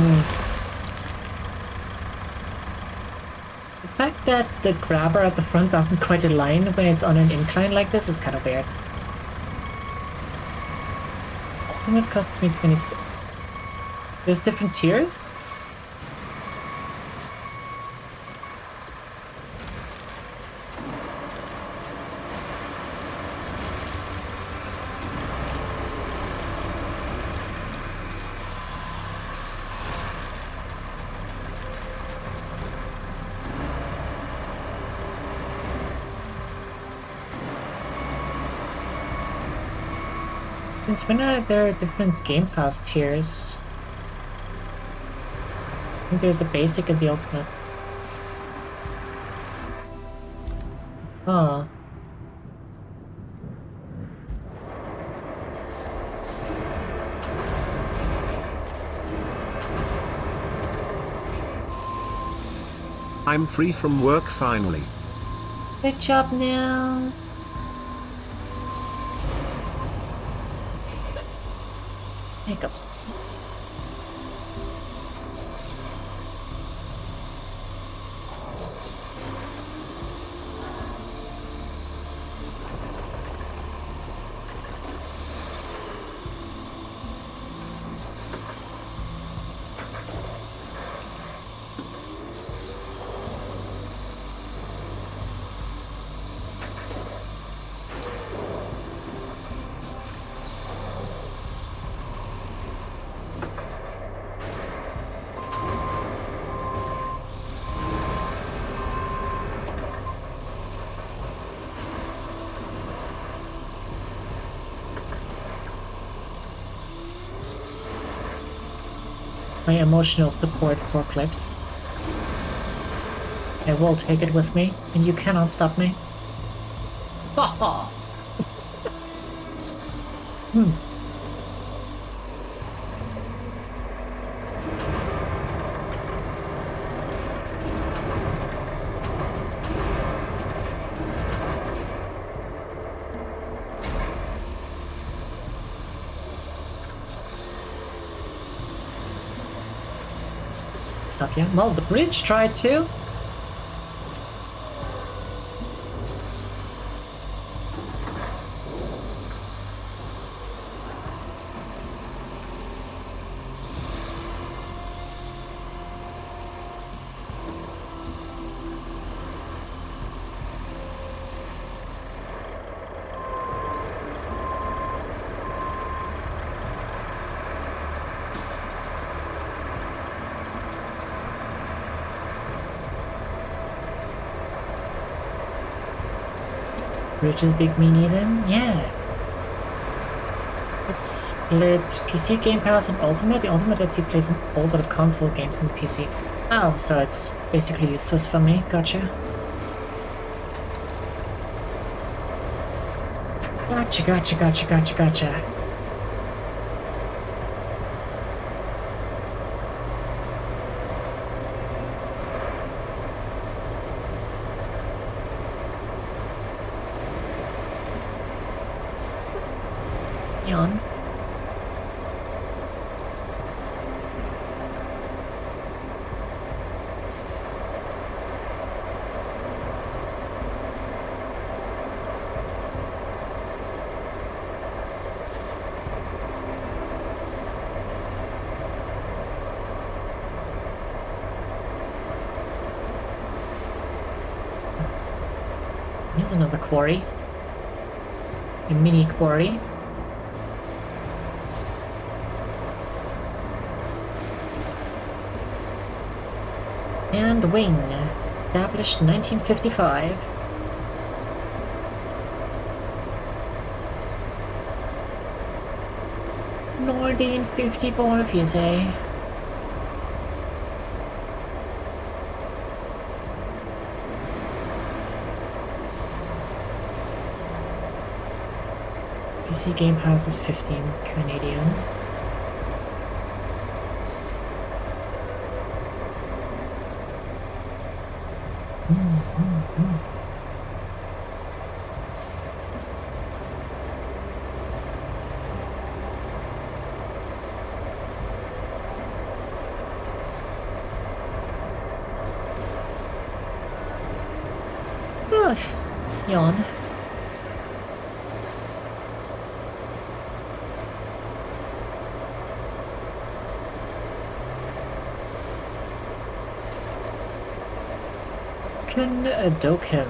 fact that the grabber at the front doesn't quite align when it's on an incline like this is kind of weird. Ultimate costs me 26. There's different tiers? Since when are there different Game Pass tiers? I think there's a basic and the ultimate. Huh. I'm free from work finally. Good job, Neil. Take up. My emotional support forklift. I will take it with me, and you cannot stop me. Ha ha! Stop, yeah. Well, the bridge tried to. Bridge is big meanie then? Yeah. Let's split PC Game Pass and Ultimate. The Ultimate lets you play some older console games on PC. Oh, so it's basically useless for me. Gotcha. Gotcha. On. Here's another quarry. A mini quarry. And wing, established 1955. Nordine 55, you say? PC Game Pass is 15 Canadian. Yawn. Doken.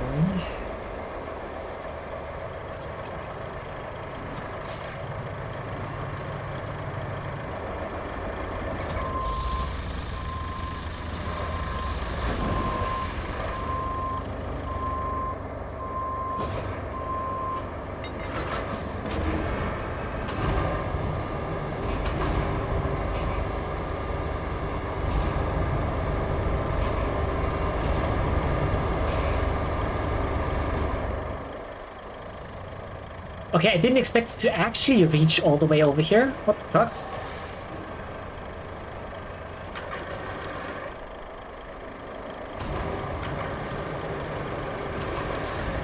Okay, I didn't expect it to actually reach all the way over here. What the fuck?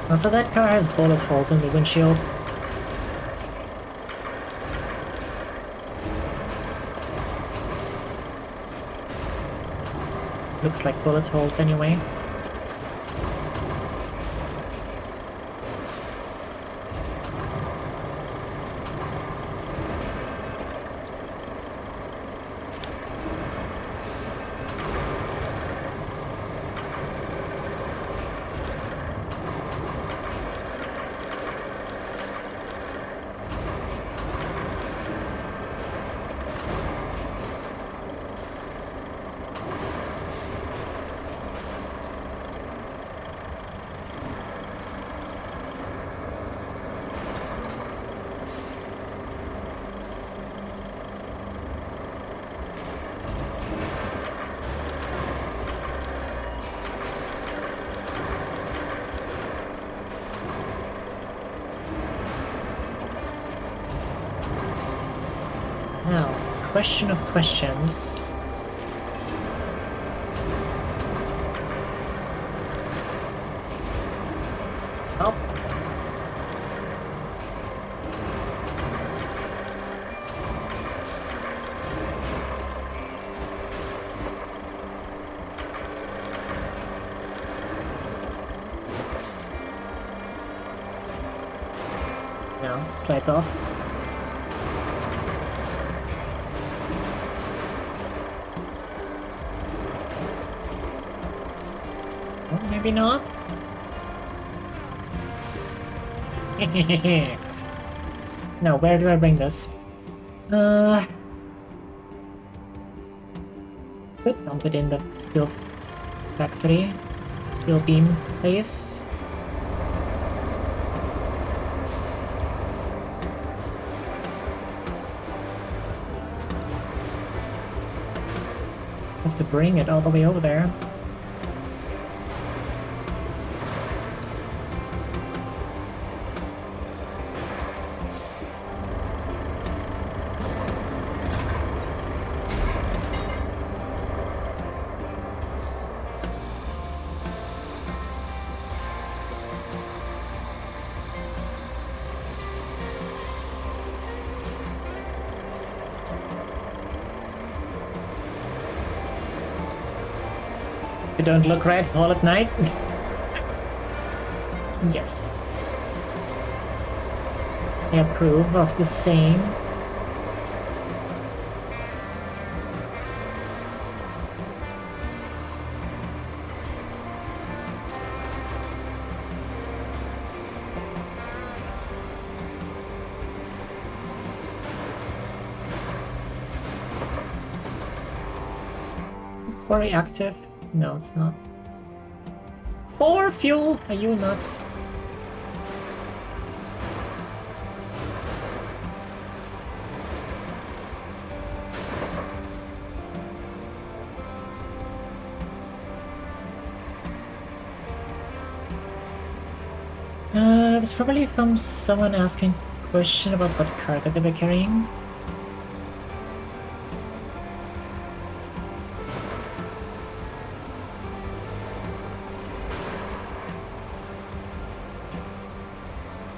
Also, that car has bullet holes in the windshield. Looks like bullet holes anyway. Now, question of questions. Oh. No, it slides off. Maybe not. Now, where do I bring this? Could dump it in the steel factory, steel beam place. Just have to bring it all the way over there. You don't look right all at night? Yes. I approve of the same. Is it very active? No, it's not. Or fuel? Are you nuts? It was probably from someone asking a question about what cargo they were carrying.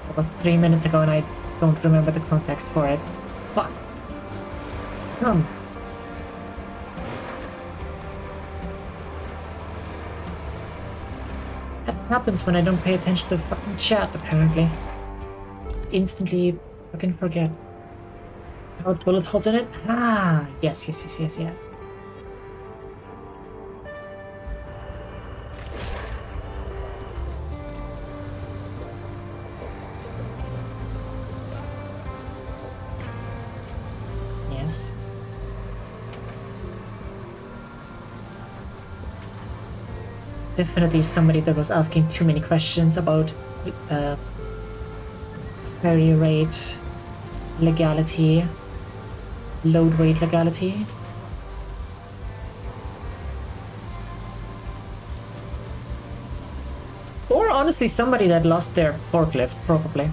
It was 3 minutes ago and I don't remember the context for it. Fuck. God Happens when I don't pay attention to fucking chat, apparently. Instantly fucking forget. Health bullet holes in it? Ah, yes, yes, yes, yes, yes. Yes. Definitely somebody that was asking too many questions about carry rate, legality, load weight legality. Or honestly somebody that lost their forklift, probably.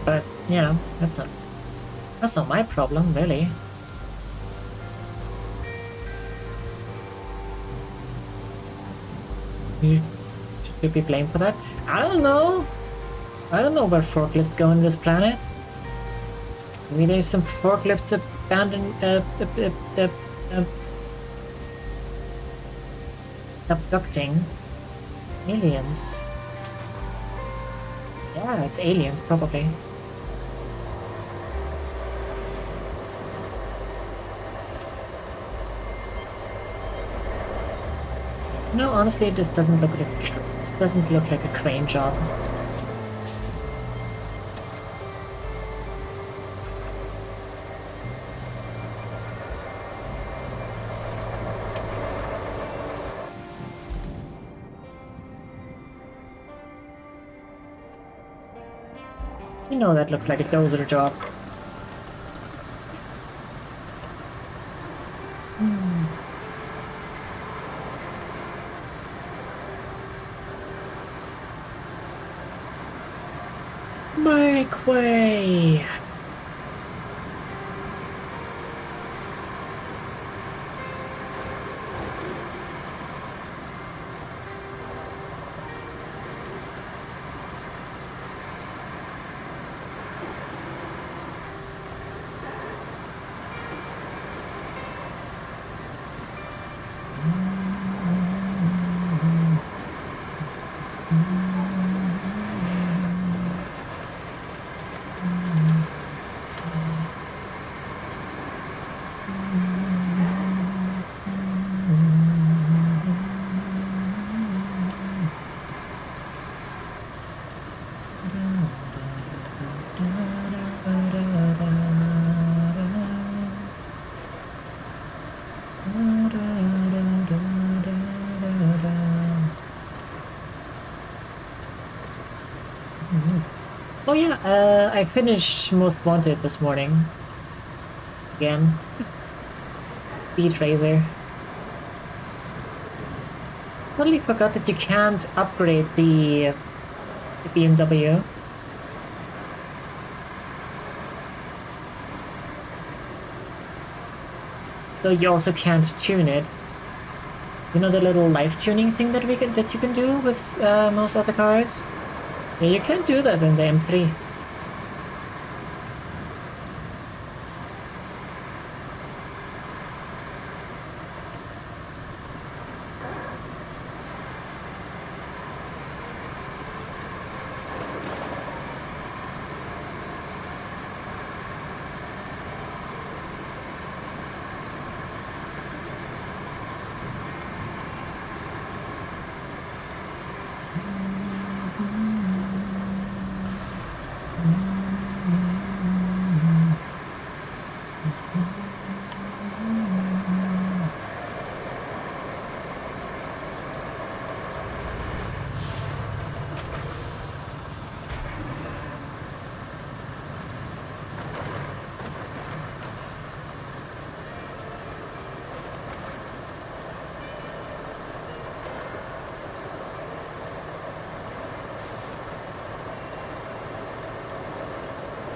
But, you know, that's not my problem, really. Should you be blamed for that? I don't know. I don't know where forklifts go on this planet. Maybe there's some forklifts abandoned, abducting aliens. Yeah, it's aliens, probably. No, honestly, this doesn't look like a crane job. You know that looks like a dozer job. Make way! Oh yeah, I finished Most Wanted this morning. Again. Beat Razor. Totally forgot that you can't upgrade the BMW. So you also can't tune it. You know the little life tuning thing that you can do with most other cars? Yeah, you can't do that in the M3.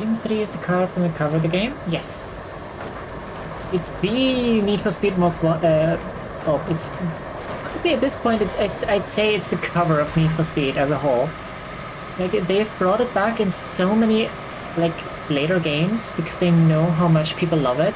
M3 is the car from the cover of the game? Yes. It's the Need for Speed most oh, it's at this point I'd say it's the cover of Need for Speed as a whole. Like they've brought it back in so many like later games because they know how much people love it.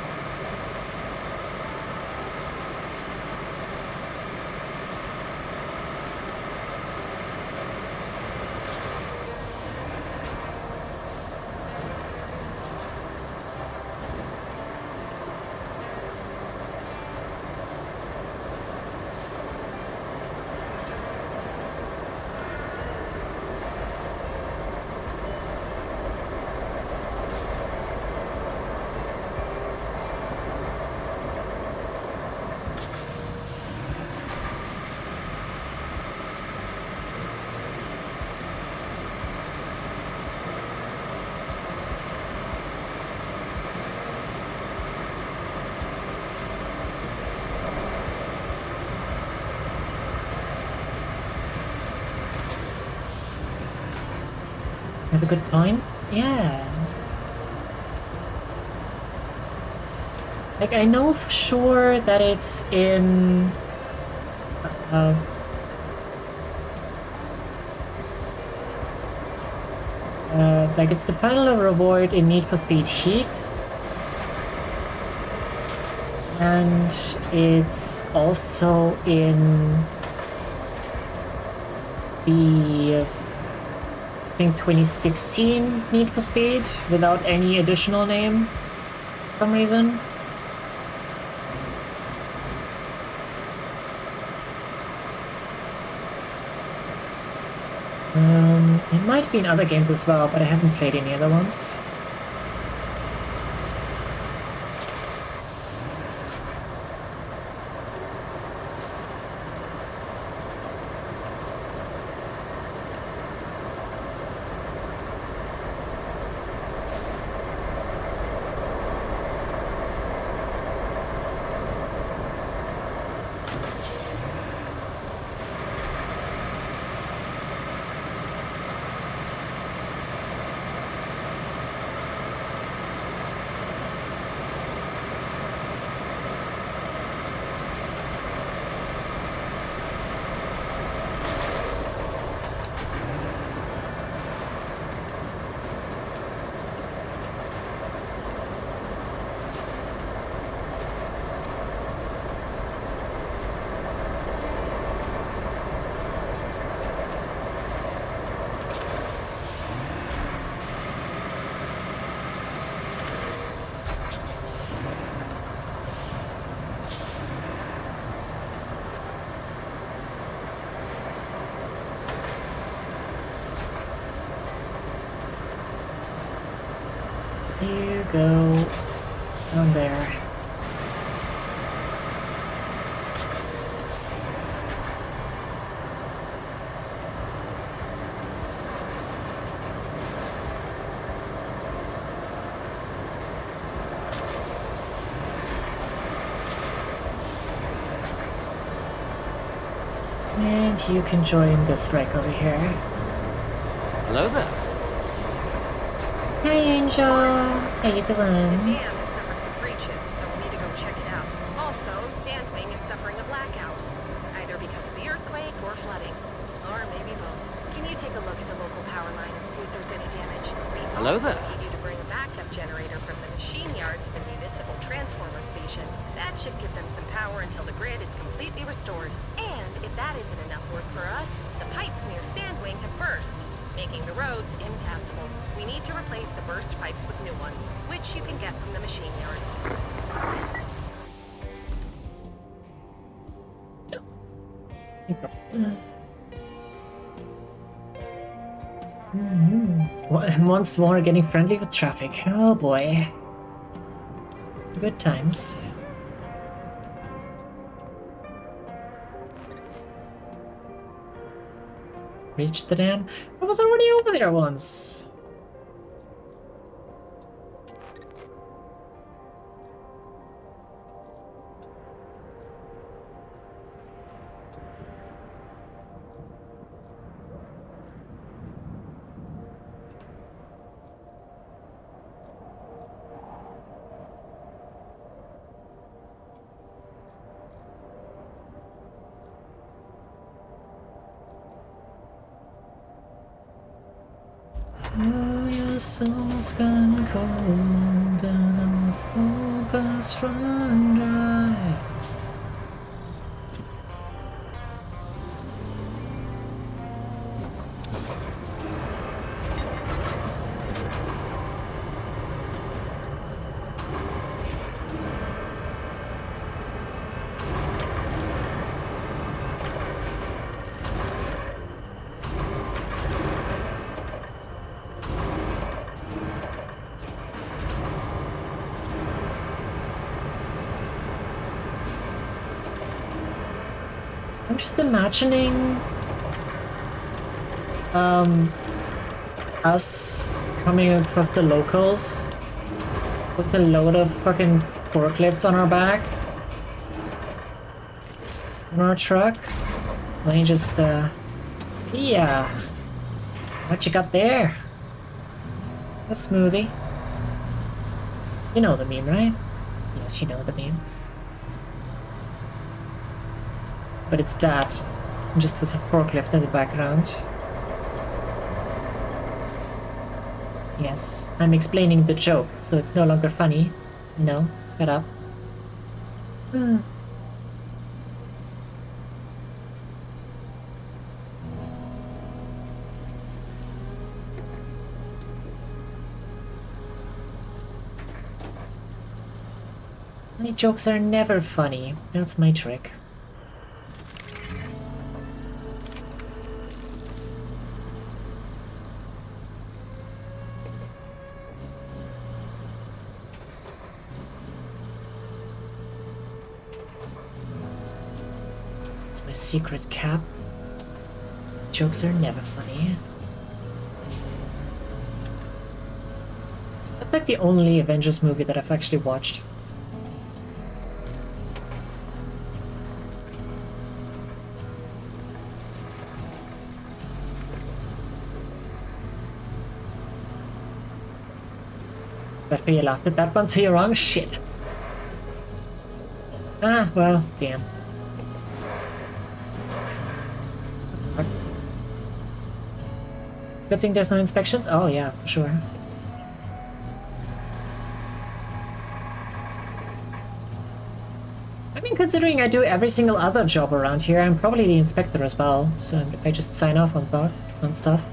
Have a good point? Yeah. Like, I know for sure that it's in... like, it's the final reward in Need for Speed Heat. And it's also in the... I think 2016 Need for Speed without any additional name for some reason. It might be in other games as well, but I haven't played any other ones. You go down there. And you can join this wreck over here. Hello there. Hey Angel, how you doing? Dam is suffering from breaches, so we'll need to go check it out. Also, Sandwing is suffering a blackout, either because of the earthquake or flooding, or maybe both. Can you take a look at the local power line and see if there's any damage? We Hello also there. need you to bring a backup generator from the machine yard to the municipal transformer station. That should give them some power until the grid is completely restored. And if that isn't enough work for us, the pipes near Sandwing have burst, making the roads impassable. We need to replace the burst pipes with new ones, which you can get from the machine yard. Once more getting friendly with traffic. Oh boy. Good times. Reached the dam? I was already over there once. Oh, your soul's gone cold and our hope has run dry. I'm just imagining us coming across the locals with a load of fucking forklifts on our back, on our truck. Let me just yeah, what you got there? A smoothie. You know the meme, right? Yes, you know the meme. But it's that, just with a forklift in the background. Yes, I'm explaining the joke, so it's no longer funny. No, shut up. My jokes are never funny. That's my trick. It's my secret cap. Jokes are never funny. That's like the only Avengers movie that I've actually watched. If you laughed at that one, so you're wrong? Shit. Ah, well, damn. Good thing there's no inspections? Oh yeah, for sure. I mean, considering I do every single other job around here, I'm probably the inspector as well, so I just sign off on stuff.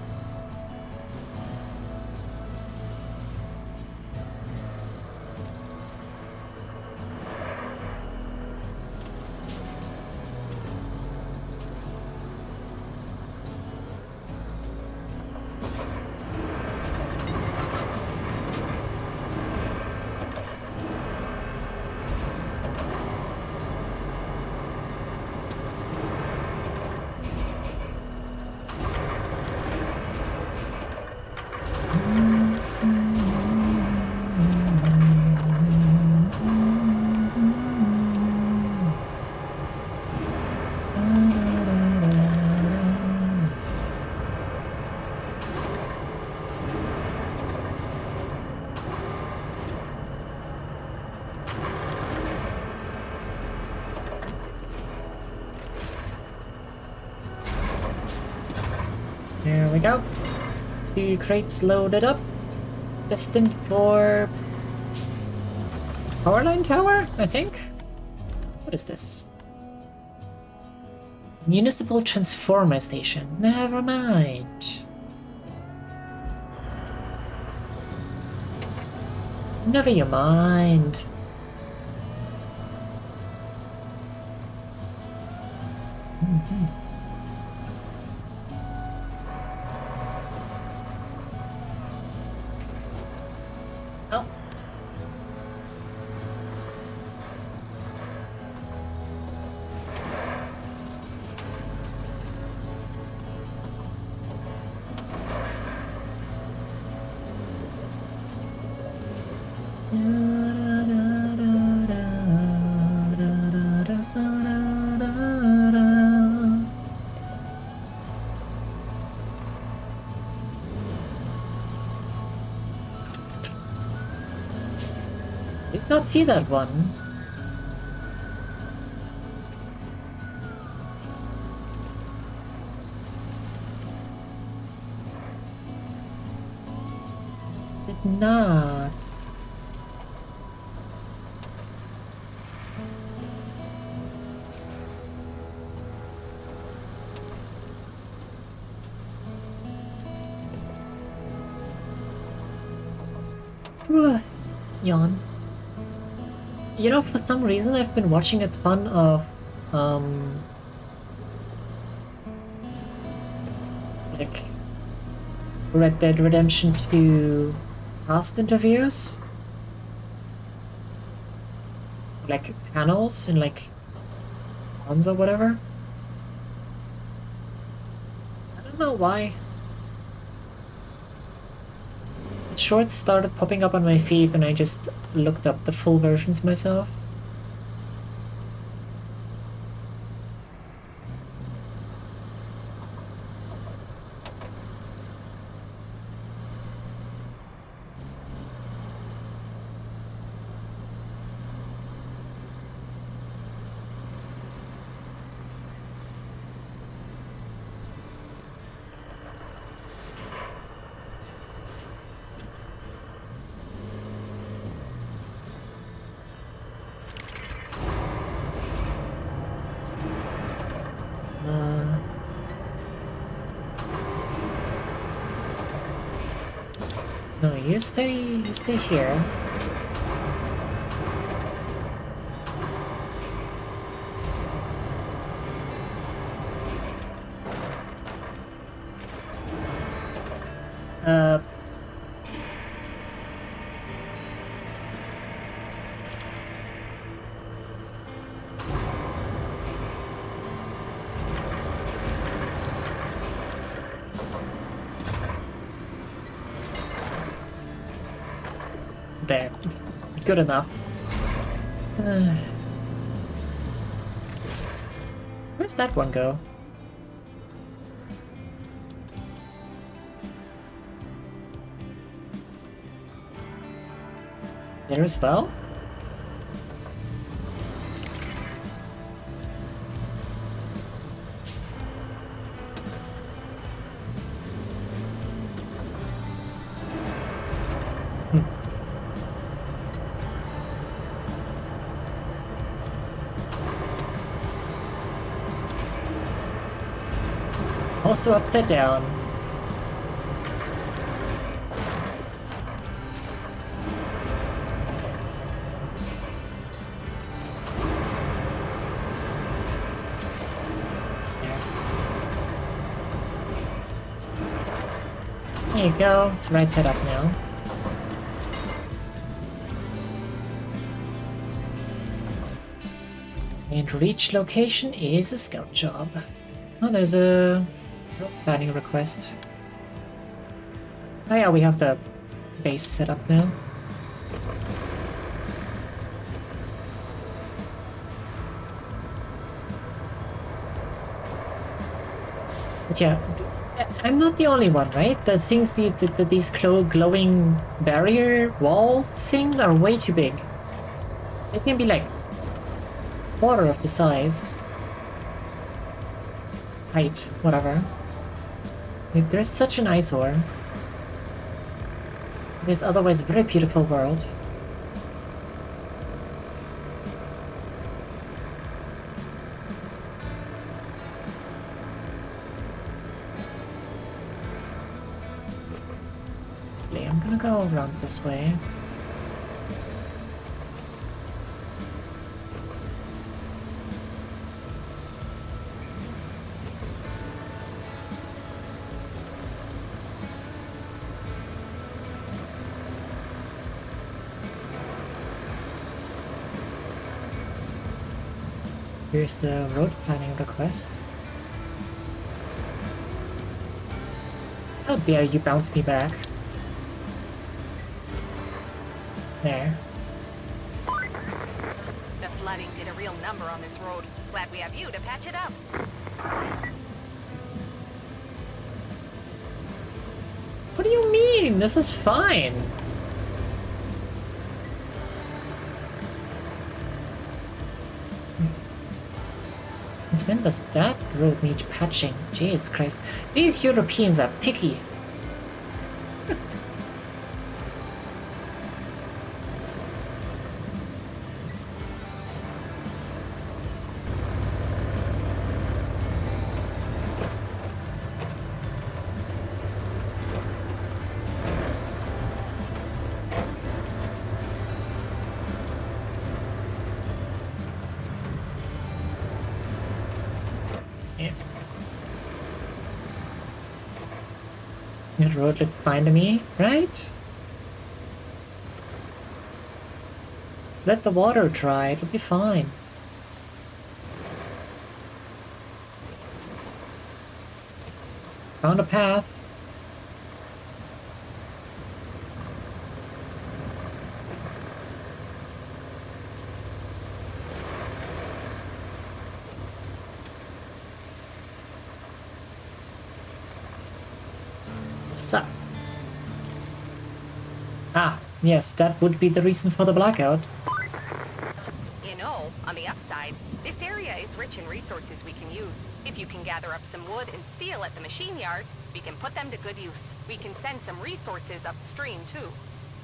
There we go. 2 crates loaded up. Destined for... Powerline tower, I think? What is this? Municipal Transformer Station. Never mind. Never you mind. Oh. Did not see that one. did not. Yawn. You know, for some reason I've been watching a ton of, like, Red Dead Redemption 2 cast interviews. Like, panels in, like, cons or whatever. I don't know why. Shorts started popping up on my feed and I just looked up the full versions myself. No, you stay here. There. Good enough. Where's that one go? There as well? Also upside down. There you go, it's right side up now. And reach location is a scout job. Oh, there's a planning request. Oh yeah, we have the base set up now. But yeah, I'm not the only one, right? The things, these glowing barrier wall things are way too big. They can be like quarter of the size. Height, whatever. There's such an eyesore. This otherwise very beautiful world. I'm gonna go around this way. Here's the road planning request. How dare you bounce me back? There. The flooding did a real number on this road. Glad we have you to patch it up. What do you mean? This is fine. Since when does that road need patching? Jesus Christ. These Europeans are picky. The road looked fine to me, right? Let the water dry, it'll be fine. Found a path. So. Ah, yes, that would be the reason for the blackout. You know, on the upside, this area is rich in resources we can use. If you can gather up some wood and steel at the machine yard, we can put them to good use. We can send some resources upstream, too.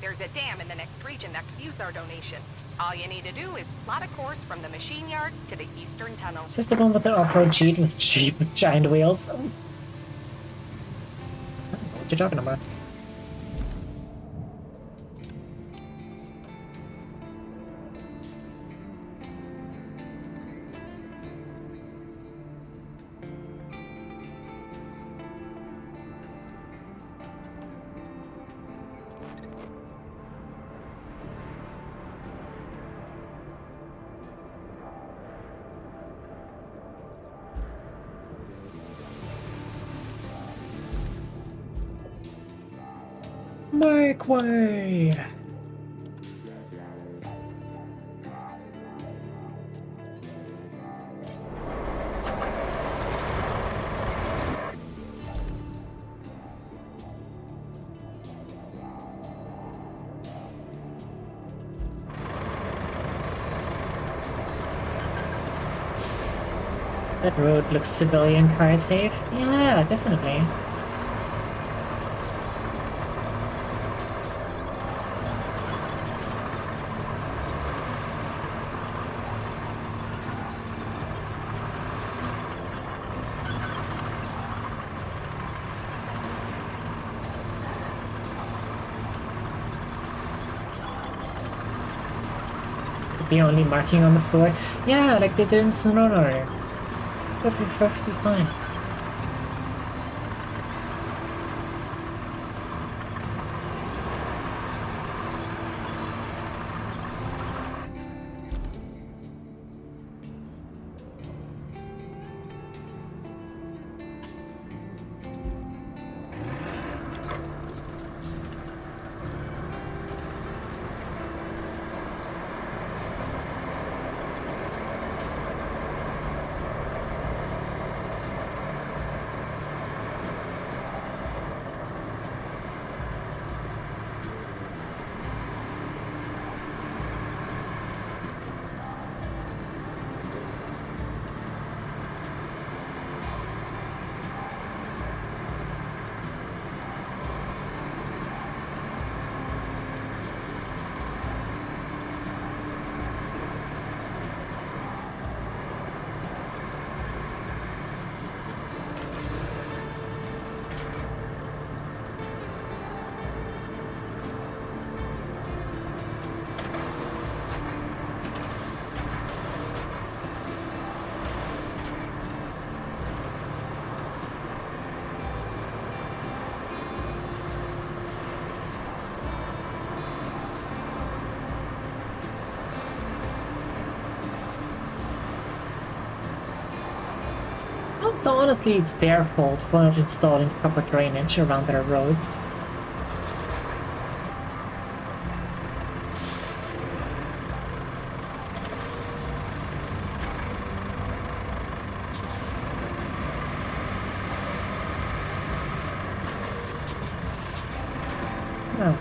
There's a dam in the next region that could use our donations. All you need to do is plot a course from the machine yard to the eastern tunnel. Is this the one with the off-road Jeep with giant wheels? I don't know what you're talking about. Make way! That road looks civilian car safe. Yeah, definitely. Be only marking on the floor. Yeah, like they did in Sonora. Would be perfectly fine. So honestly, it's their fault for not installing proper drainage around their roads. No.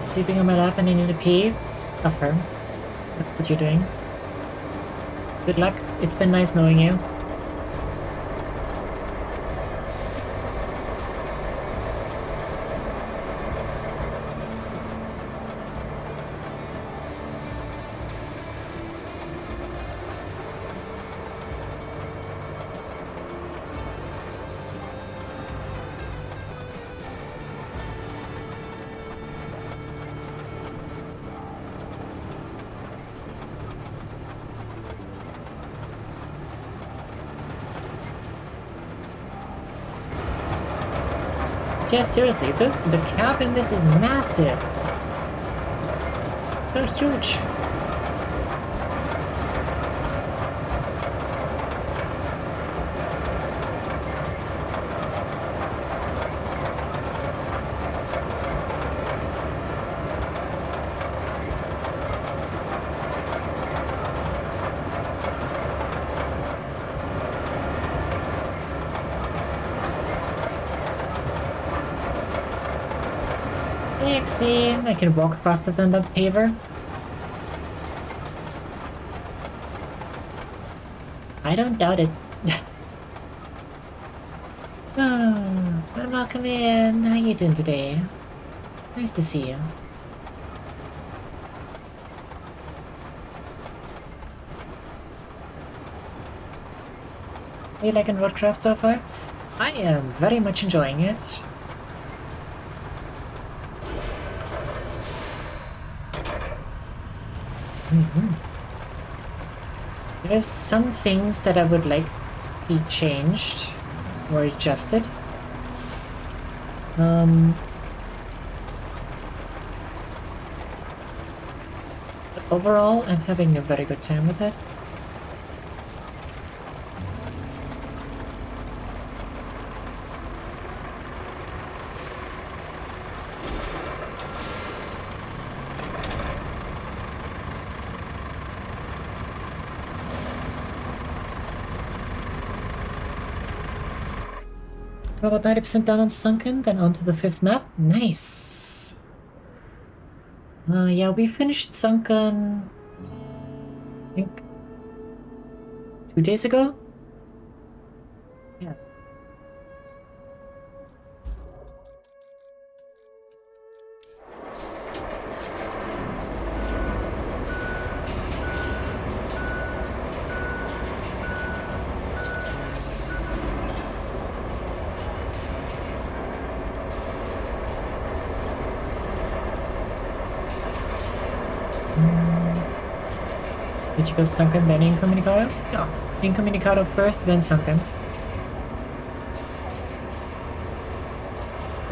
Sleeping on my lap and I need to pee? Of her. That's what you're doing. Good luck. It's been nice knowing you. Just seriously, the cap in this is massive. So huge. See, I can walk faster than that paver. I don't doubt it. Oh, welcome in. How you doing today? Nice to see you. Are you liking Roadcraft so far? I am very much enjoying it. There's some things that I would like to be changed or adjusted. But overall, I'm having a very good time with it. We're about 90% done on Sunken, then on to the 5th map. Nice! Yeah, we finished Sunken, I think, 2 days ago? Yeah. Did you go Sunken then Incommunicado? No. Incommunicado first, then Sunken.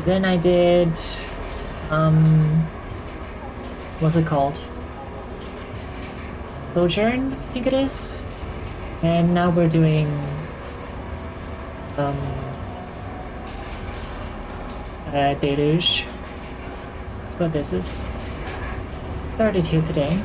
Then I did... what's it called? Sojourn, I think it is? And now we're doing... Deluge. That's what this is. Started here today.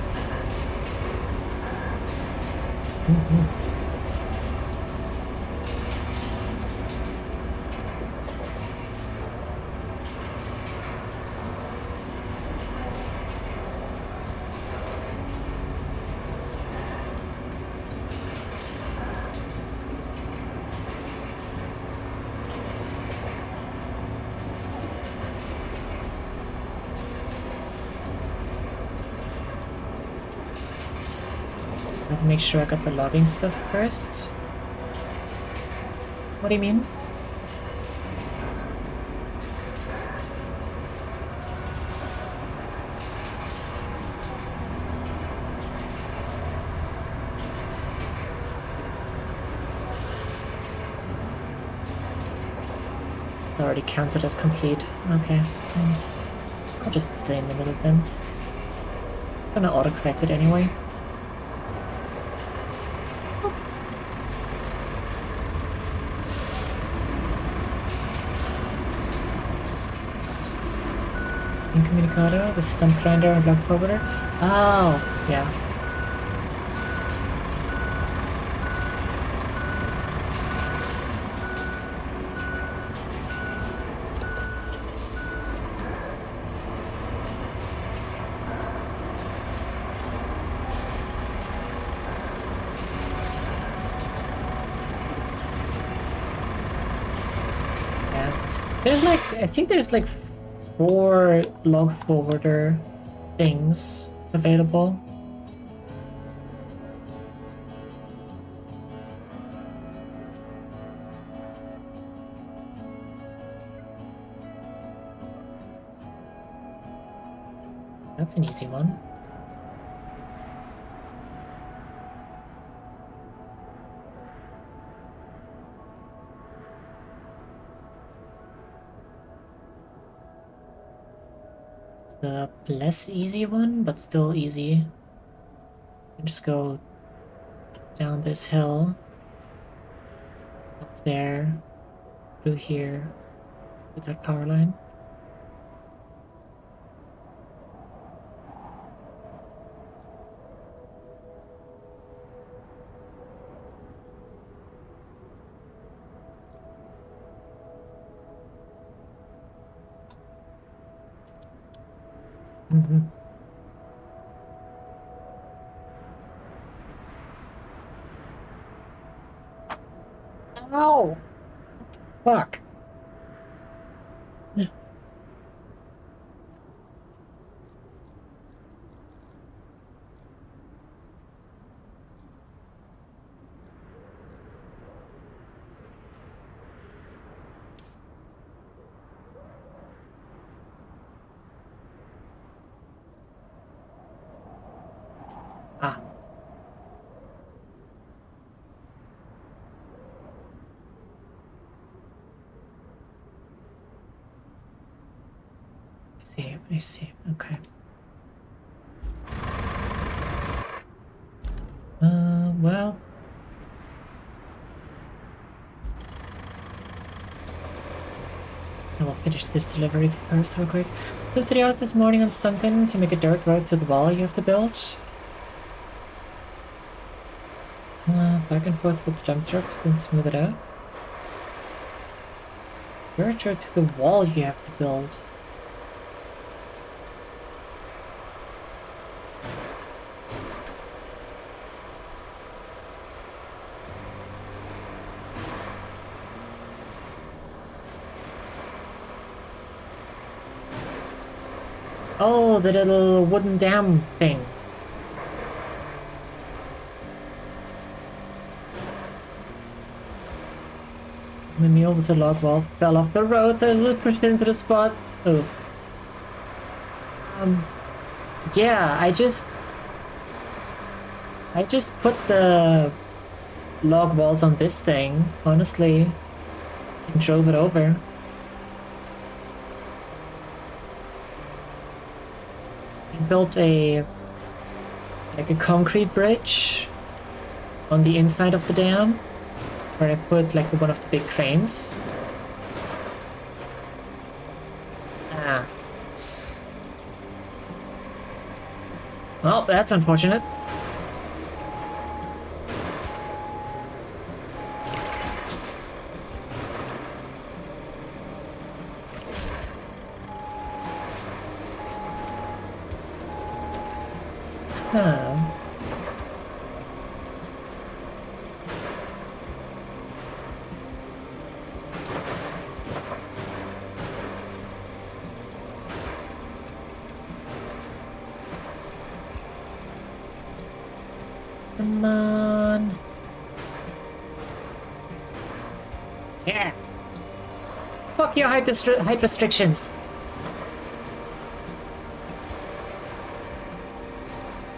I have to make sure I got the logging stuff first. What do you mean? It's already counted as complete. Okay. I'll just stay in the middle then. It's gonna autocorrect it anyway. Incommunicado, the stump grinder and block forwarder. Oh, yeah. There's like, I think there's like 4 log forwarder things available. That's an easy one. It's the less easy one, but still easy. You just go down this hill, up there, through here, with that power line. Mm-hmm. Ow! Fuck! Ah. I see, okay. Well. I will finish this delivery first real quick. So 3 hours this morning on Sunken to make a dirt road to the wall you have to build. Back and forth with dump trucks, then smooth it out. Dirt road to the wall you have to build. Oh, the little wooden dam thing. The mule with the log wall fell off the road, so it pushed into the spot. Oh. Yeah, I just put the log walls on this thing, honestly, and drove it over. Built a concrete bridge on the inside of the dam where I put like one of the big cranes. Ah. Well, that's unfortunate. Huh. Come on. Yeah. Fuck your height restrictions.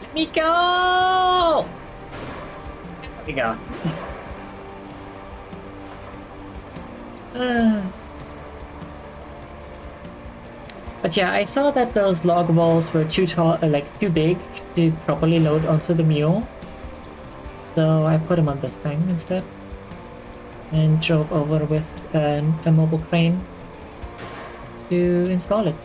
Let me go! There we go. But yeah, I saw that those log walls were too tall, too big to properly load onto the mule. So I put them on this thing instead. And drove over with a mobile crane to install it.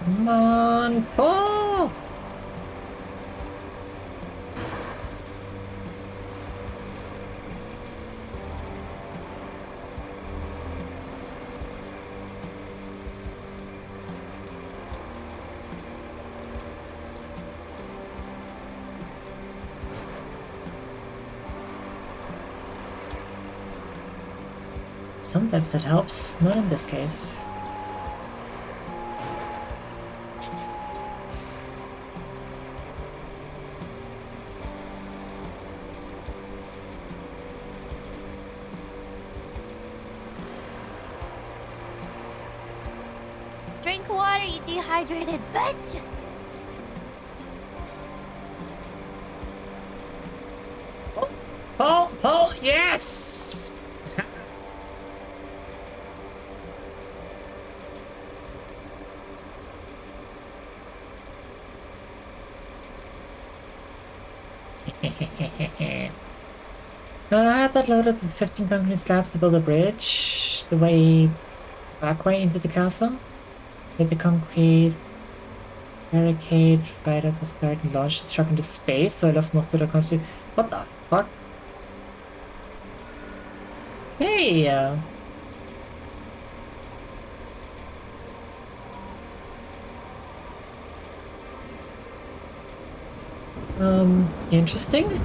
Come on, pull! Sometimes that helps, not in this case. Drink water, you dehydrated bitch! Pull, yes! I had that loaded with 15 concrete slabs to build a bridge the back way into the castle. Hit the concrete barricade right at the start and launched the truck into space, so I lost most of the concrete. What the fuck? Hey! Interesting.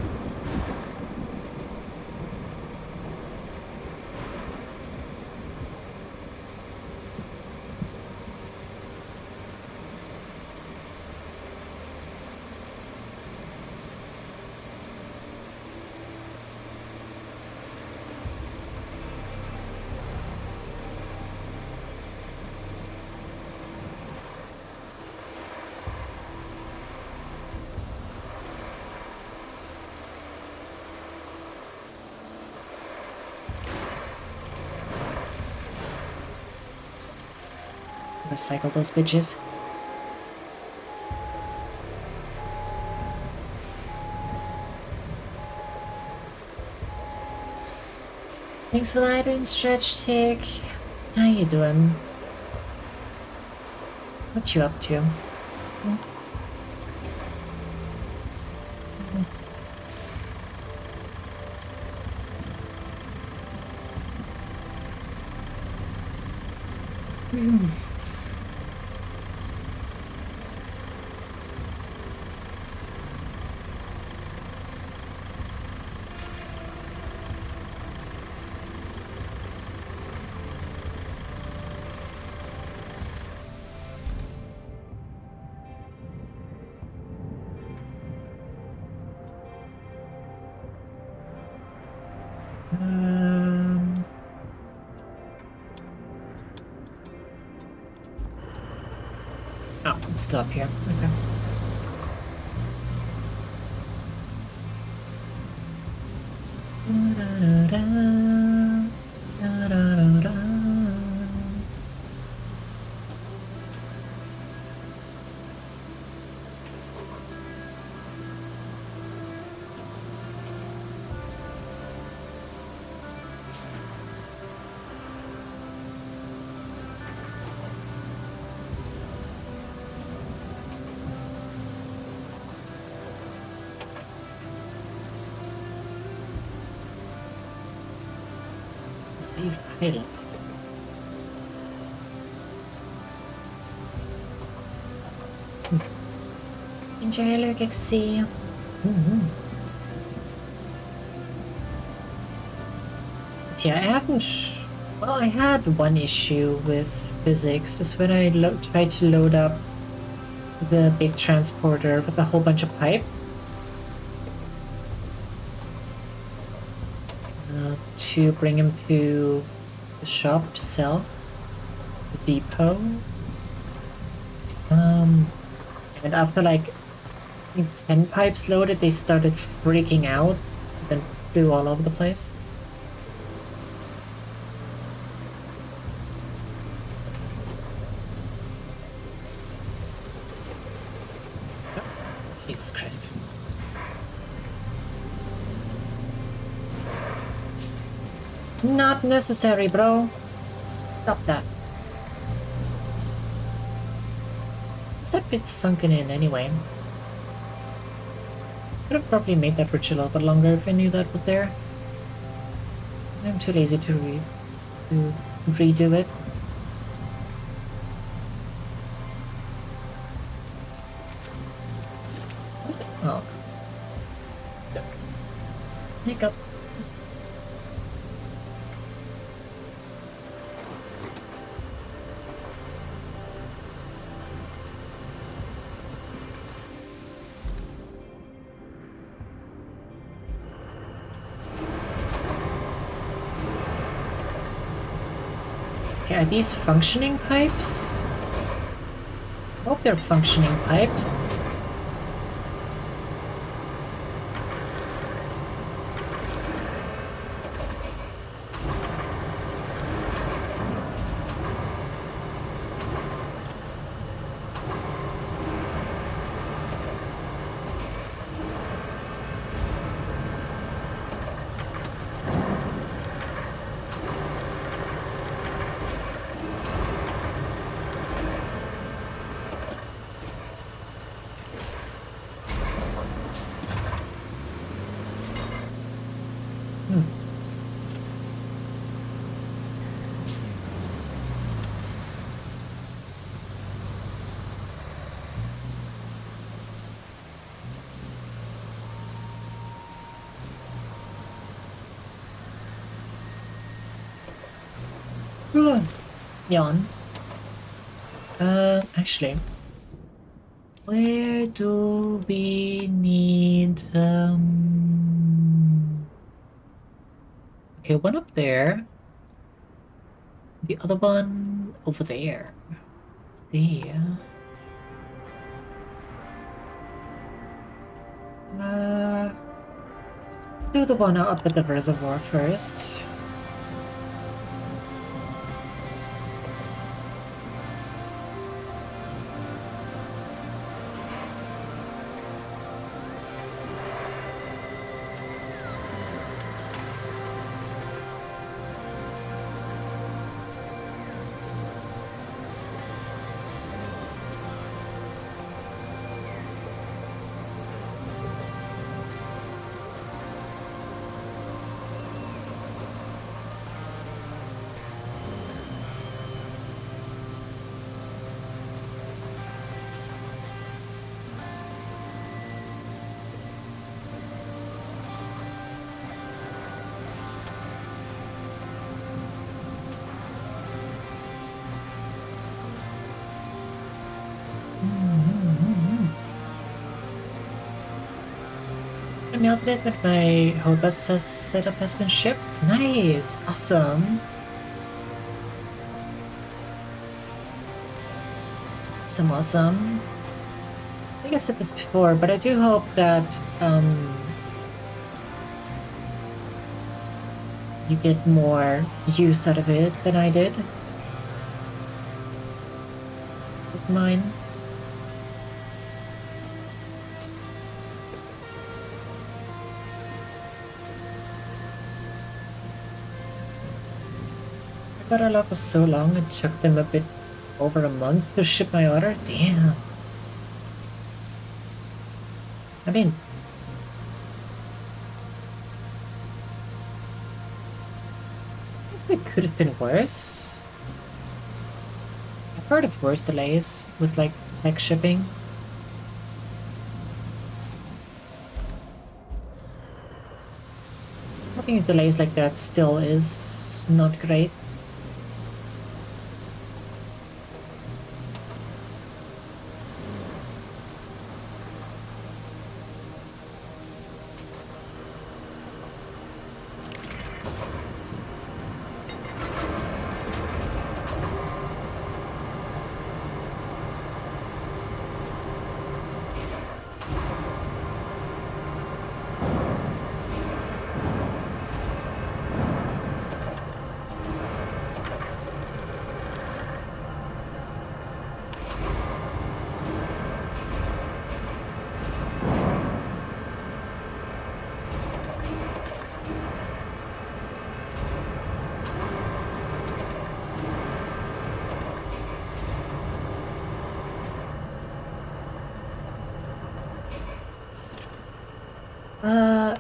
Recycle those bitches. Thanks for the hydrant stretch, Tick. How you doing? What you up to? Oh, it's still up here. Okay. Leave pilots. Enjoy allergic sea. But yeah, I haven't. Well, I had one issue with physics. Is when I tried to load up the big transporter with a whole bunch of pipes. To bring him to the shop to sell, the depot. And after like I think 10 pipes loaded, they started freaking out and then flew all over the place. Oh, Jesus Christ. Not necessary, bro. Stop that. that bit's sunken in anyway. Could have probably made that bridge a little bit longer if I knew that was there. I'm too lazy to redo it. What's that? Oh. Hiccup. Okay, are these functioning pipes? I hope they're functioning pipes. Yawn. Actually, where do we need, okay, one up there. The other one over there. Let's see. Do the one up at the reservoir first. I melted it with my Hobus setup has been shipped. Nice! Awesome! Awesome. I think I said this before, but I do hope that you get more use out of it than I did with mine. I got our luck was so long, it took them a bit over a month to ship my order? Damn. I mean, I guess it could have been worse. I've heard of worse delays with like tech shipping. Having delays like that still is not great.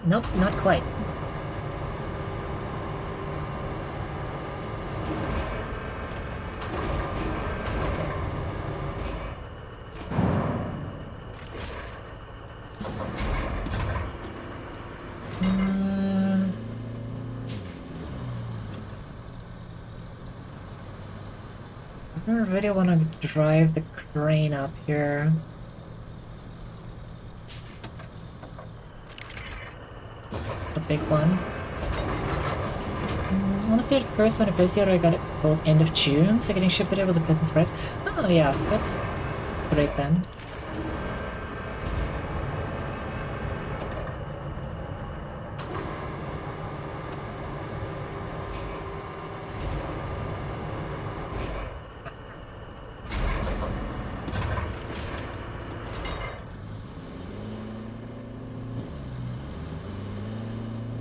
Nope, not quite. I don't really want to drive the crane up here. The big one. Honestly, at first when I placed the order, I got it told end of June, so getting shipped today was a pleasant surprise. Oh yeah, that's great then.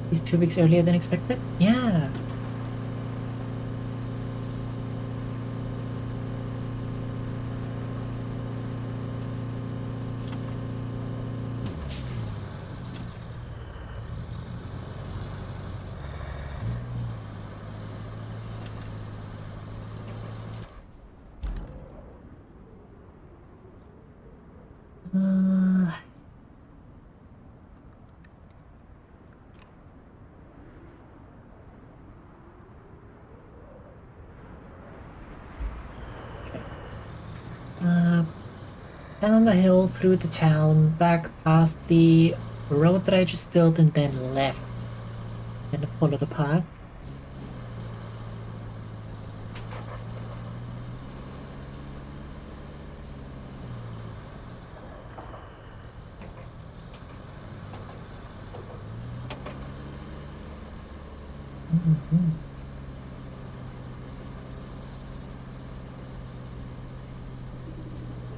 He's 2 weeks earlier than expected? Yeah. Down the hill, through the town, back past the road that I just built, and then left. And follow the path.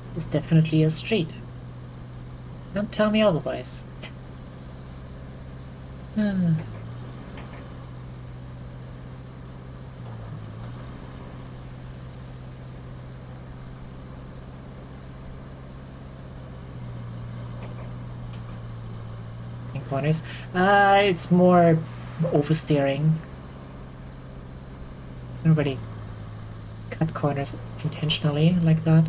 This is definitely a street. Don't tell me otherwise. Corners. It's more oversteering. Nobody cut corners intentionally like that.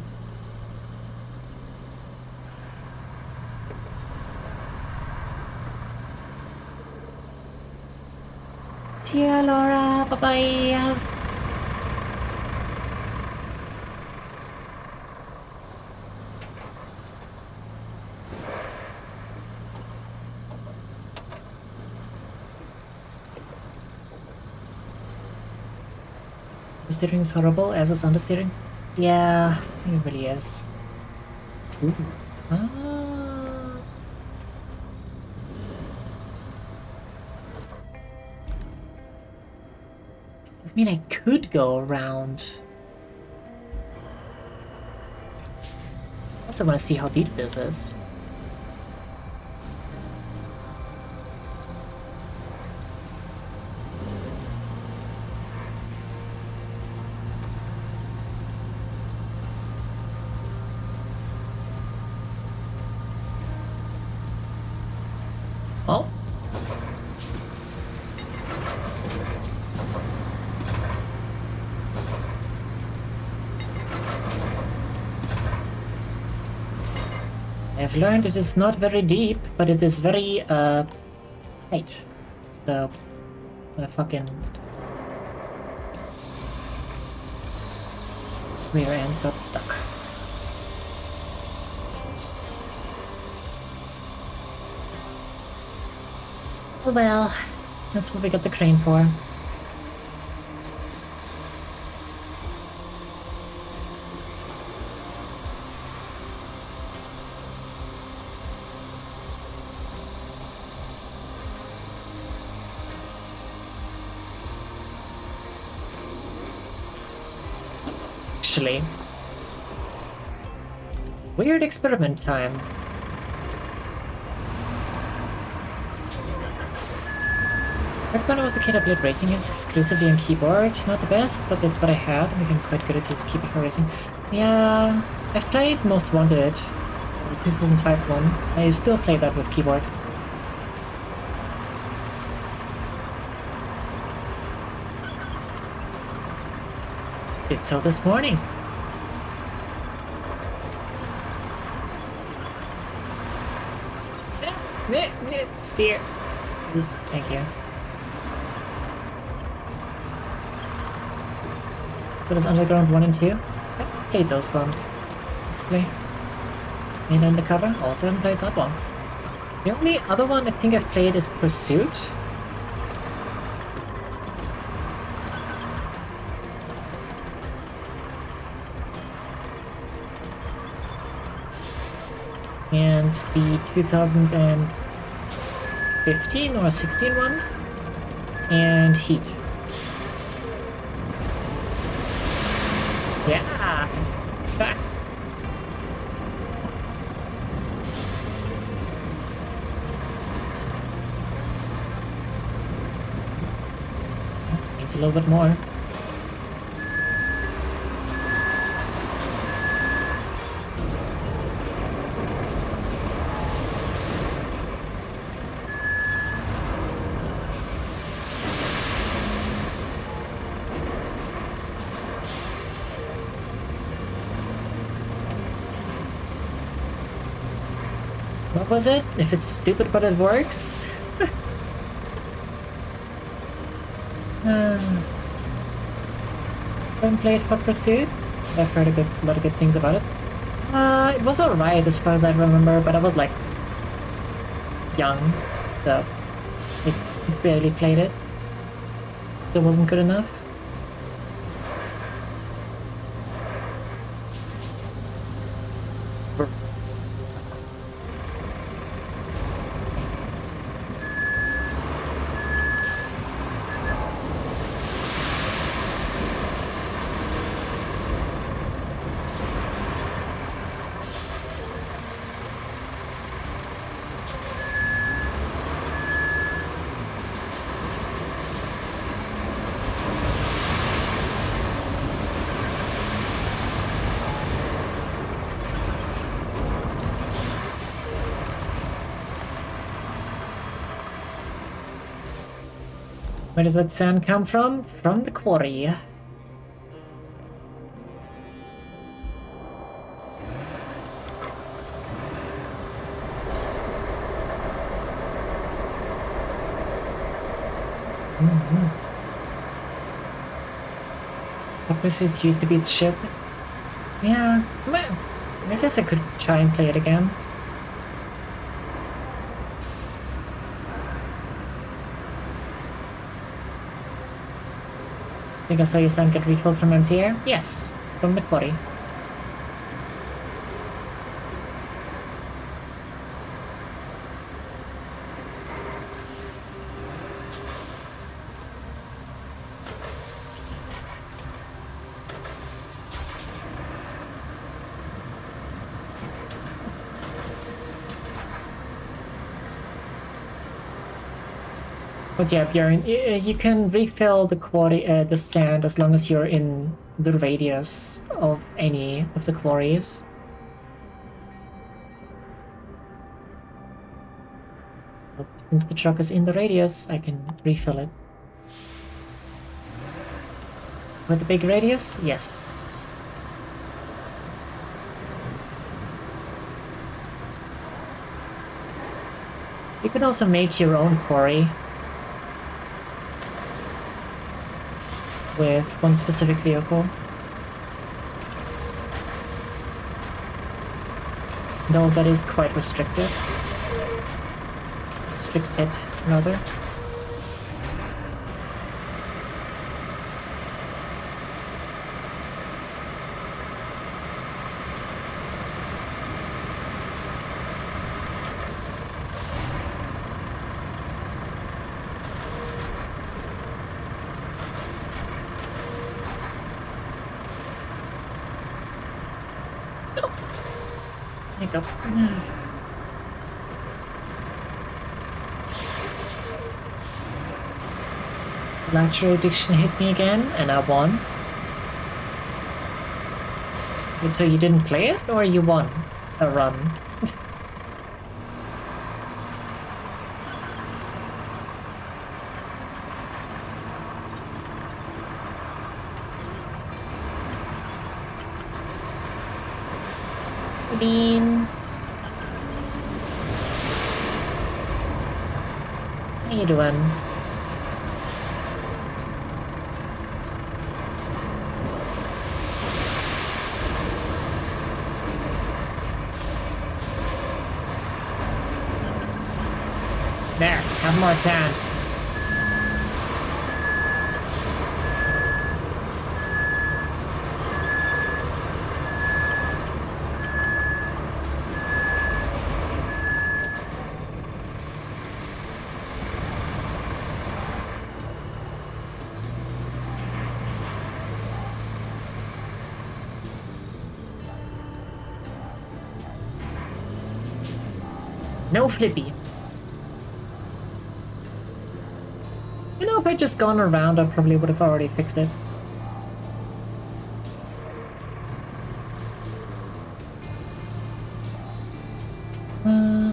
See ya, Laura. Bye-bye. The steering is horrible, as is understeering. Yeah, it really is. Ooh. Ah. I mean, I could go around. I also want to see how deep this is. Oh. I've learned it is not very deep, but it is very, tight. So, my fucking rear end got stuck. Oh well, that's what we got the crane for. Actually, weird experiment time. Back when I was a kid, I played racing games exclusively on keyboard. Not the best, but that's what I had. I'm become quite good at using keyboard for racing. Yeah, I've played Most Wanted, the 2005 one. I still play that with keyboard. did so this morning. Steer. Please, thank you. As good as Underground 1 and 2. I played those ones. Actually. Main Undercover, also haven't played that one. The only other one I think I've played is Pursuit. And the 2015 or 16 one, and Heat. Yeah! Needs a little bit more. What was it? If it's stupid but it works? Haven't played Hot Pursuit. I've heard a lot of good things about it. It was alright as far as I remember, but I was like young, so I barely played it. So it wasn't good enough. Where does that sand come from? From the quarry. Pursuit used to be the shit. Yeah, well, I guess I could try and play it again. I think I saw your son get refilled from MTR? Yes, from the quarry. But yeah, Bjorn, you can refill the quarry, the sand as long as you're in the radius of any of the quarries. So since the truck is in the radius, I can refill it. With the big radius? Yes. You can also make your own quarry with one specific vehicle. Though that is quite restricted. Restricted, rather. Hiccup. Launcher addiction hit me again, and I won. Wait, so you didn't play it, or you won a run? Bean. How you doing? There, have more sand. No flippy. You know, if I'd just gone around, I probably would have already fixed it. I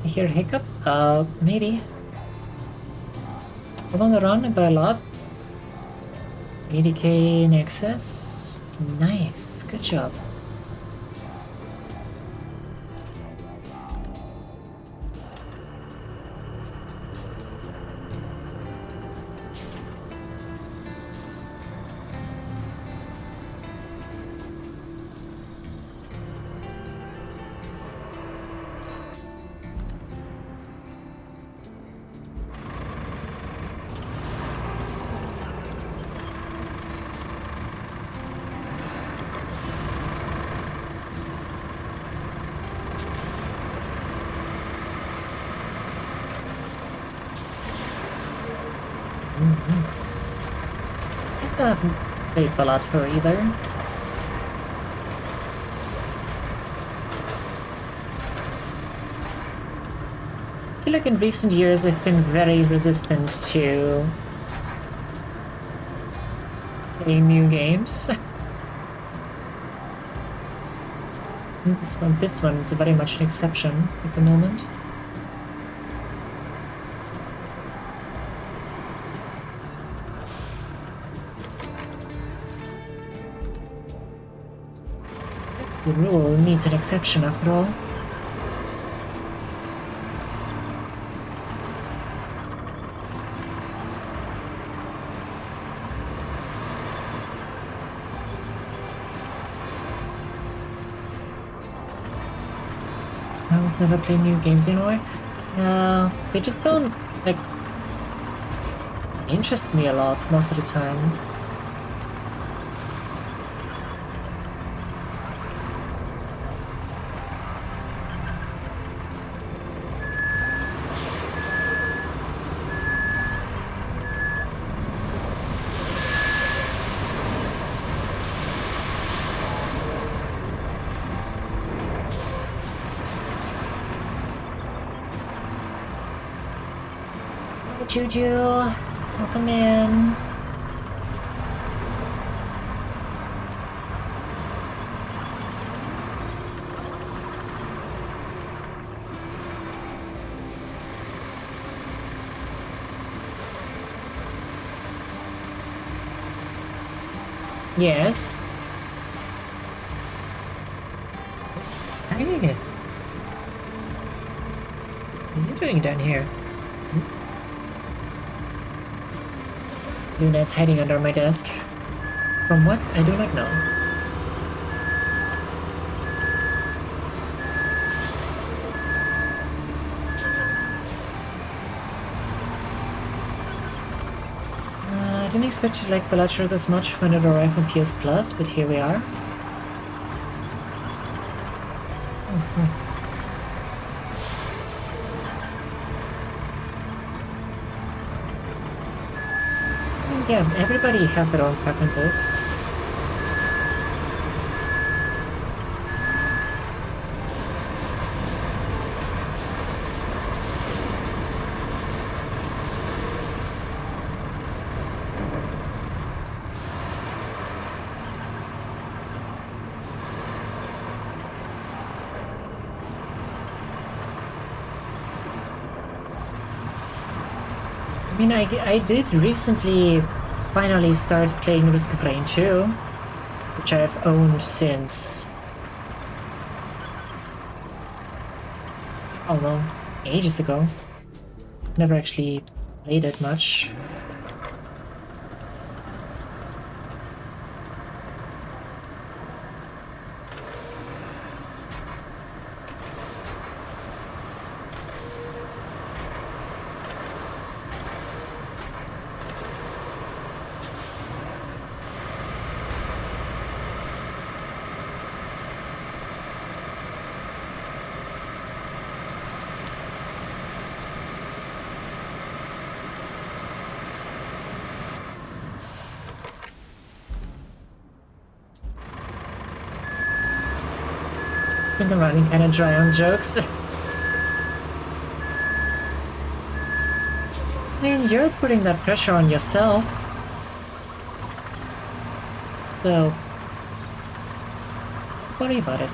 hear a hiccup? Maybe. I'm on the run by a lot. 80k in excess. Nice, good job. I still haven't played Balatro either. I feel like in recent years I've been very resistant to playing new games. This one is very much an exception at the moment. The rule needs an exception after all. I was never playing new games anymore. They just don't, like, interest me a lot most of the time. Juju, welcome in. Yes. Hey. What are you doing down here? Luna's hiding under my desk. From what? I do not know. I didn't expect to like Balatro this much when it arrived on PS Plus, but here we are. Yeah, everybody has their own preferences. I mean, I did recently finally start playing Risk of Rain 2. which I've owned since, I don't know, ages ago. Never actually played it much. I think I'm running kind of dry on jokes. I mean, you're putting that pressure on yourself. So, worry about it.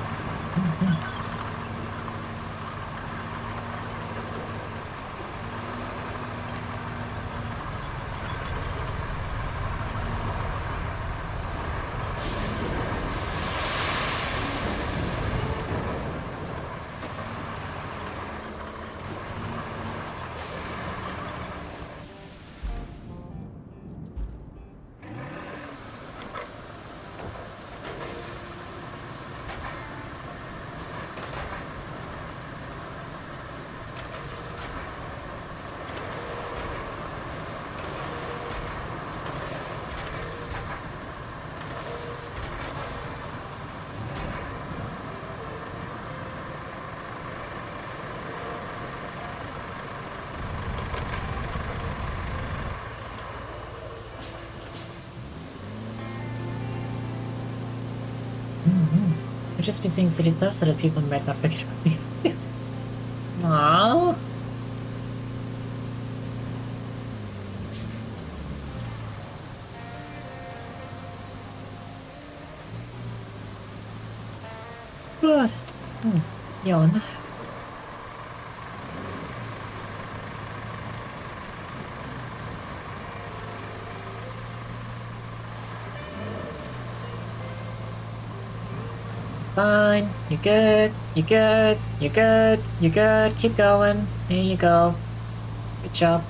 I've just been saying silly stuff so that people might not forget about me. Aww. But, yawn. Fine, you're good, you're good, you're good, you're good, keep going. There you go. Good job.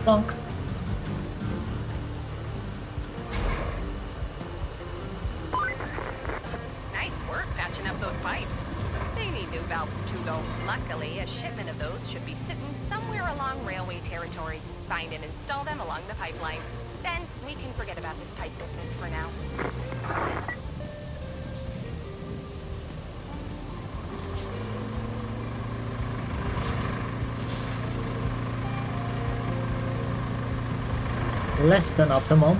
Bonk. Nice work patching up those pipes. They need new valves too, though. Luckily, a shipment of those should be sitting somewhere along railway territory. Find and install them along the pipeline. Then we can forget about this pipe business for now. Less than optimal.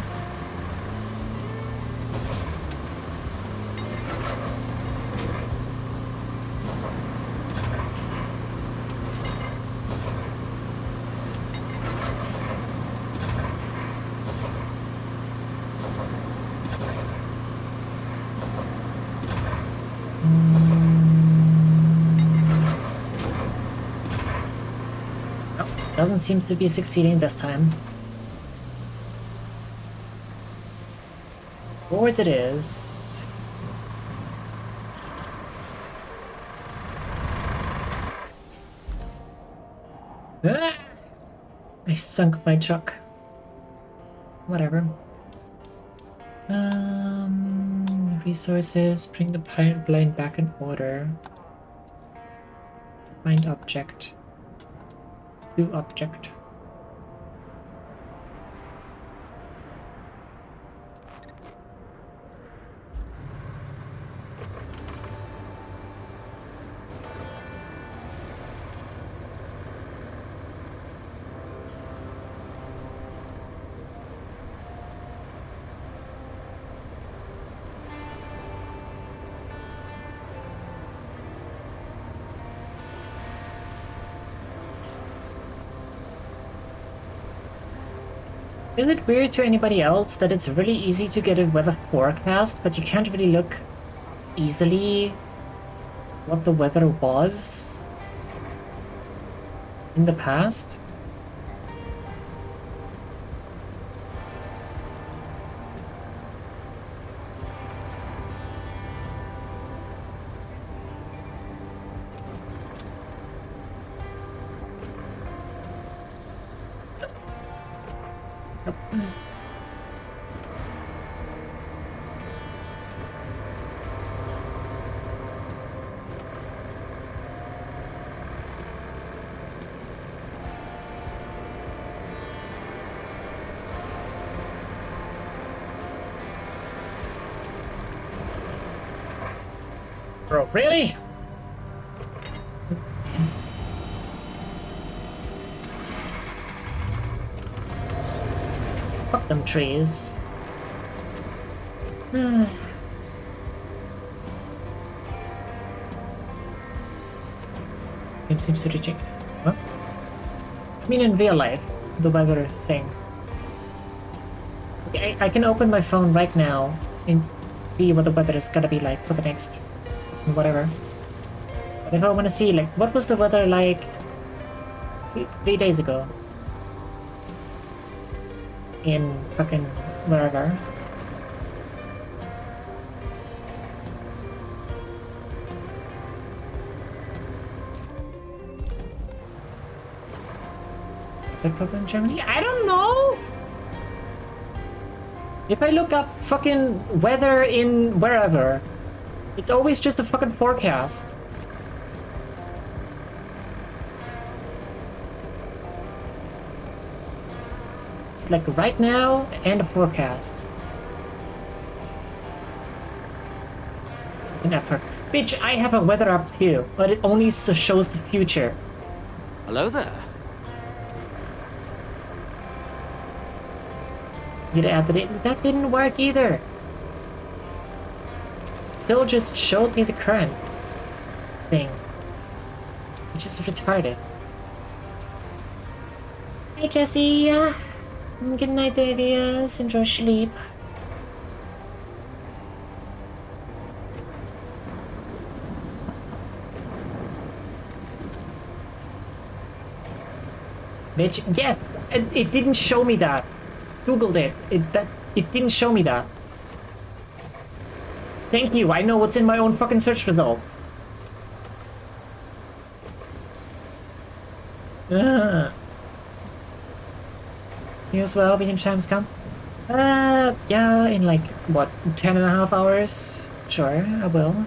No, doesn't seem to be succeeding this time. Or as it is. Ah! I sunk my truck. Whatever. resources, bring the pipeline back in order. Find object. Do object. Is it weird to anybody else that it's really easy to get a weather forecast, but you can't really look easily what the weather was in the past? Bro, really? Fuck them trees. This game seems to reject. Huh? I mean, in real life, the weather thing. Okay, I can open my phone right now and see what the weather is gonna be like for the next whatever. But if I want to see, like, what was the weather like 3 days ago in fucking wherever. Is that problem in Germany? I don't know! If I look up fucking weather in wherever, it's always just a fucking forecast. It's like right now and a forecast. An effort. Bitch, I have a weather up too, but it only shows the future. Hello there. You'd add that that didn't work either. Still just showed me the current thing. Which is retarded. Hey Jesse, good night Davies, enjoy sleep. Bitch, yes, it didn't show me that. Googled it. It didn't show me that. Thank you, I know what's in my own fucking search results. You as well, when times come? Yeah, in like, what, 10.5 hours? Sure, I will.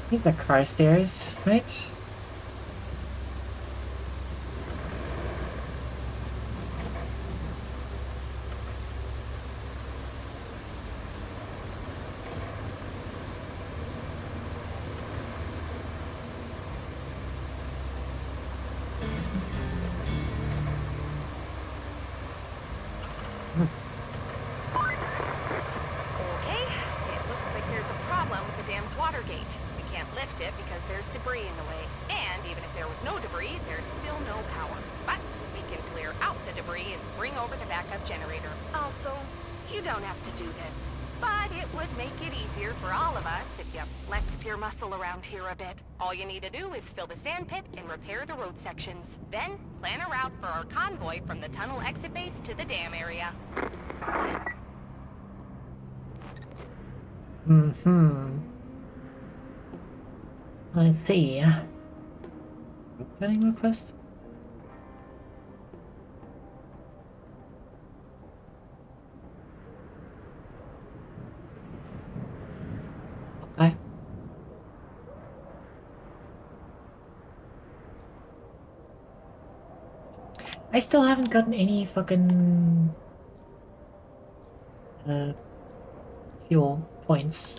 These are car stairs, right? All you need to do is fill the sand pit and repair the road sections. Then, plan a route for our convoy from the tunnel exit base to the dam area. I see. Planning request? Okay. I still haven't gotten any fucking fuel points.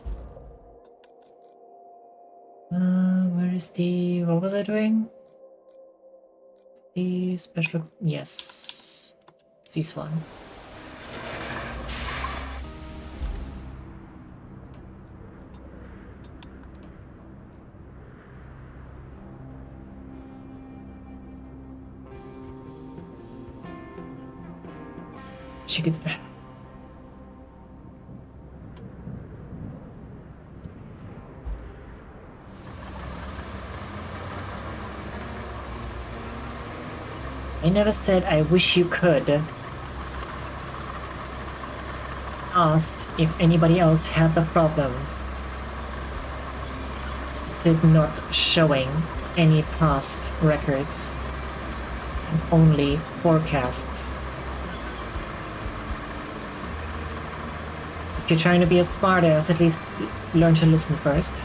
Where is the... what was I doing? The special... yes. It's this one. She could... I never said I wish you could. Asked if anybody else had the problem. Did not showing any past records. And only forecasts. If you're trying to be a smartass, at least learn to listen first.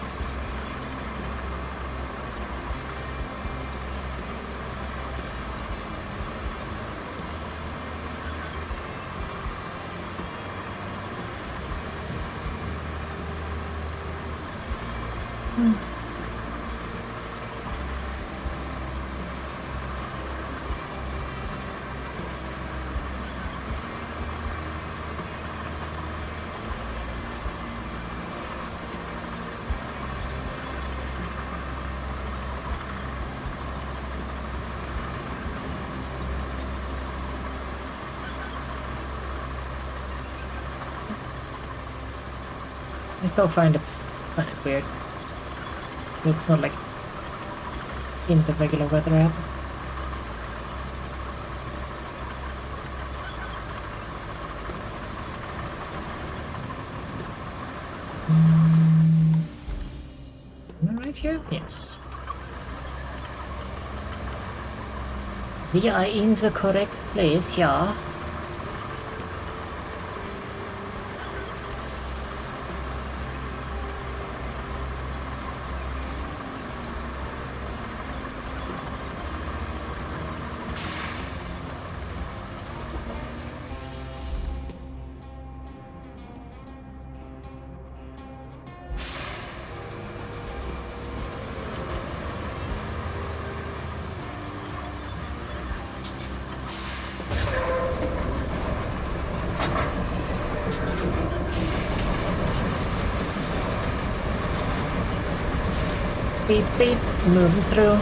I still find it's kind of weird. It's not like in the regular weather app. Am I right here? Yes. We are in the correct place, yeah. Beep beep, moving through.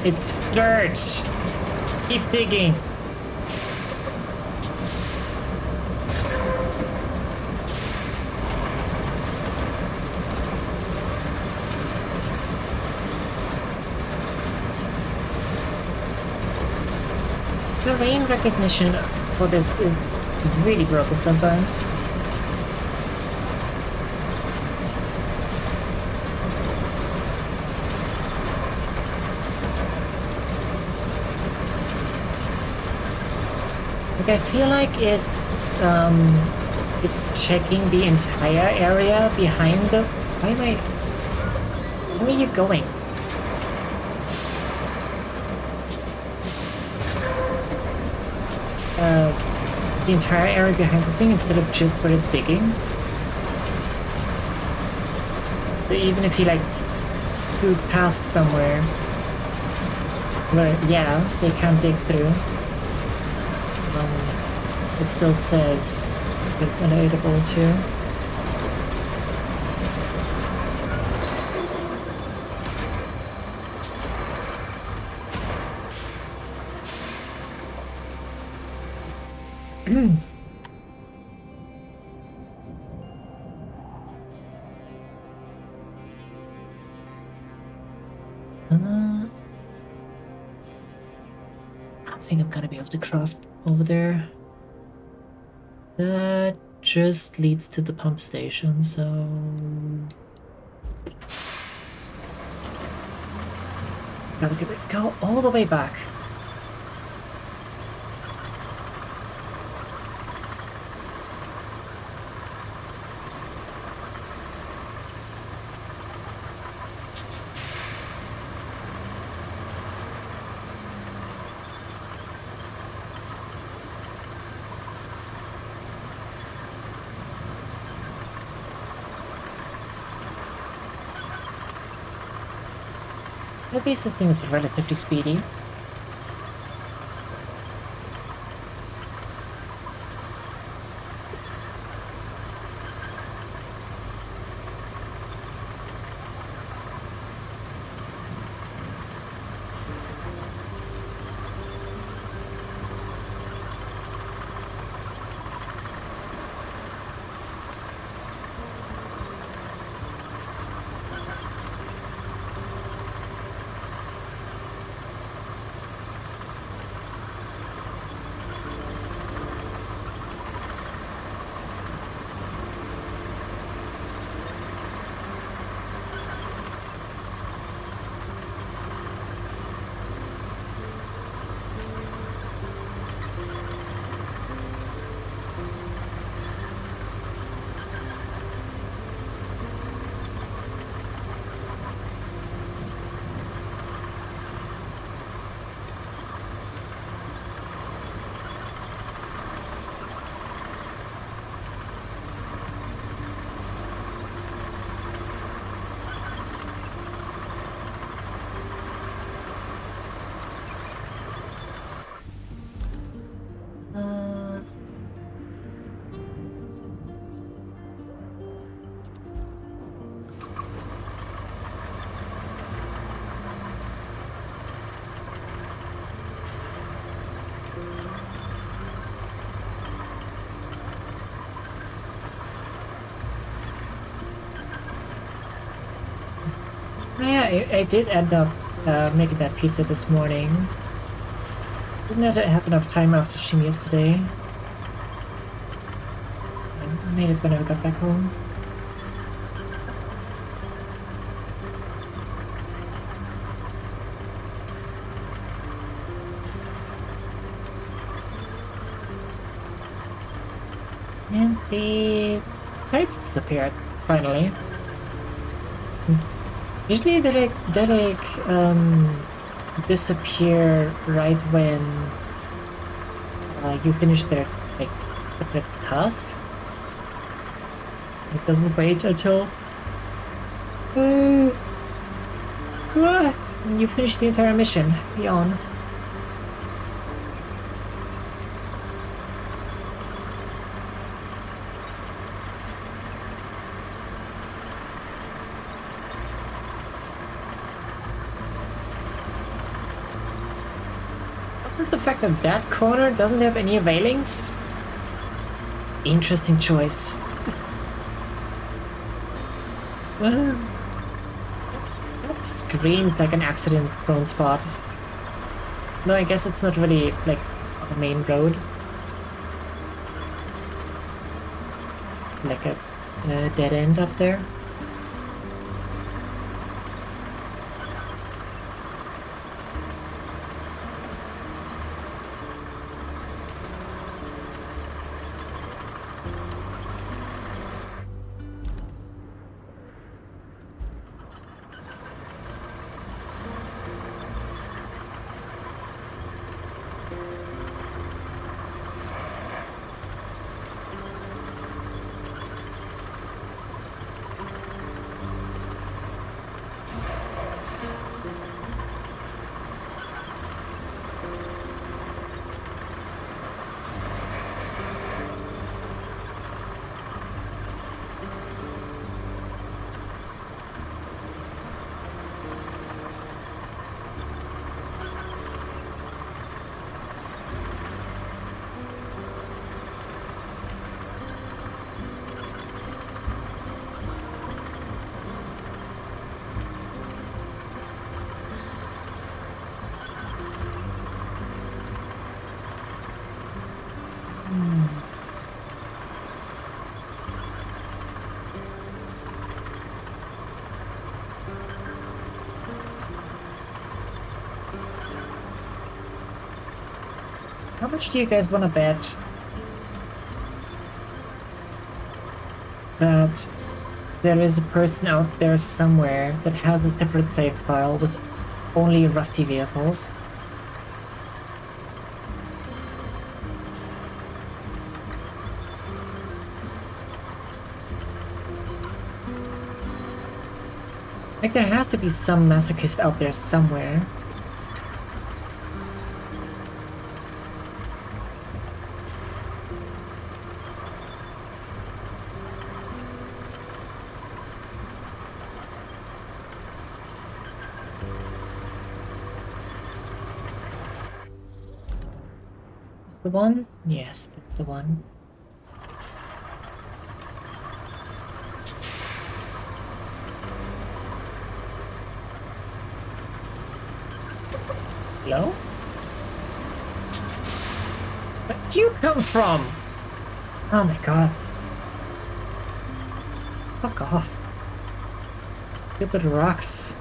It's dirt. Keep digging. Terrain recognition for this is really broken sometimes. Like, I feel like it's It's checking the entire area behind the... Where are you going? The entire area behind the thing instead of just what it's digging. So even if you like scoot past somewhere where, yeah, they can't dig through, it still says that it's unable to. I don't think I'm gonna be able to cross over there. That just leads to the pump station, so... Gotta go all the way back. At least this thing is relatively speedy. Yeah, I did end up making that pizza this morning. Didn't have enough time after stream yesterday. I made it when I got back home. And the credits disappeared, finally. Usually they disappear right when you finish their separate task. It doesn't wait until you finish the entire mission. Yawn. The fact that that corner doesn't have any availings? Interesting choice. That screams like an accident-prone spot. No, I guess it's not really like on the main road. It's like a dead end up there. How much do you guys want to bet that there is a person out there somewhere that has a separate save file with only rusty vehicles? Like, there has to be some masochist out there somewhere. Is the one? Yes, that's the one. Hello? Where do you come from? Oh my god. Fuck off. Stupid rocks.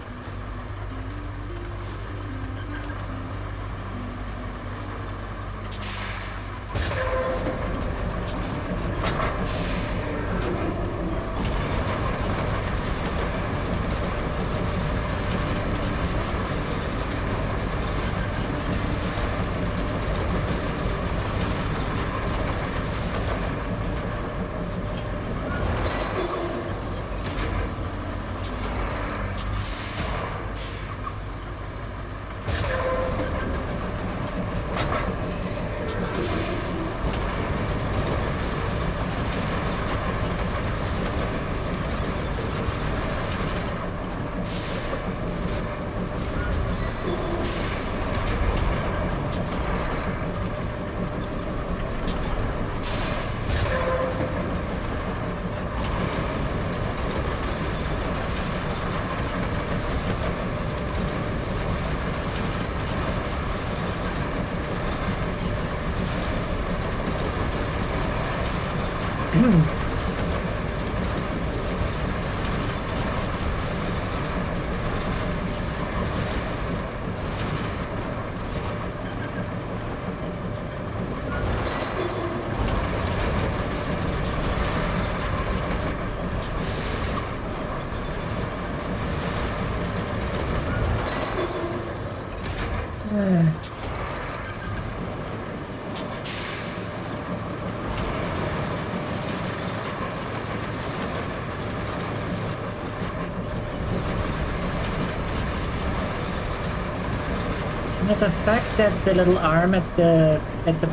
The fact that the little arm at the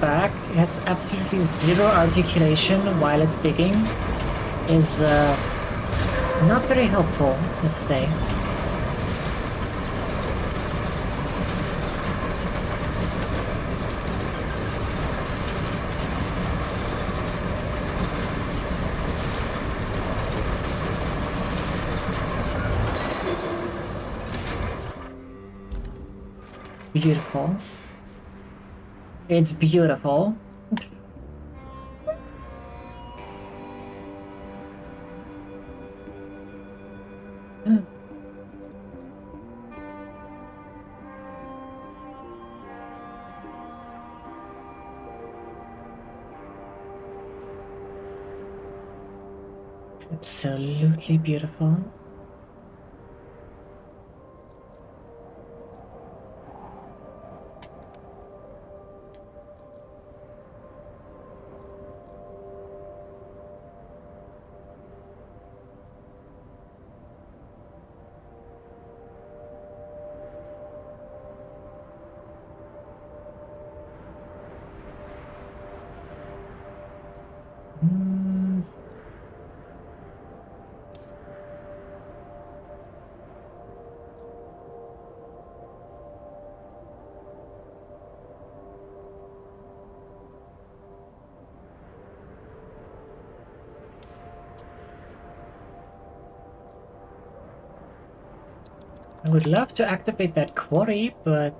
back has absolutely zero articulation while it's digging is not very helpful, let's say. Beautiful. It's beautiful. Absolutely beautiful. I would love to activate that quarry, but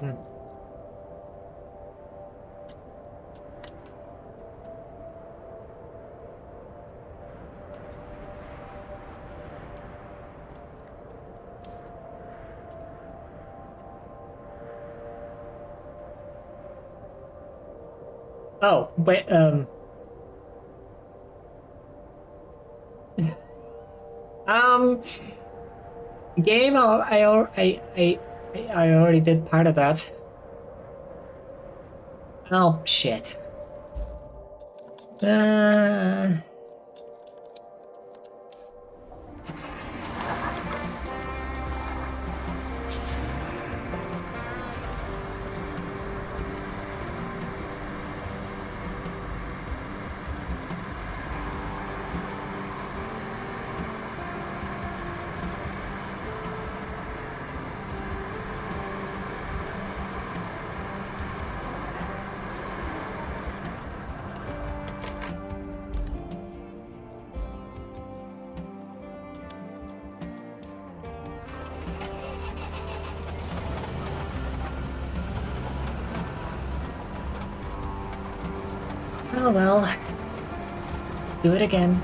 Hmm. Oh, wait, um, game, I already did part of that. Oh, shit. Uh... Oh well, let's do it again.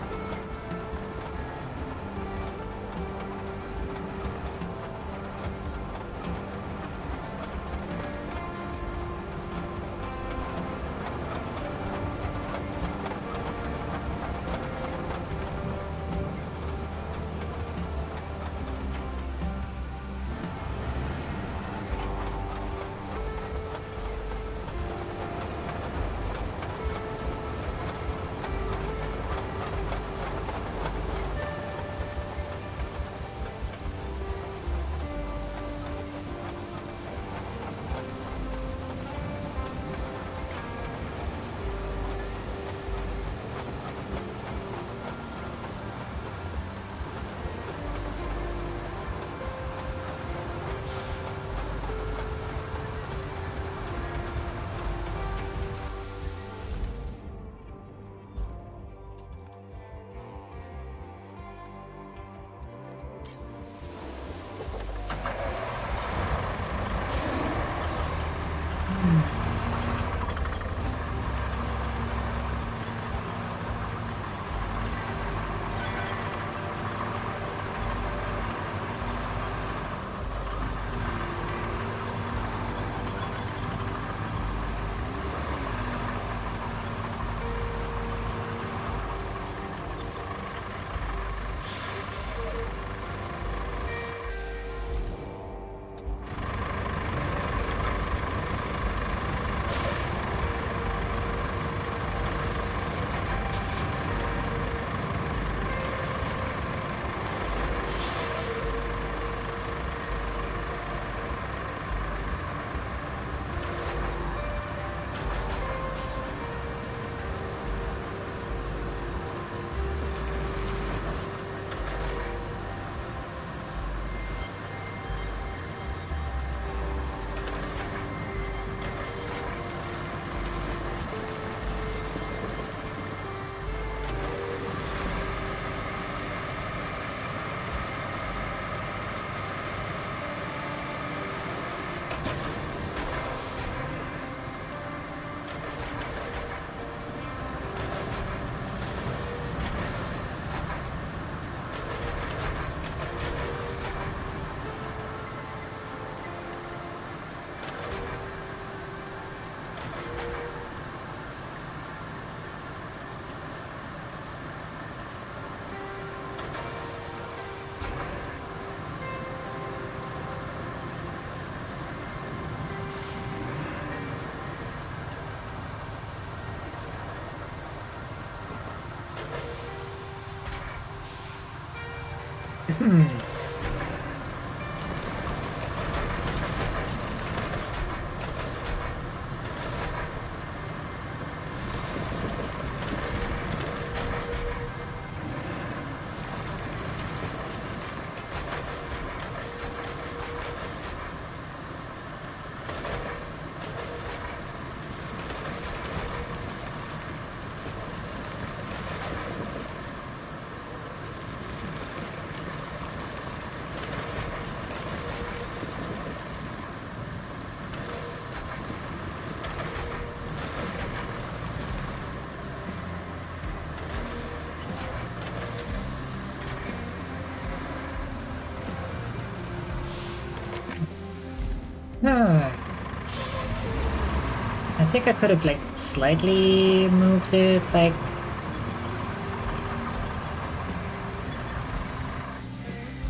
I think I could have like slightly moved it, like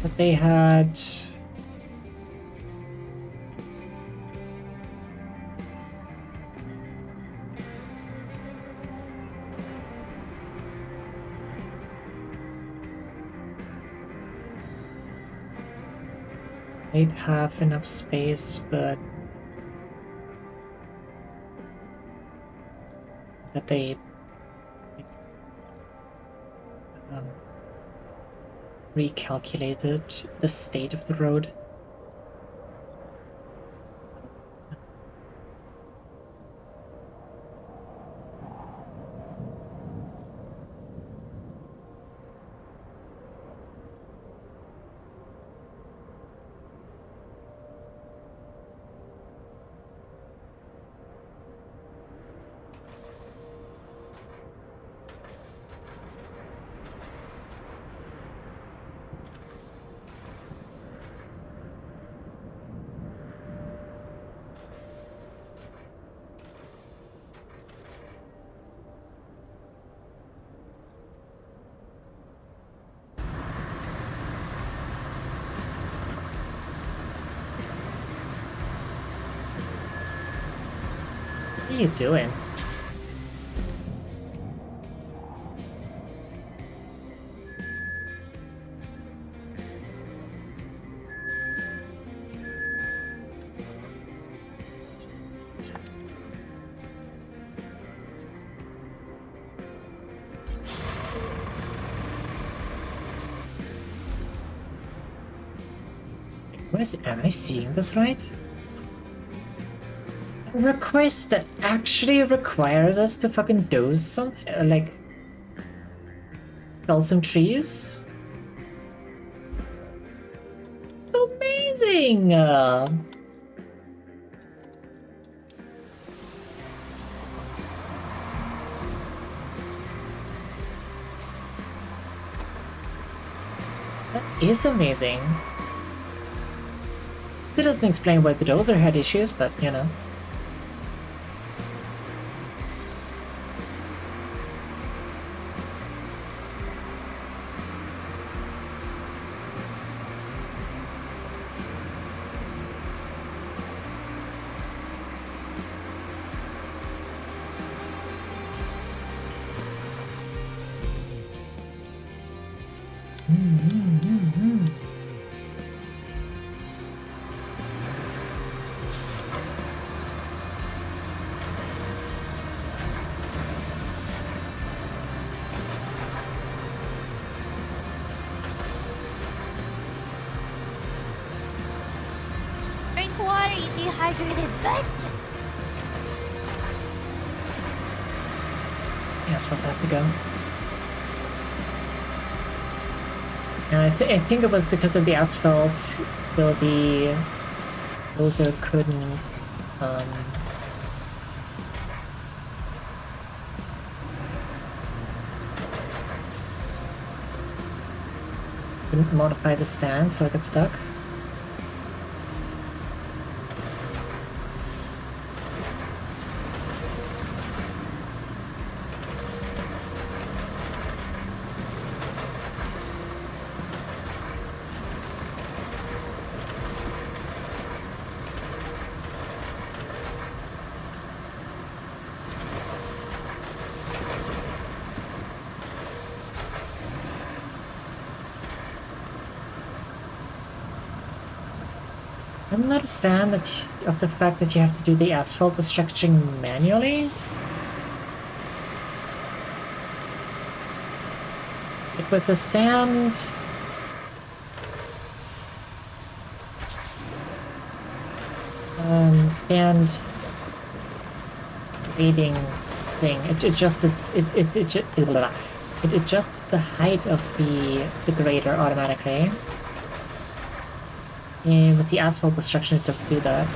but they had. They'd have enough space, but that they like, um, recalculated the state of the road. What are you doing? Am I seeing this right? A request that actually requires us to fucking doze something, like fell some trees? Amazing! That is amazing. Still doesn't explain why the dozer had issues, but you know. Drink water, you dehydrated bitch! Yes, what has to go? And I think it was because of the asphalt, though the dozer couldn't modify the sand, so it got stuck. I'm not a fan of the fact that you have to do the asphalt destruction manually. Like with the sand... sand... grading thing, it adjusts it adjusts the height of the grader automatically. And with the asphalt destruction, it doesn't do that.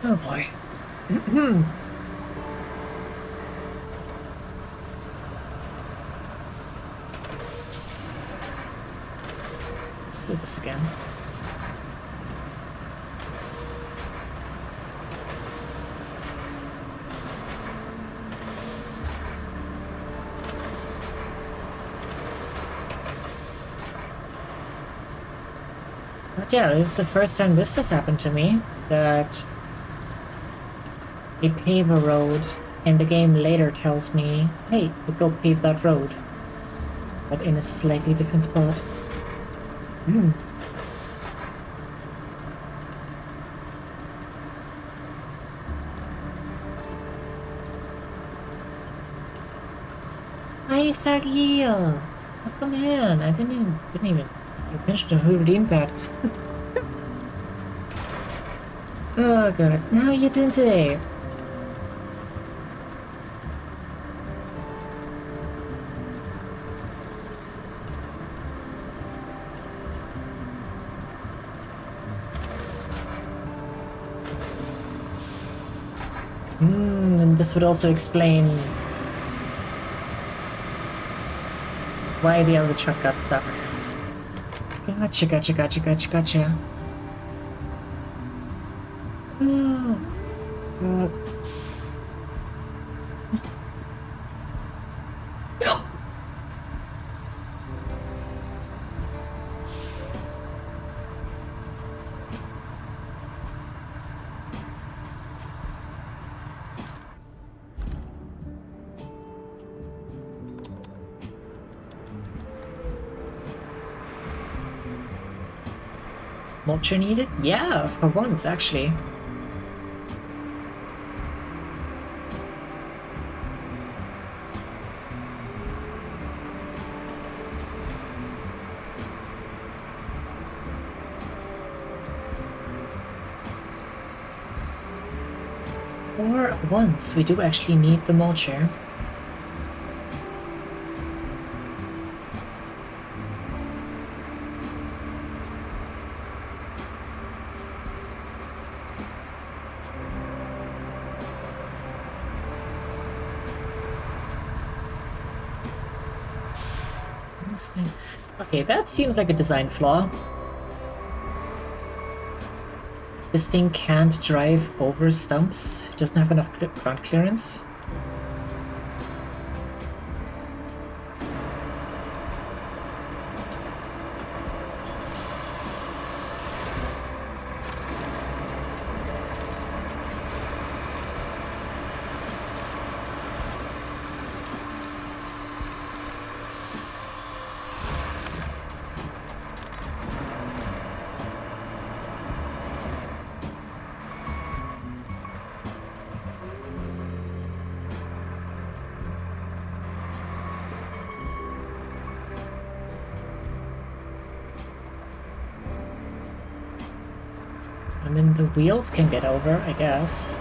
Oh boy. Let's do this again. But yeah, this is the first time this has happened to me, that I pave a road and the game later tells me, hey, go pave that road. But in a slightly different spot. Hmm. Hi, Sagil! Welcome in. I didn't even pay attention to who redeemed that. Oh god, how are you doing today? And this would also explain why the other truck got stuck. Gotcha, gotcha, gotcha, gotcha, gotcha. Oh, God. Mulcher needed? Yeah, for once, actually. For once, we do actually need the mulcher. Okay, that seems like a design flaw. This thing can't drive over stumps. It doesn't have enough ground clearance. I mean, the wheels can get over, I guess.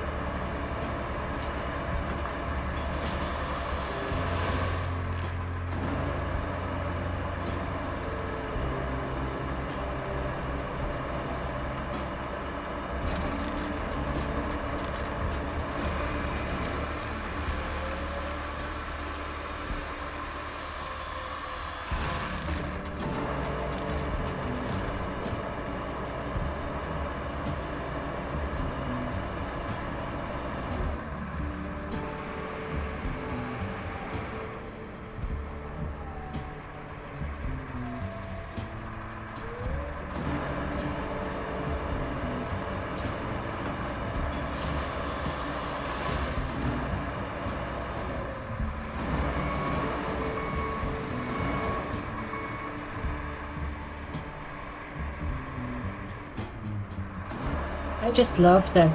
I just love that,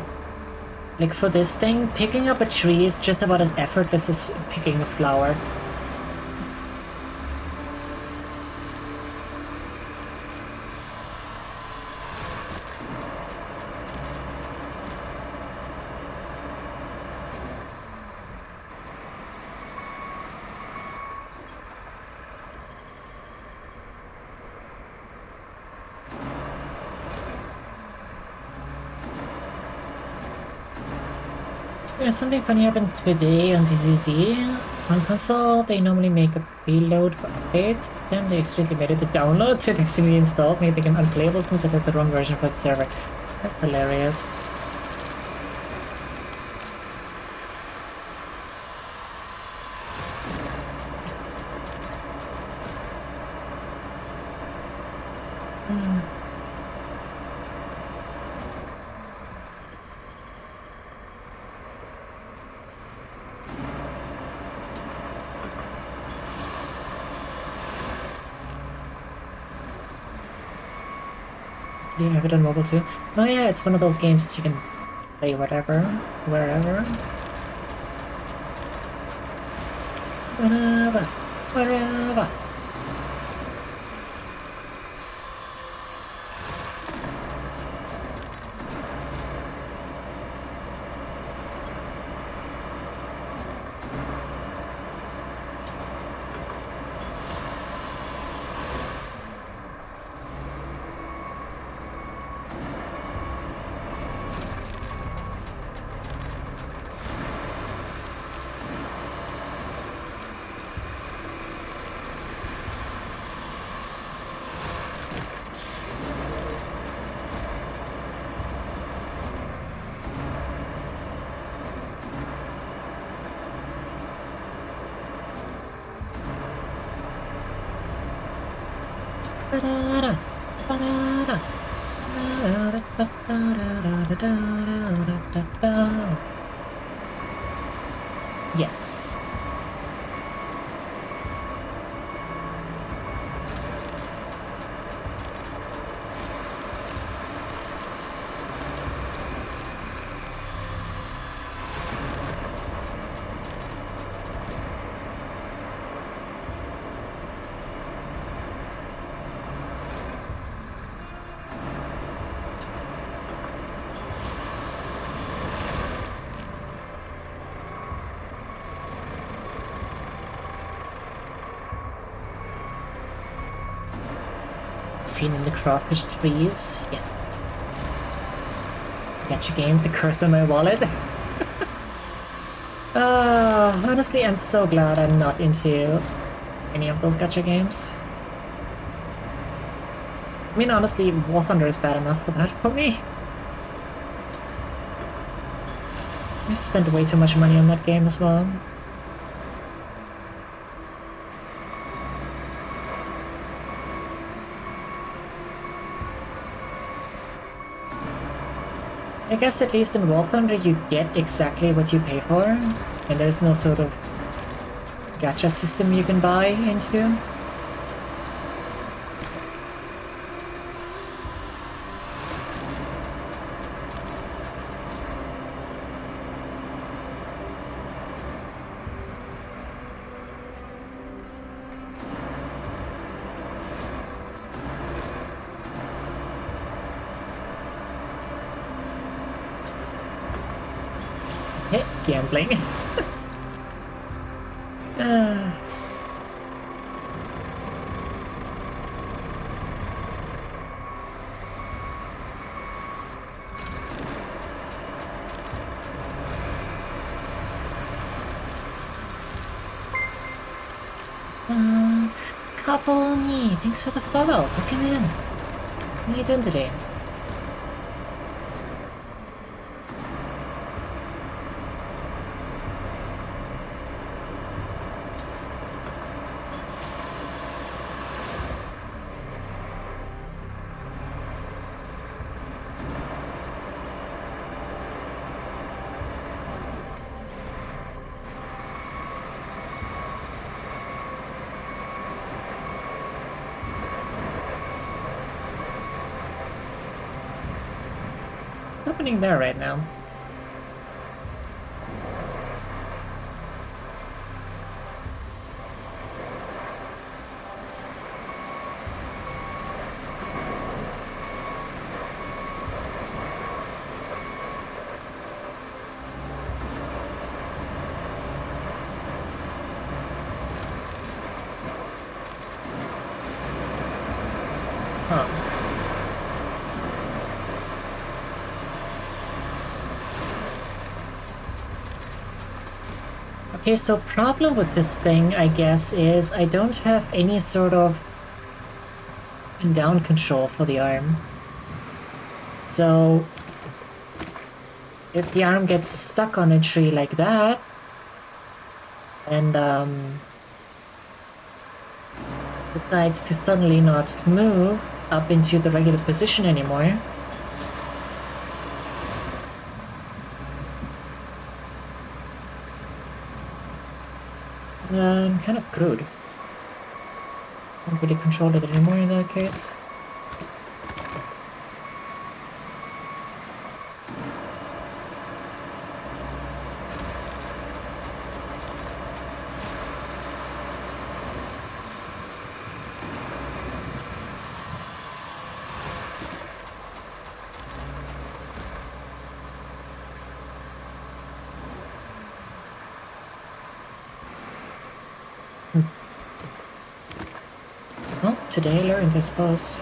like, for this thing, picking up a tree is just about as effortless as picking a flower. Something funny happened today on ZZZ. On console, they normally make a preload for updates. This time they accidentally made it to download to accidentally install, made the game unplayable since it has the wrong version for the server. That's hilarious. Do you have it on mobile too? Oh yeah, it's one of those games that you can play whatever, wherever. Whenever, wherever. Ba-da-da, ba-da-da, ba-da-da-da-da-da-da-da-da-da. Yes. In the crawfish trees, yes. Gacha games, the curse on my wallet. Honestly, I'm so glad I'm not into any of those gacha games. I mean, honestly, War Thunder is bad enough for that for me. I spent way too much money on that game as well. I guess at least in War Thunder you get exactly what you pay for, and there's no sort of gacha system you can buy into. Gambling. Kaponi, thanks for the follow. Welcome in. How are you doing today? What's happening there right now? Huh. Okay, so problem with this thing, I guess, is I don't have any sort of down control for the arm. So if the arm gets stuck on a tree like that, and decides to suddenly not move up into the regular position anymore, I'm kind of screwed. Can't really control it anymore in that case. Well, today I learned, I suppose.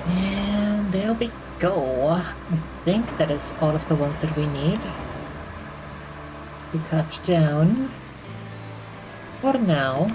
And there we go. I think that is all of the ones that we need to cut down for now.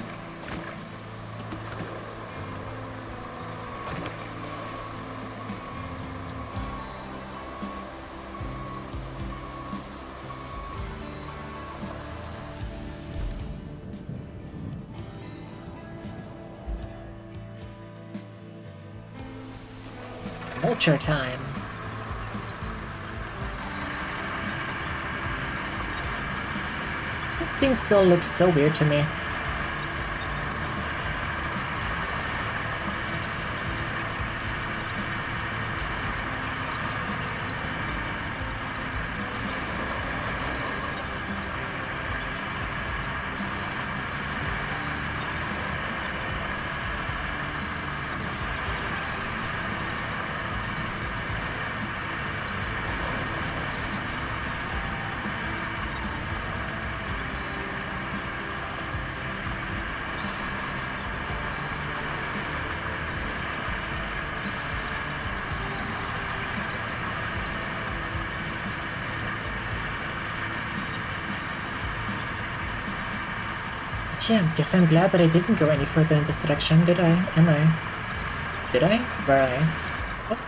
Vulture time. This thing still looks so weird to me. Yeah, guess I'm glad that I didn't go any further in this direction, did I? Am I? Did I? Were I? Oh.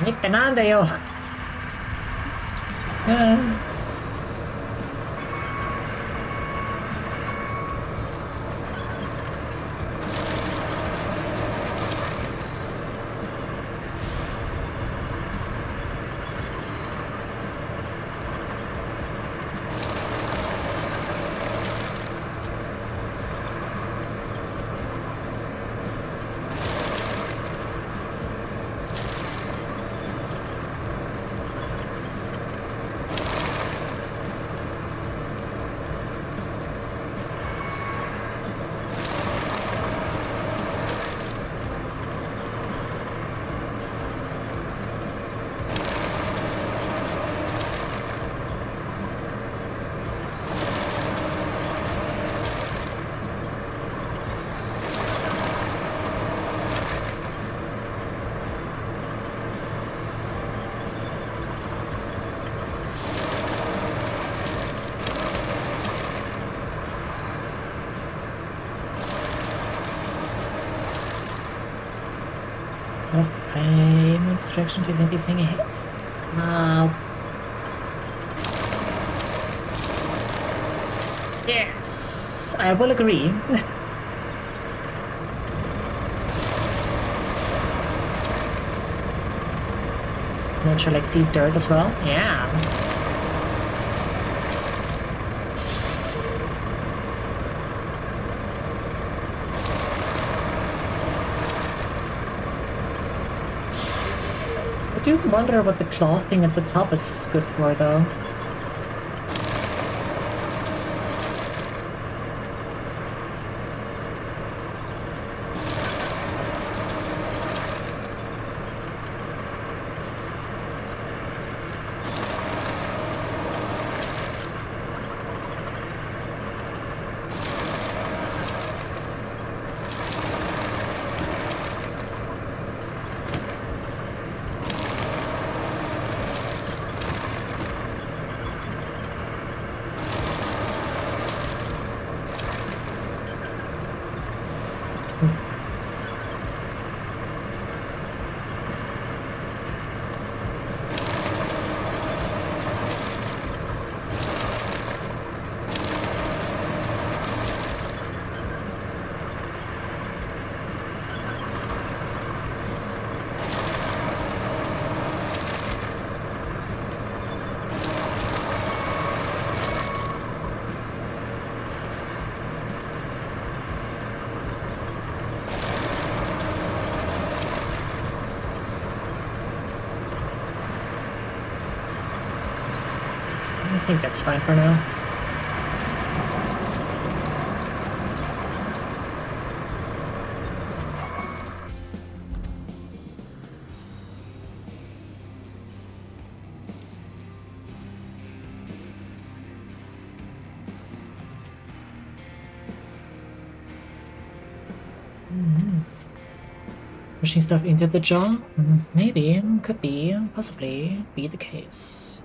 Niente nada yo. I'm instruction to noticing a yes, I will agree. Not sure, like, see dirt as well? Yeah. I do wonder what the claw thing at the top is good for, though. I think that's fine for now. Pushing stuff into the jaw? Maybe, could be, possibly be the case.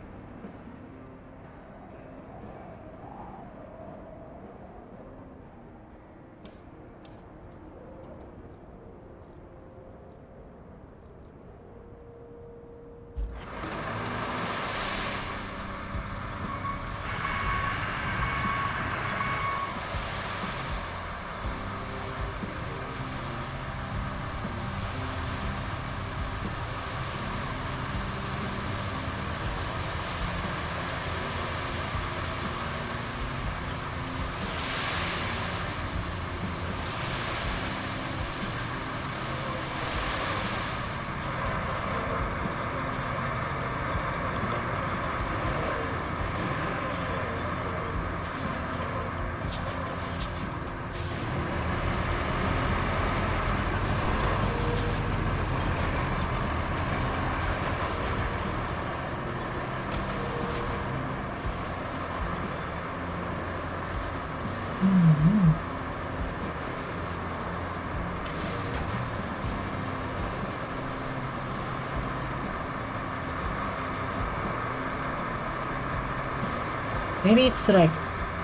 Maybe it's to, like,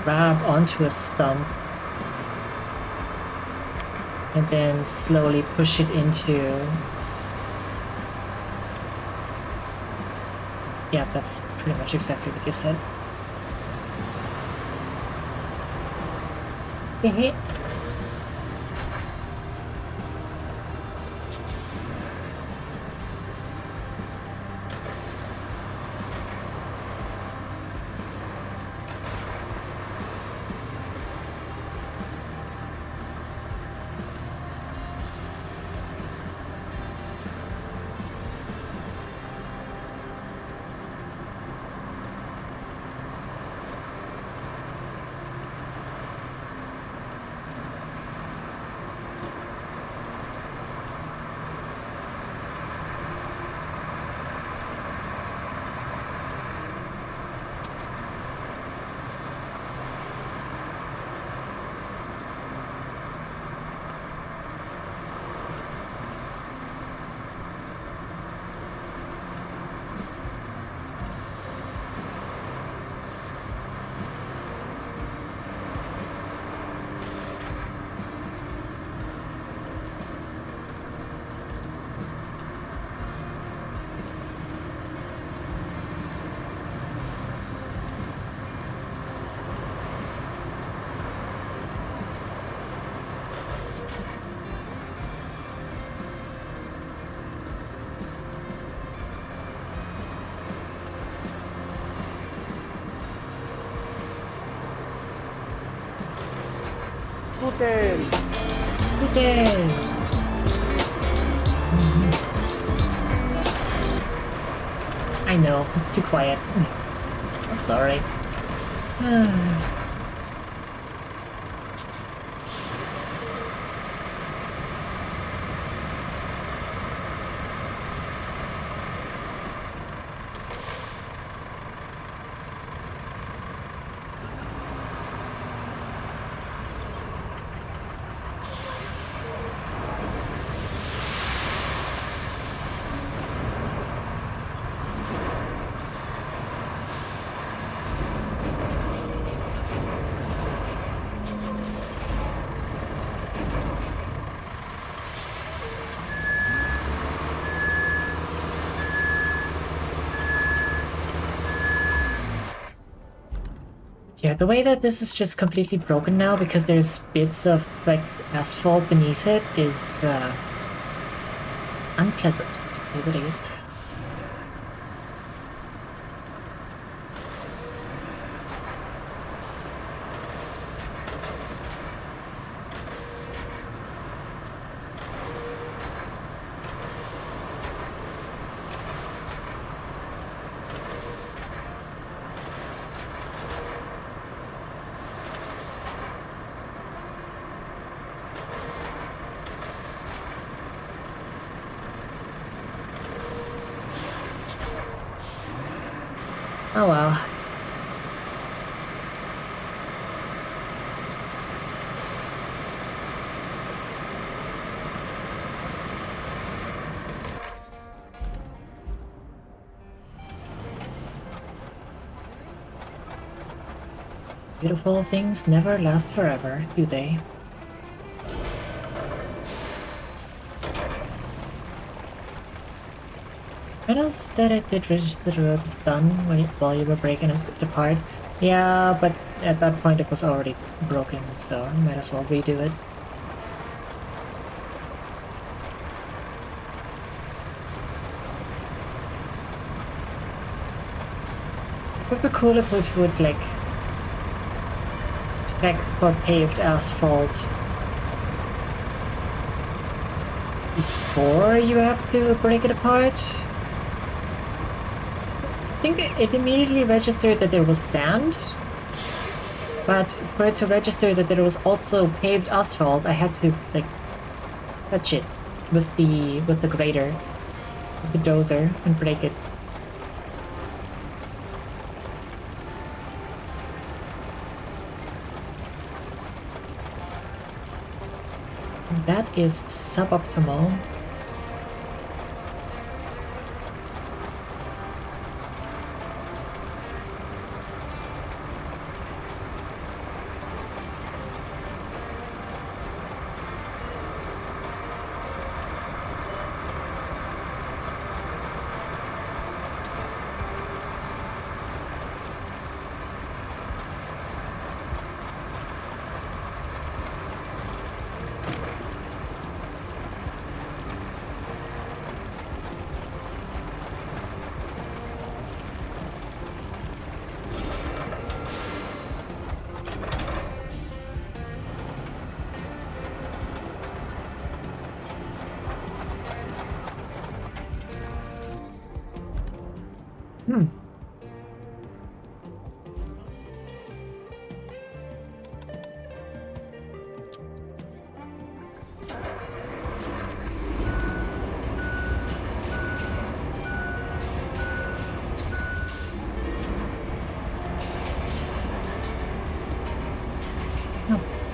grab onto a stump and then slowly push it into... Yeah, that's pretty much exactly what you said. Putin! Putin! I know, it's too quiet. I'm sorry. Yeah, the way that this is just completely broken now because there's bits of, like, asphalt beneath it is, unpleasant, to say the least. Oh well. Beautiful things never last forever, do they? I noticed that it did register the road was done while you were breaking it apart. Yeah, but at that point it was already broken, so I might as well redo it. It would be cool if it would, like for paved asphalt before you have to break it apart. I think it immediately registered that there was sand, but for it to register that there was also paved asphalt, I had to, like, touch it with the grader, with the dozer, and break it. That is suboptimal.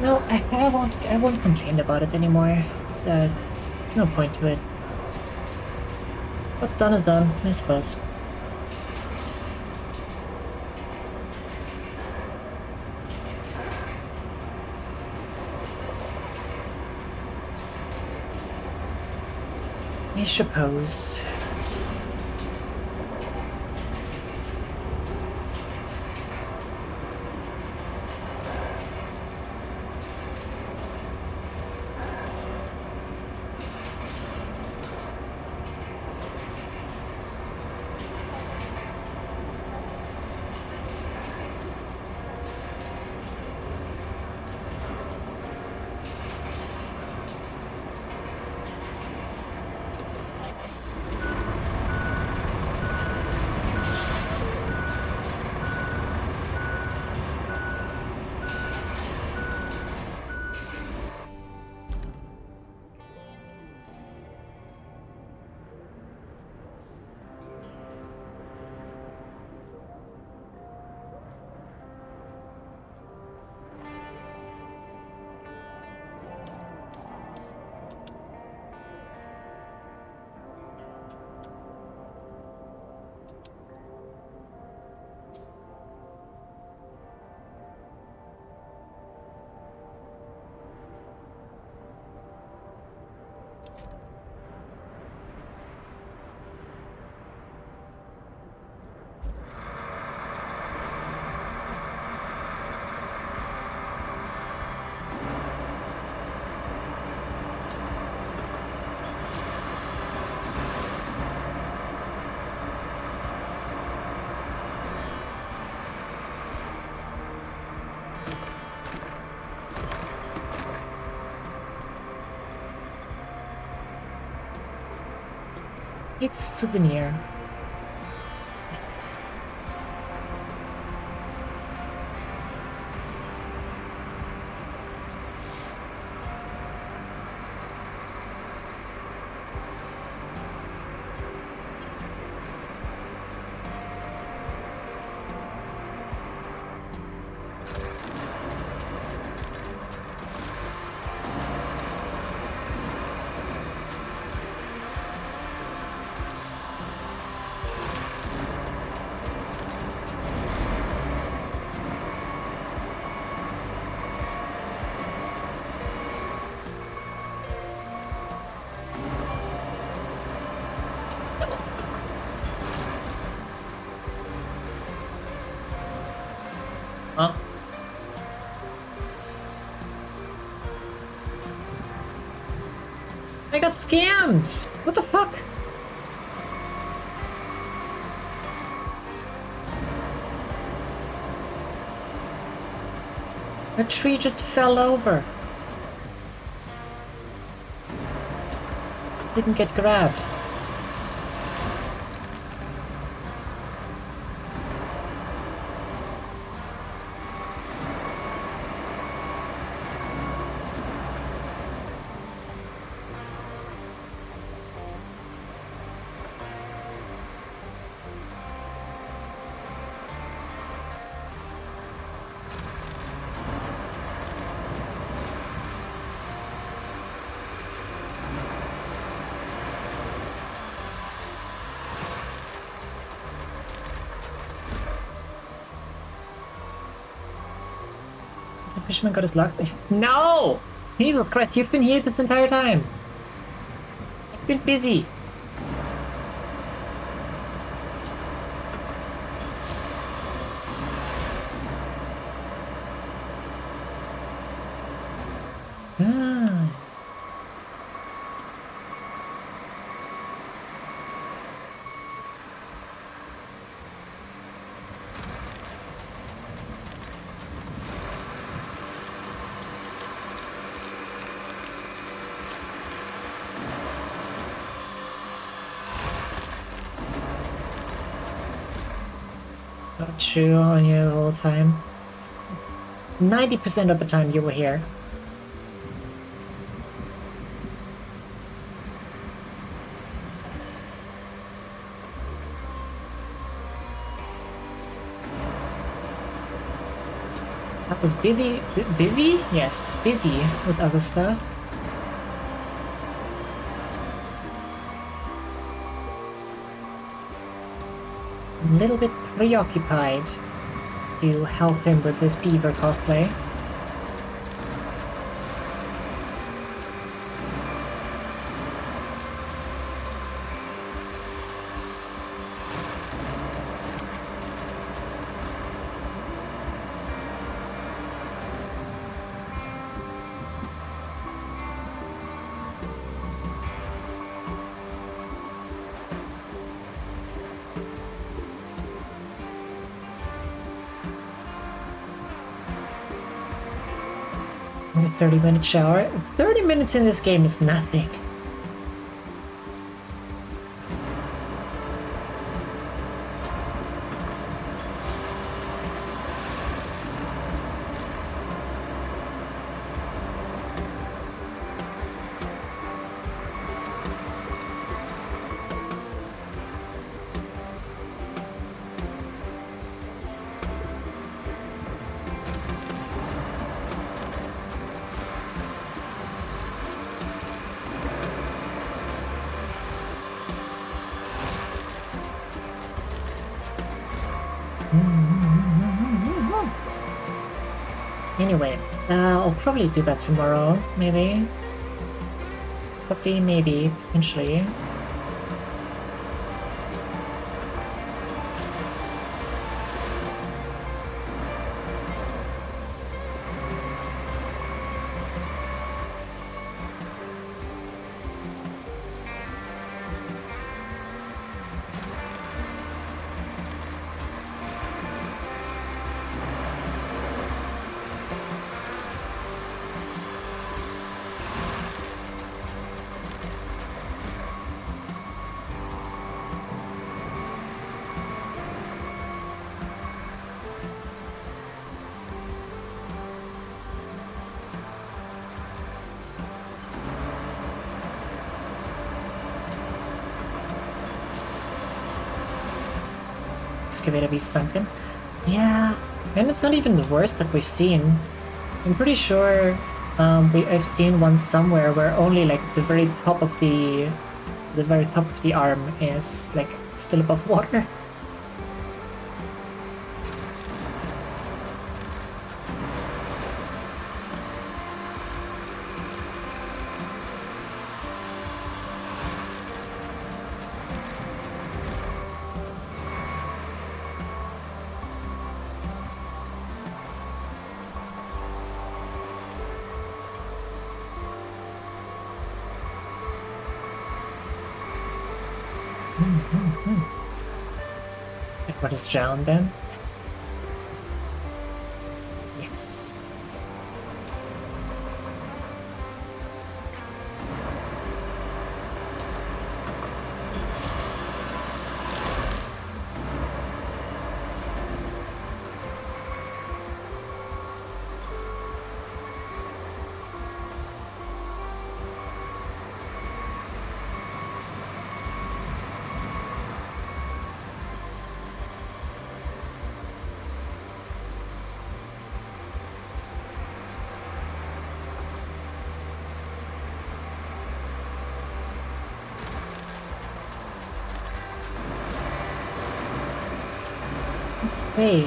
No, I won't complain about it anymore. No point to it. What's done is done, I suppose. I suppose. It's a souvenir. Huh? I got scammed! What the fuck? The tree just fell over. Didn't get grabbed. Has the fisherman got his locks? No! Jesus Christ, you've been here this entire time. I've been busy. Ah. Got you on here the whole time. 90% of the time you were here. I was busy, busy? Yes, busy with other stuff. A little bit preoccupied to help him with his beaver cosplay. A 30-minute shower. 30 minutes in this game is nothing. Anyway, I'll probably do that tomorrow, maybe. Probably, maybe, potentially. excavator be sunken. Yeah, and it's not even the worst that we've seen. I'm pretty sure I've seen one somewhere where only like the very top of the arm is like still above water. What is drowned then? Yes. Hey.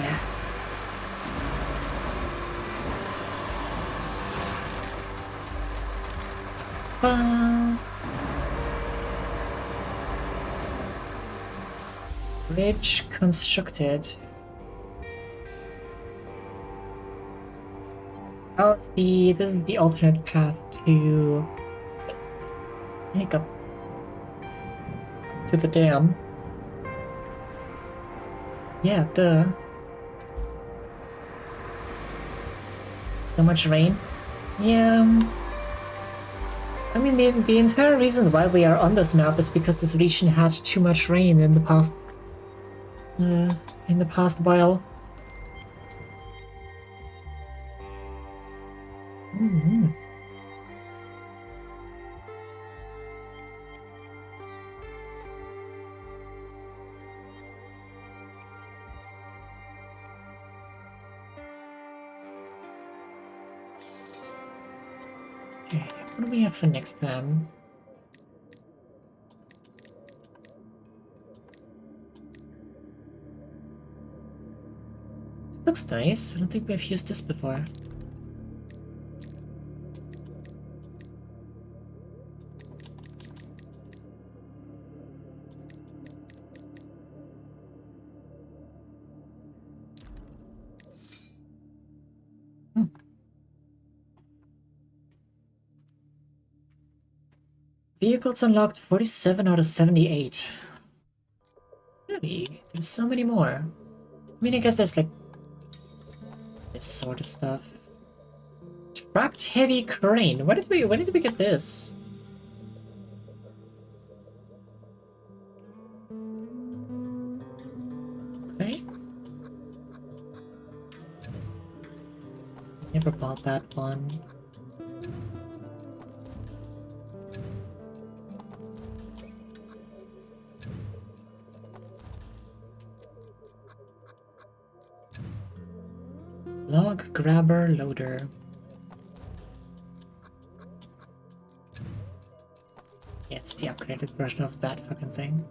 Bridge constructed. Oh, this is the alternate path to Hiccup to the dam. Yeah, duh. So much rain. Yeah. I mean, the entire reason why we are on this map is because this region had too much rain in the past. In the past while. Mm-hmm. Okay, what do we have for next time? This looks nice. I don't think we've used this before. Vehicles unlocked 47 out of 78. Really? There's so many more. I mean, I guess there's like this sort of stuff. Tracked heavy crane. Where did we get this? Okay. Never bought that one. Log grabber loader. Yes, the upgraded version of that fucking thing.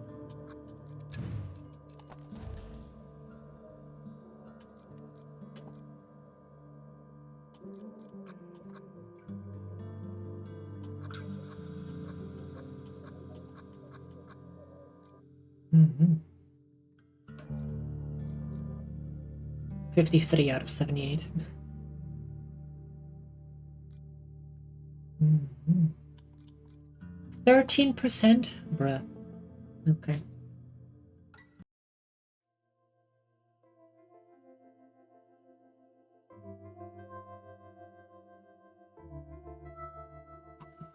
Mm-hmm. 53 out of 78. Mm-hmm. 13%? Bruh. Okay.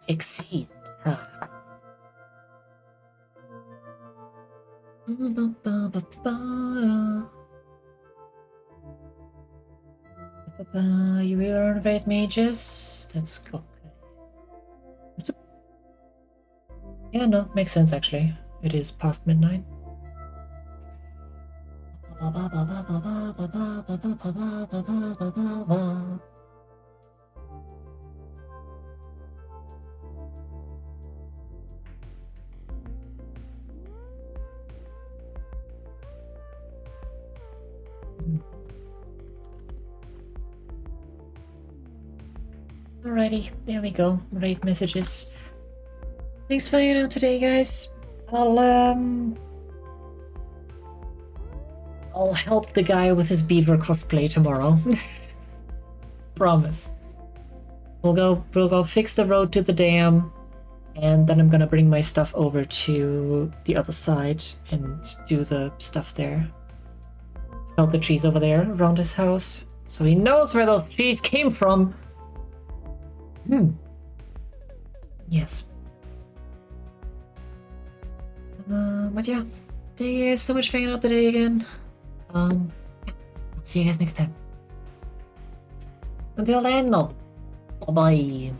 Exceed. You will renovate mages? That's okay. Yeah, no, makes sense actually. It is past midnight. Alrighty, there we go. Rate messages. Thanks for hanging out today, guys. I'll help the guy with his beaver cosplay tomorrow. Promise. We'll go fix the road to the dam, and then I'm gonna bring my stuff over to the other side and do the stuff there. Felt the trees over there around his house, so he knows where those trees came from. Yes. But yeah, thank you guys so much for hanging out today again. Yeah, see you guys next time. Until then, no. Bye-bye.